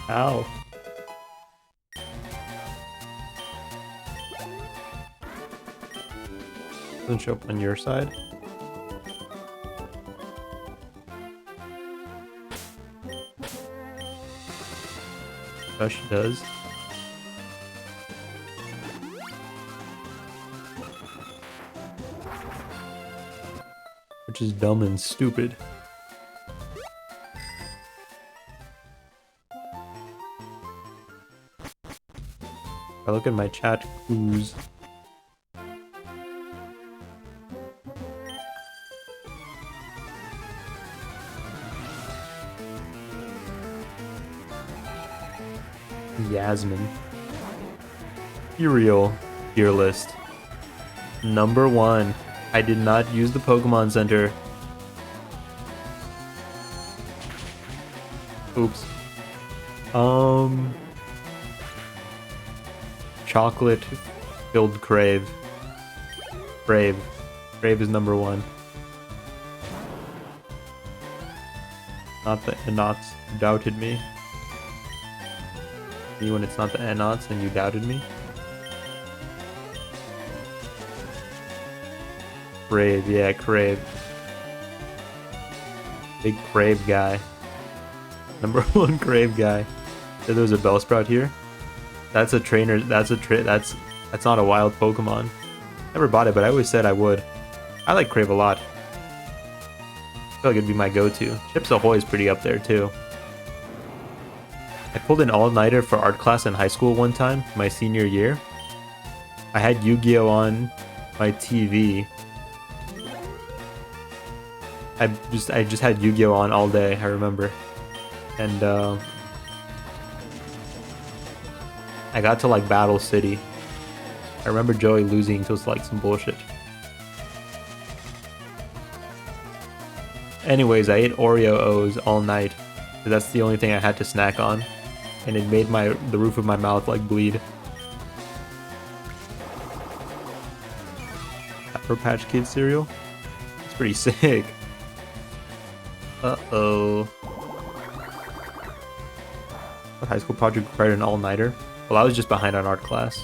Speaker 1: Ow. Doesn't show up on your side. Gosh, it does. Which is dumb and stupid. If I look at my chat clues. Yasmin. Imperial tier list. Number 1. I did not use the Pokemon Center. Oops. Chocolate filled Crave. Brave. Brave is number 1. Not the Enots who doubted me. When it's not the Enots and you doubted me. Crave, yeah, Crave. Big Crave guy. Number 1 Crave guy. So there's a Bellsprout here. That's a trainer. That's not a wild Pokemon. Never bought it, but I always said I would. I like Crave a lot. I feel like it'd be my go-to. Chips Ahoy is pretty up there too. I pulled an all-nighter for art class in high school one time, my senior year. I had Yu-Gi-Oh on my TV. I just had Yu-Gi-Oh on all day, I remember. And I got to like Battle City. I remember Joey losing to like some bullshit. Anyways, I ate Oreo O's all night. That's the only thing I had to snack on. And it made the roof of my mouth like bleed. Sour Patch Kids cereal? It's pretty sick. Uh-oh. What high school project required an all-nighter? Well, I was just behind on art class.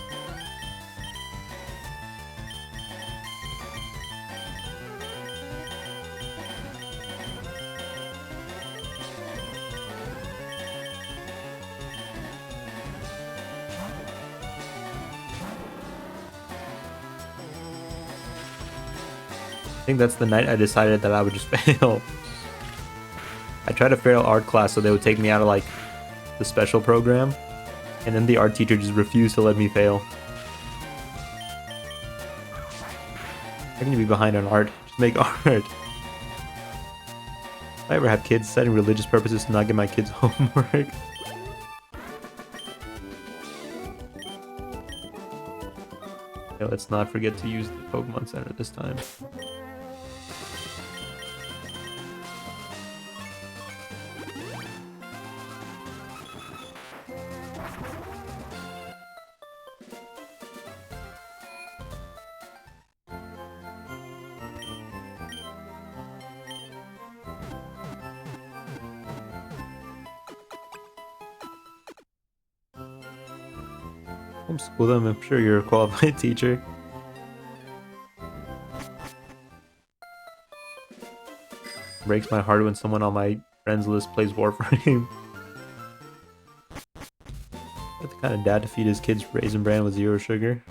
Speaker 1: think that's the night I decided that I would just fail. I tried to fail art class so they would take me out of like the special program, and then the art teacher just refused to let me fail. How can you be behind on art? Just make art. If I ever have kids, citing religious purposes to not get my kids homework. Okay, let's not forget to use the Pokemon Center this time. Homeschool them, I'm sure you're a qualified teacher. Breaks my heart when someone on my friends list plays Warframe. Got the kind of dad to feed his kids Raisin Bran with 0 sugar.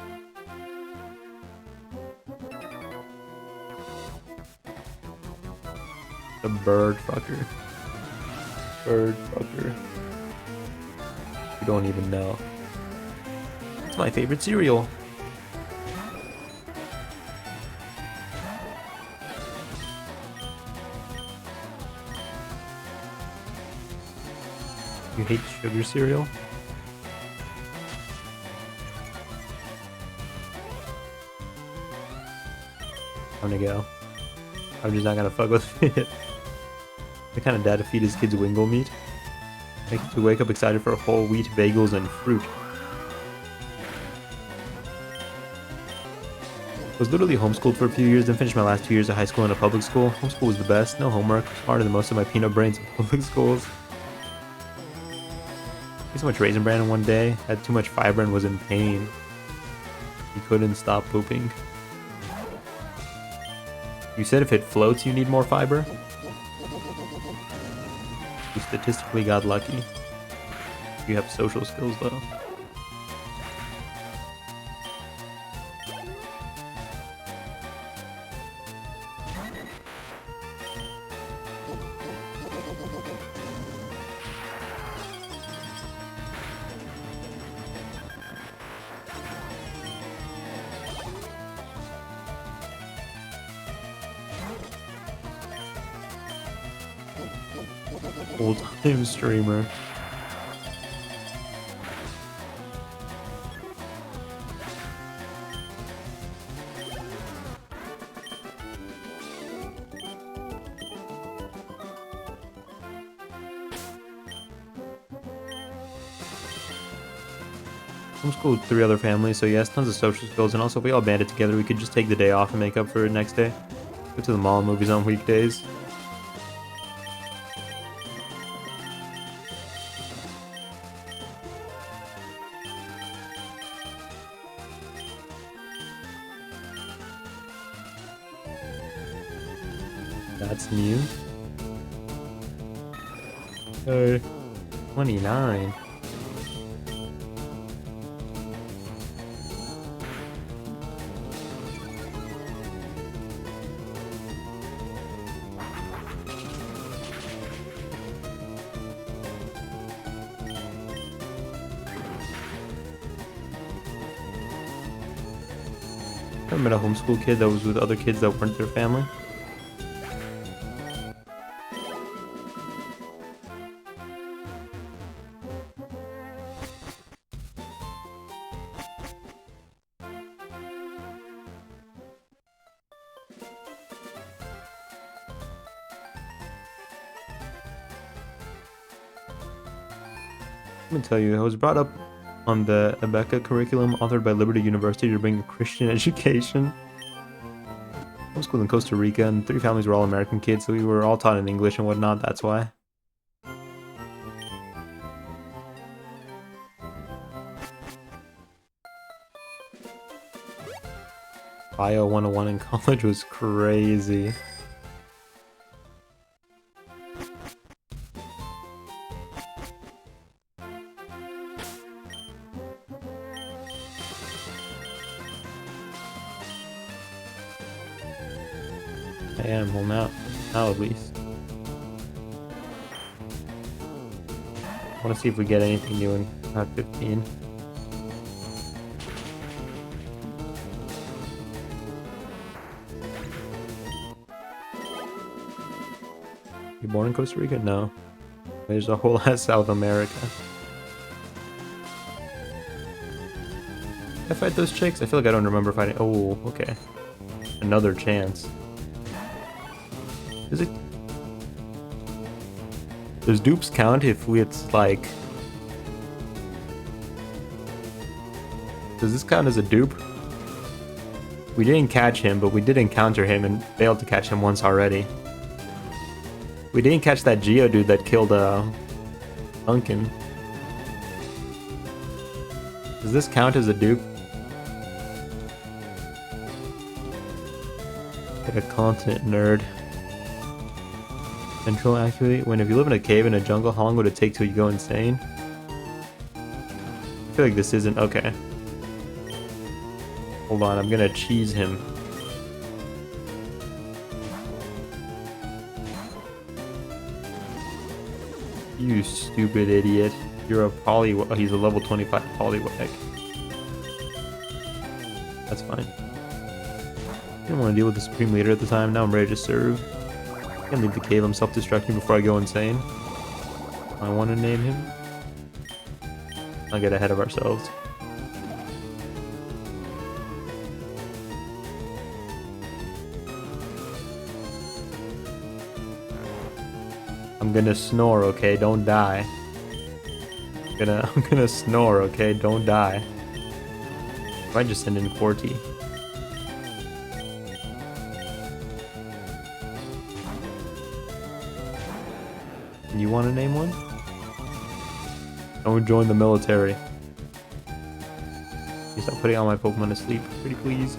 Speaker 1: The bird fucker. Bird fucker. You don't even know. It's my favorite cereal. You hate sugar cereal? Time to go. I'm just not gonna fuck with it. The kind of dad to feed his kids Wingle meat. Make to wake up excited for whole wheat bagels and fruit. Was literally homeschooled for a few years, then finished my last 2 years of high school in a public school. Homeschool was the best, no homework, smarter than most of my peanut brains in public schools. Ate so much Raisin Bran in one day, had too much fiber and was in pain. He couldn't stop pooping. You said if it floats you need more fiber? You statistically got lucky. You have social skills though. Full-time streamer. Homeschooled 3 other families, so yes, tons of social skills, and also if we all banded together, we could just take the day off and make up for it next day. Go to the mall and movies on weekdays. That's new. 29. I met a homeschool kid that was with other kids that weren't their family. Let me tell you, I was brought up on the Abeka curriculum authored by Liberty University to bring a Christian education. Homeschooled in Costa Rica, and 3 families were all American kids, so we were all taught in English and whatnot, that's why. Bio 101 in college was crazy. am. Well, now at least. I want to see if we get anything new in Route 15. You born in Costa Rica? No. There's a whole ass South America. Did I fight those chicks? I feel like I don't remember fighting. Oh, okay. Another chance. Is it? Does dupes count if it's like... Does this count as a dupe? We didn't catch him, but we did encounter him and failed to catch him once already. We didn't catch that Geodude that killed Duncan. Does this count as a dupe? Get a continent, nerd. Control activate. When if you live in a cave in a jungle, how long would it take till you go insane? I feel like this isn't okay. Hold on, I'm gonna cheese him. You stupid idiot. You're a poly... Oh, he's a level 25 Poliwag. That's fine. I didn't want to deal with the Supreme Leader at the time. Now I'm ready to serve. I can leave the cave. I'm self-destructing before I go insane. I want to name him. I'll get ahead of ourselves. I'm gonna snore, okay? Don't die. I'm gonna snore, okay? Don't die. I might just send in Quarty. You want to name one? Don't join the military. You stop putting all my Pokemon to sleep, pretty please.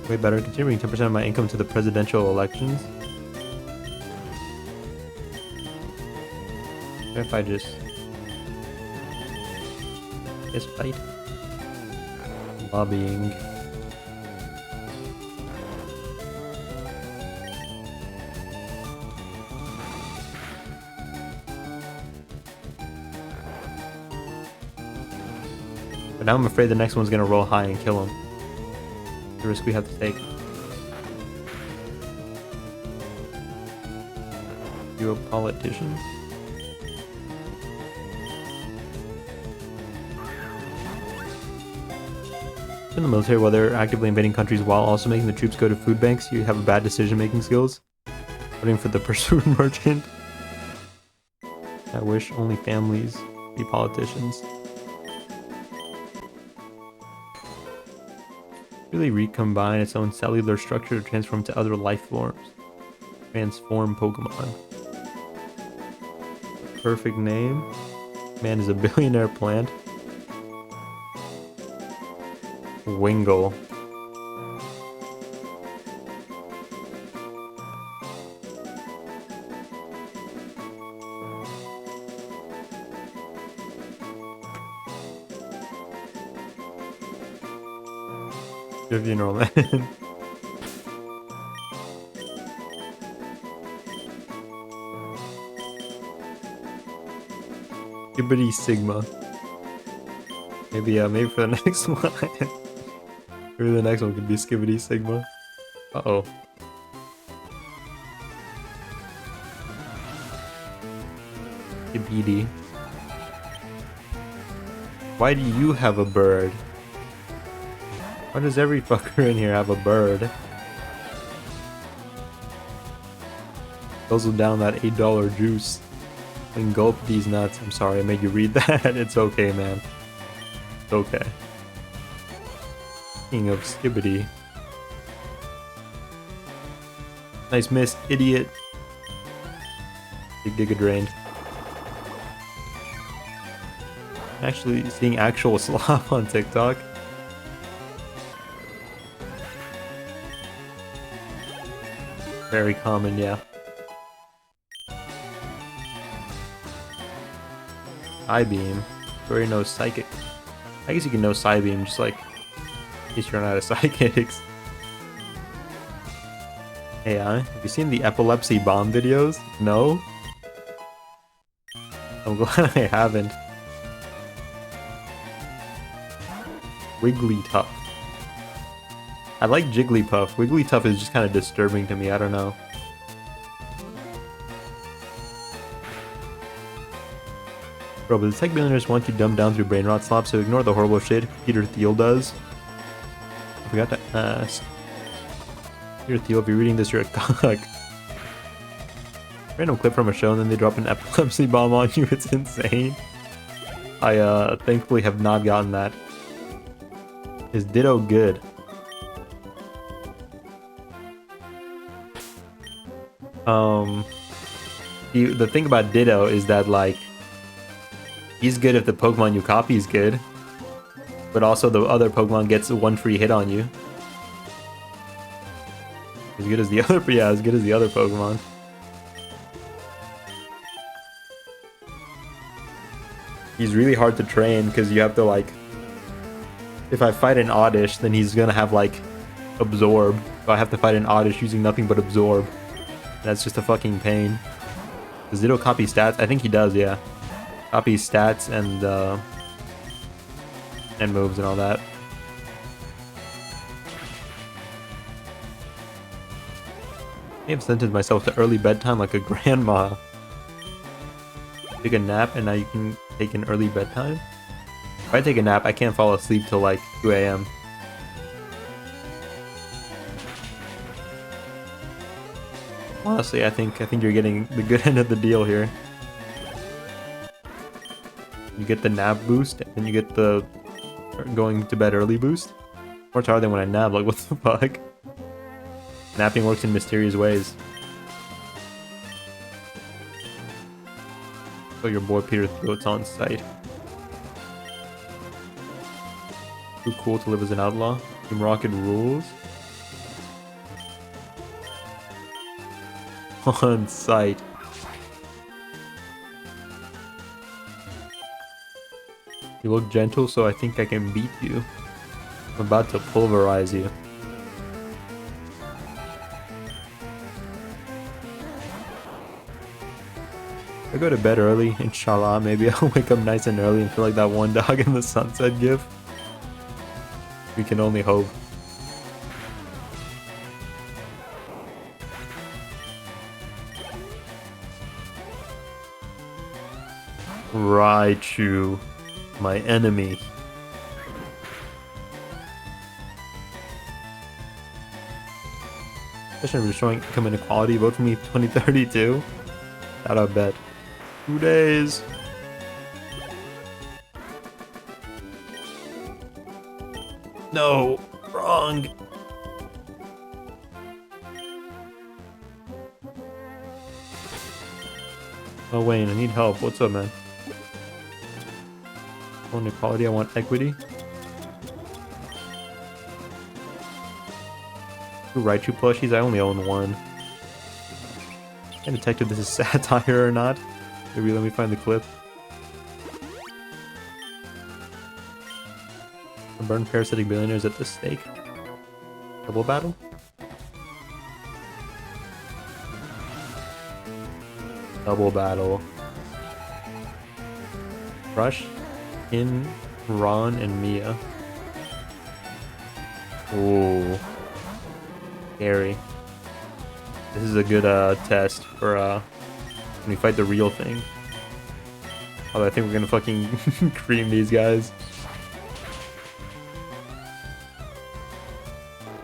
Speaker 1: Way better. Contributing 10% of my income to the presidential elections. What if I just fight? Lobbying. But now I'm afraid the next one's gonna roll high and kill him. The risk we have to take. You a politician? In the military, while they're actively invading countries while also making the troops go to food banks, you have bad decision-making skills. Voting for the pursuit merchant. I wish only families be politicians. Really recombine its own cellular structure to transform to other life forms. Transform Pokemon. Perfect name. Man is a billionaire plant. Wingle. Funeral man. Skibbity Sigma. Maybe for the next one. Maybe the next one could be Skibbity Sigma. Uh-oh. Skibidi. Why do you have a bird? Why does every fucker in here have a bird? Guzzle down that $8 juice. And gulp these nuts. I'm sorry I made you read that. It's okay, man. It's okay. King of Skibbity. Nice miss, idiot. Big Giga drained. Actually seeing actual slop on TikTok. Very common, yeah. Psybeam. Very no psychic. I guess you can know Psybeam, just like case you're not out of sidekicks. AI, have you seen the epilepsy bomb videos? No? I'm glad I haven't. Wigglytuff. I like Jigglypuff. Wigglytuff is just kind of disturbing to me, I don't know. Bro, but the tech billionaires want you dumbed down through brain rot slop, so ignore the horrible shit Peter Thiel does. I forgot to ask. Peter Thiel, if you're reading this, you're a cock. Random clip from a show and then they drop an epilepsy bomb on you, it's insane. I thankfully have not gotten that. Is Ditto good? The thing about Ditto is that, like, he's good if the Pokemon you copy is good, but also the other Pokemon gets one free hit on you. As good as the other, yeah, as good as the other Pokemon. He's really hard to train because you have to, like, if I fight an Oddish, then he's gonna have, like, Absorb. So I have to fight an Oddish using nothing but Absorb. That's just a fucking pain. Does Ditto copy stats? I think he does, yeah. Copy stats and moves and all that. I have sentenced myself to early bedtime like a grandma. Take a nap and now you can take an early bedtime? If I take a nap, I can't fall asleep till like 2 a.m. Honestly, I think you're getting the good end of the deal here. You get the nap boost, and you get the going to bed early boost. More tired than when I nap, like what the fuck? Napping works in mysterious ways. So your boy Peter Throat's on site. Too cool to live as an outlaw. Team Rocket rules. On site. You look gentle, so I think I can beat you. I'm about to pulverize you. If I go to bed early, inshallah, maybe I'll wake up nice and early and feel like that one dog in the sunset gif. We can only hope. Raichu, my enemy. Especially if you're showing income inequality, vote for me 2032. That I bet. 2 days. No, wrong. Oh Wayne, I need help. What's up, man? I want equality, I want equity. 2 Raichu plushies, I only own 1. I can't detect if this is satire or not. Maybe let me find the clip. Burn parasitic billionaires at the stake. Double battle? Double battle. Rush in Ron and Mia. Ooh. Scary. This is a good test for when we fight the real thing. Although I think we're gonna fucking cream these guys.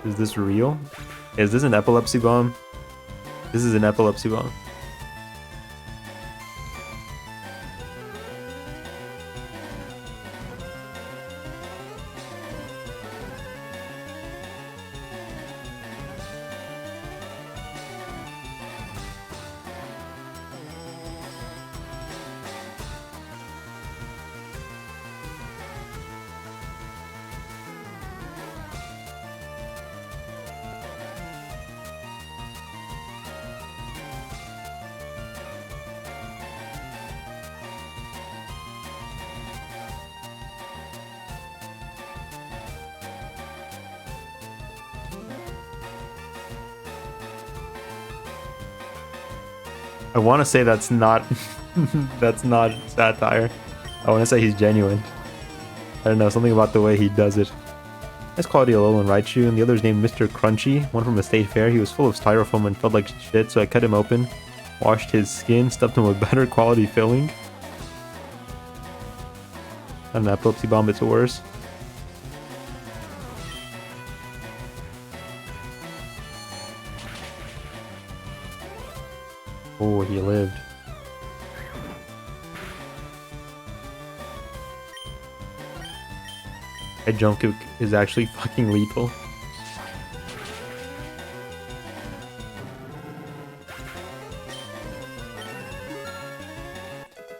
Speaker 1: Is this real? Is this an epilepsy bomb? This is an epilepsy bomb. I want to say that's not that's not satire. I want to say he's genuine. I don't know, something about the way he does it. Nice quality Alolan Raichu, and the other's named Mr. Crunchy, one from a state fair. He was full of styrofoam and felt like shit, so I cut him open, washed his skin, stuffed him with better quality filling. Not an epilepsy bomb, it's worse. Oh, he lived. A jump kick is actually fucking lethal.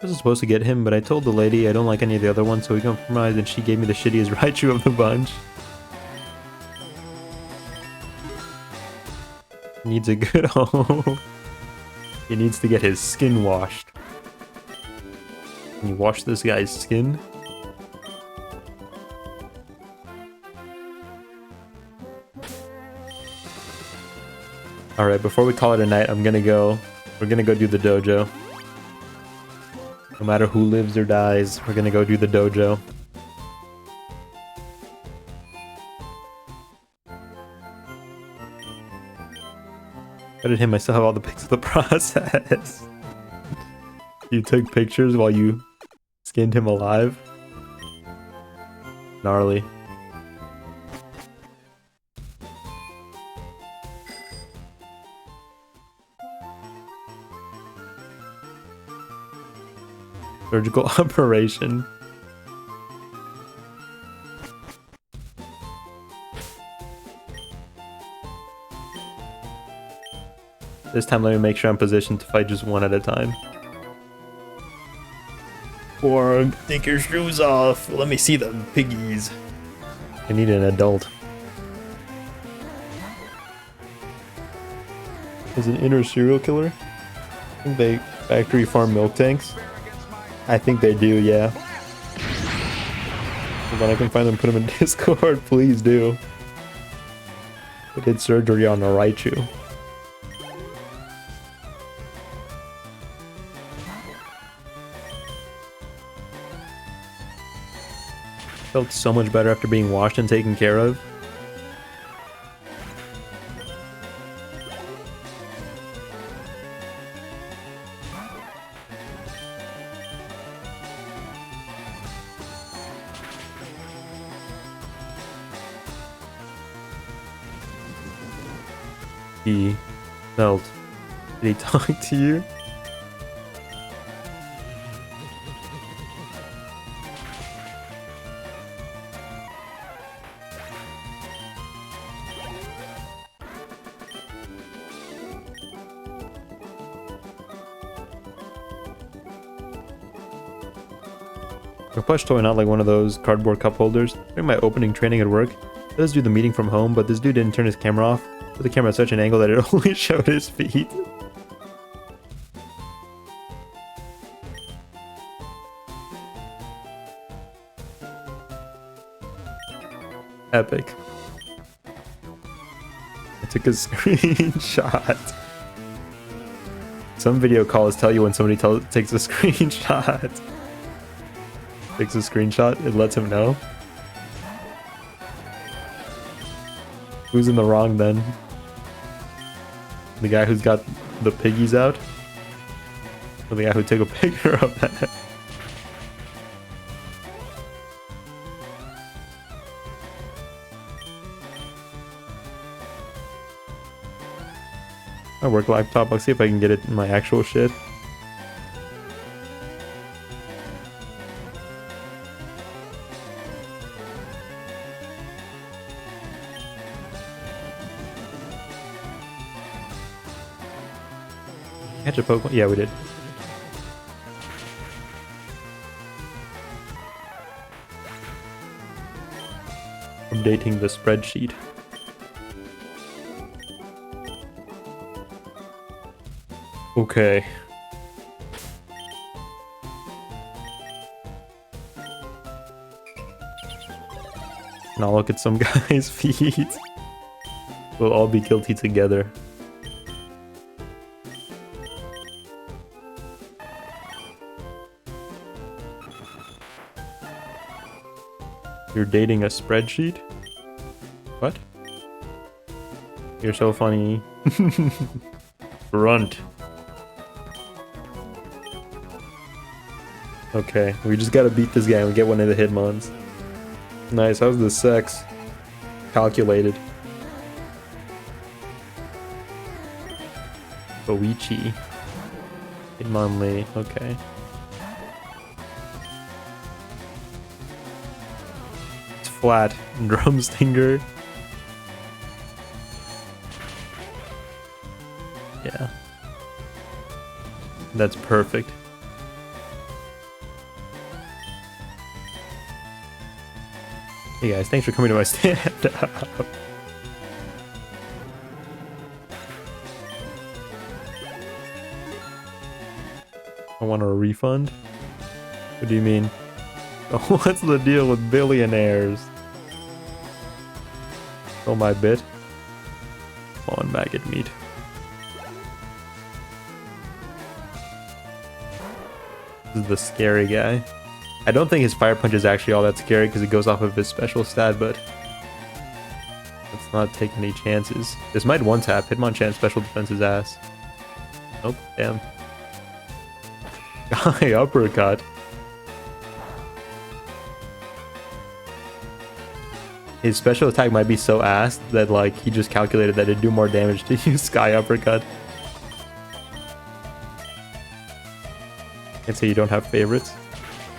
Speaker 1: I was supposed to get him, but I told the lady I don't like any of the other ones, so we compromised and she gave me the shittiest Raichu of the bunch. Needs a good home. He needs to get his skin washed. Can you wash this guy's skin? Alright, before we call it a night, we're gonna go do the dojo. No matter who lives or dies, we're gonna go do the dojo. I did him, I still have all the pics of the process. You took pictures while you skinned him alive? Gnarly. Surgical operation. This time let me make sure I'm positioned to fight just one at a time. Or take your shoes off. Let me see the piggies. I need an adult. Is an inner serial killer? I think they factory farm milk tanks. I think they do, yeah. When I can find them, put them in Discord, please do. They did surgery on a Raichu. Felt so much better after being washed and taken care of. He felt. Did he talk to you? A plush toy, not like one of those cardboard cup holders. During my opening training at work, I was do the meeting from home, but this dude didn't turn his camera off. Put the camera at such an angle that it only showed his feet. Epic. I took a screenshot. Some video calls tell you when somebody takes a screenshot. Takes a screenshot, it lets him know. Who's in the wrong then? The guy who's got the piggies out? Or the guy who took a picture of that? My work laptop, I'll see if I can get it in my actual shit. Catch a Pokemon? Yeah, we did. Updating the spreadsheet. Okay. Now look at some guy's feet. We'll all be guilty together. You're dating a spreadsheet? What? You're so funny. Grunt. Okay, we just gotta beat this guy and we get one of the Hitmons. Nice, how's the sex? Calculated. Boichi. Hitmonlee, okay. It's flat. Drumstinger. Yeah. That's perfect. Hey guys, thanks for coming to my stand-up. I want a refund? What do you mean? What's the deal with billionaires? Oh, my bit. Come on, maggot meat. This is the scary guy. I don't think his fire punch is actually all that scary because it goes off of his special stat, but let's not take any chances. This might one-tap. Hitmonchan special defense his ass. Nope, damn. Guy uppercut. His special attack might be so ass that like he just calculated that it'd do more damage to use Sky Uppercut. I'd say you don't have favorites.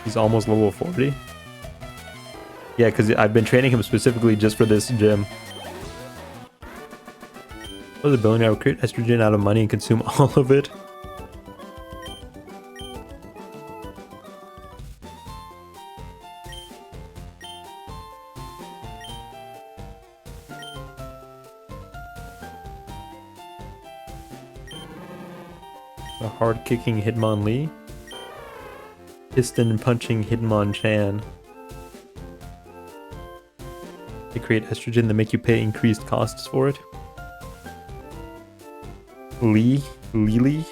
Speaker 1: He's almost level 40. Yeah, because I've been training him specifically just for this gym. Was a billionaire would create estrogen out of money and consume all of it? The hard-kicking Hitmonlee. Piston-punching Hitmonchan. They create estrogen that make you pay increased costs for it. Lily? Lee.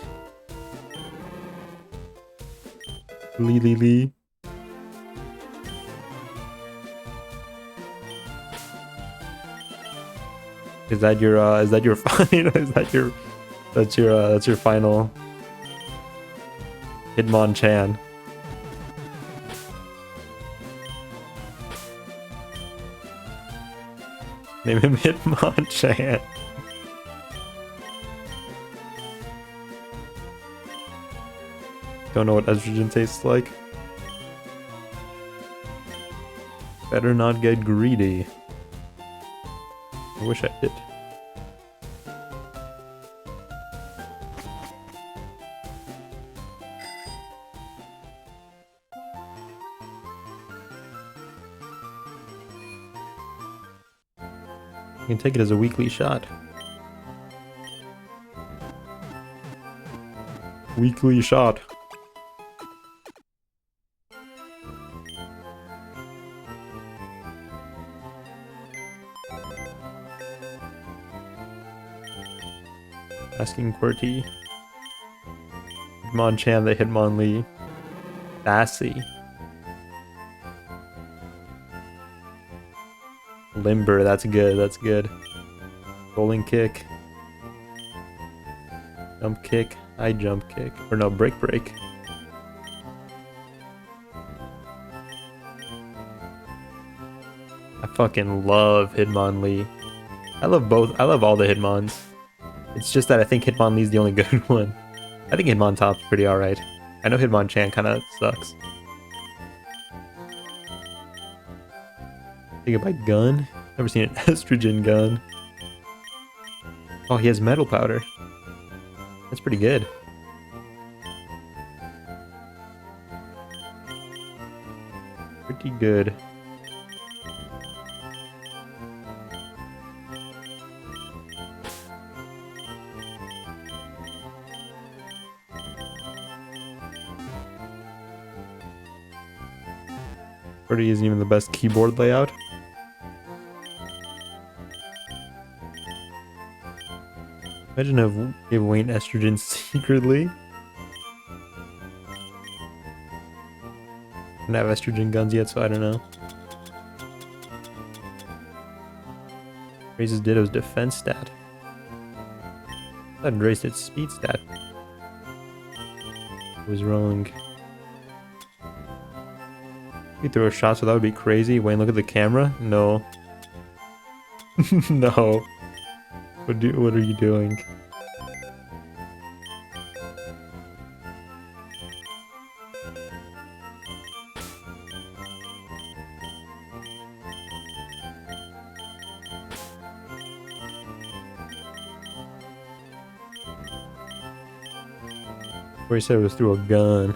Speaker 1: Is that your final? That's your final Hitmonchan. Name him Hitmonchan. Don't know what estrogen tastes like. Better not get greedy. I wish I did. You can take it as a weekly shot. Weekly shot. Asking QWERTY. Hitmonchan the Hitmonlee. Sassy. Limber, that's good, that's good. Rolling kick. Jump kick. High jump kick. Or no, break. I fucking love Hitmonlee. I love all the Hitmons. It's just that I think Hitmonlee's the only good one. I think Hitmontop's pretty alright. I know Hitmonchan kinda sucks. Gigabyte gun? Never seen an estrogen gun. Oh, he has metal powder. That's pretty good. Pretty good. QWERTY isn't even the best keyboard layout. Imagine if gave Wayne estrogen secretly. I don't have estrogen guns yet, so I don't know. Raises Ditto's defense stat. That raised its speed stat. I was wrong. You throw a shot, so that would be crazy. Wayne, look at the camera. No. No. What are you doing? Where he said it was through a gun.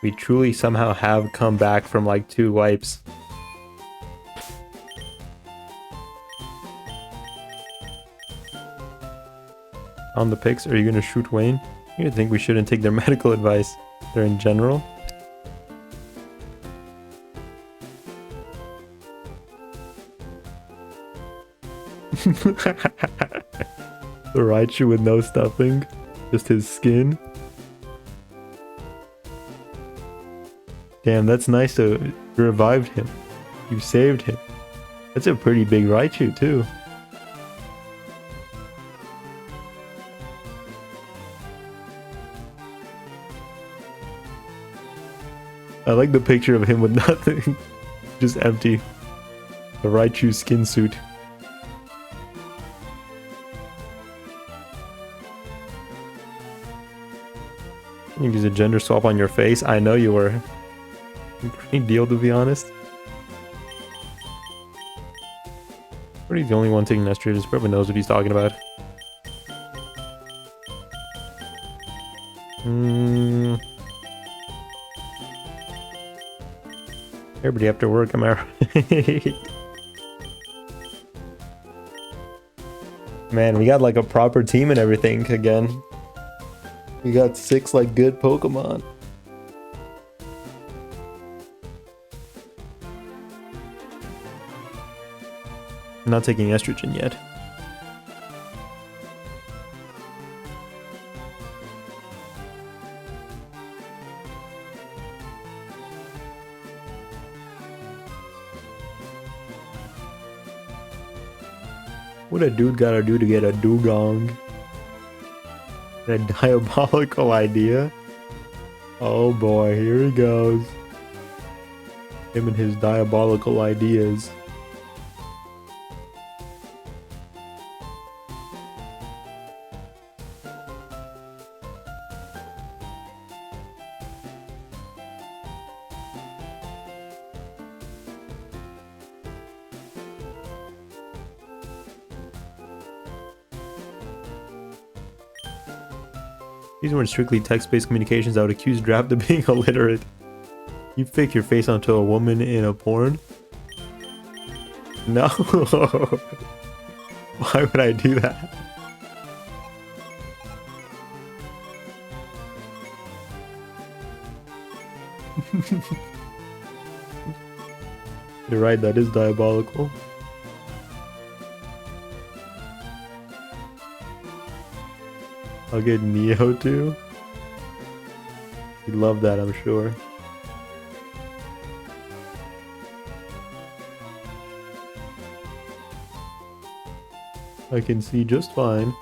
Speaker 1: We truly somehow have come back from like 2 wipes. On the picks, are you gonna shoot Wayne? You think we shouldn't take their medical advice? They're in general. The Raichu with no stuffing, just his skin. Damn, that's nice to you revived him. You saved him. That's a pretty big Raichu too. I like the picture of him with nothing. Just empty. The Raichu skin suit. You use a gender swap on your face. I know you were. Great deal, to be honest. But he's the only one taking Nestor. He probably knows what he's talking about. Everybody after work, am I right? Man, we got like a proper team and everything again. We got 6 like good Pokemon. I'm not taking estrogen yet. What a dude gotta do to get a dugong? A diabolical idea? Oh boy, here he goes. Him and his diabolical ideas. These weren't strictly text-based communications. I would accuse Draft of being illiterate. You fake your face onto a woman in a porn? No. Why would I do that? You're right, that is diabolical. I'll get Neo too. You'd love that, I'm sure. I can see just fine.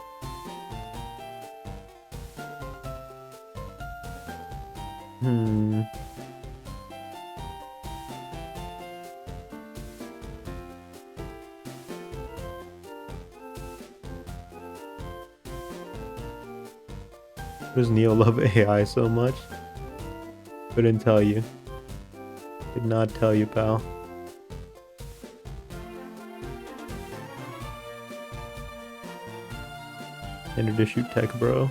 Speaker 1: Does Neo love AI so much? Couldn't tell you. Could not tell you, pal. Enter to shoot tech, bro.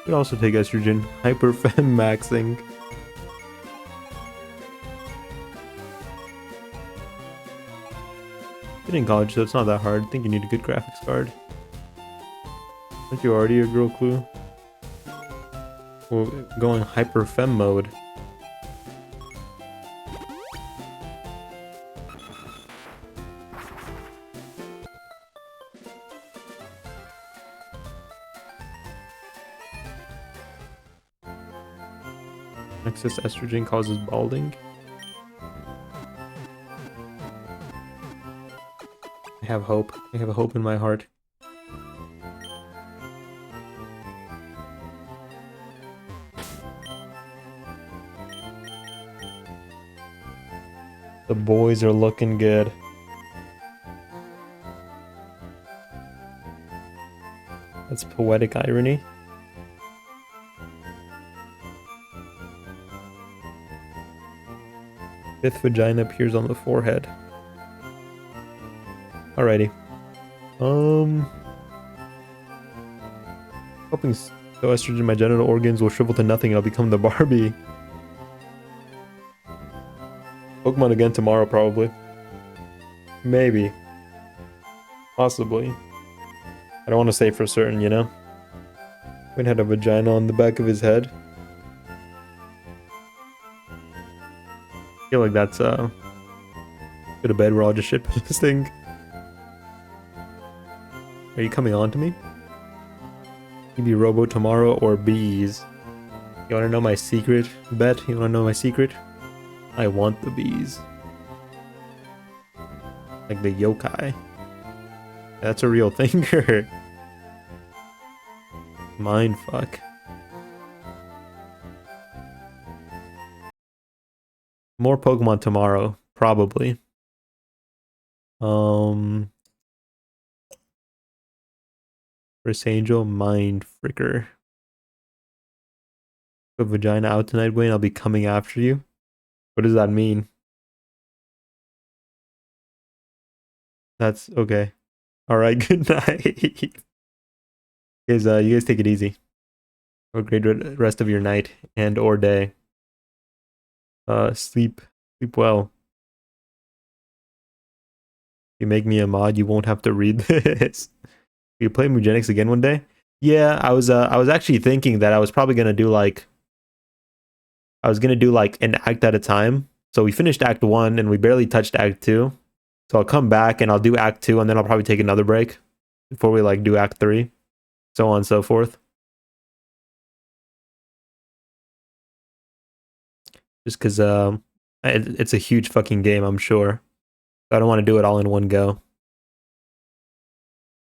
Speaker 1: Could also take estrogen. Hyperfem maxing. You're in college, so it's not that hard. I think you need a good graphics card. Aren't you already a girl, Clue? We're going hyper fem mode. Excess estrogen causes balding. I have hope. I have hope in my heart. The boys are looking good. That's poetic irony. Fifth vagina appears on the forehead. Alrighty. Hoping so estrogen my genital organs will shrivel to nothing and I'll become the Barbie. Pokemon again tomorrow, probably. Maybe. Possibly. I don't want to say for certain, you know? Quinn had a vagina on the back of his head. I feel like that's, go to bed, we're all just shitposting. Are you coming on to me? Maybe Robo tomorrow or bees. You wanna know my secret, Bet? You wanna know my secret? I want the bees. Like the yokai. That's a real thing. Mindfuck. More Pokemon tomorrow, probably. First Angel, Mind Fricker. Put vagina out tonight, Wayne. I'll be coming after you. What does that mean? That's okay. Alright, good night. Guys, you guys take it easy. Have a great rest of your night and or day. Sleep well. If you make me a mod, you won't have to read this. You play Mugenics again one day? Yeah, I was actually thinking that I was probably gonna do like an act at a time. So we finished Act 1 and we barely touched Act 2. So I'll come back and I'll do Act 2 and then I'll probably take another break before we like do Act 3. So on and so forth. Just because it's a huge fucking game, I'm sure. I don't want to do it all in one go.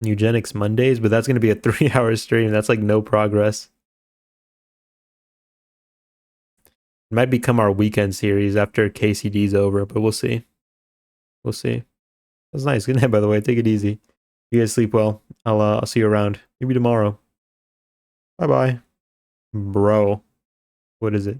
Speaker 1: Eugenics Mondays, but that's going to be a 3-hour stream. That's like no progress. It might become our weekend series after KCD's over, but we'll see. We'll see. That's nice. Good night, by the way. Take it easy. You guys sleep well. I'll see you around. Maybe tomorrow. Bye-bye. Bro. What is it?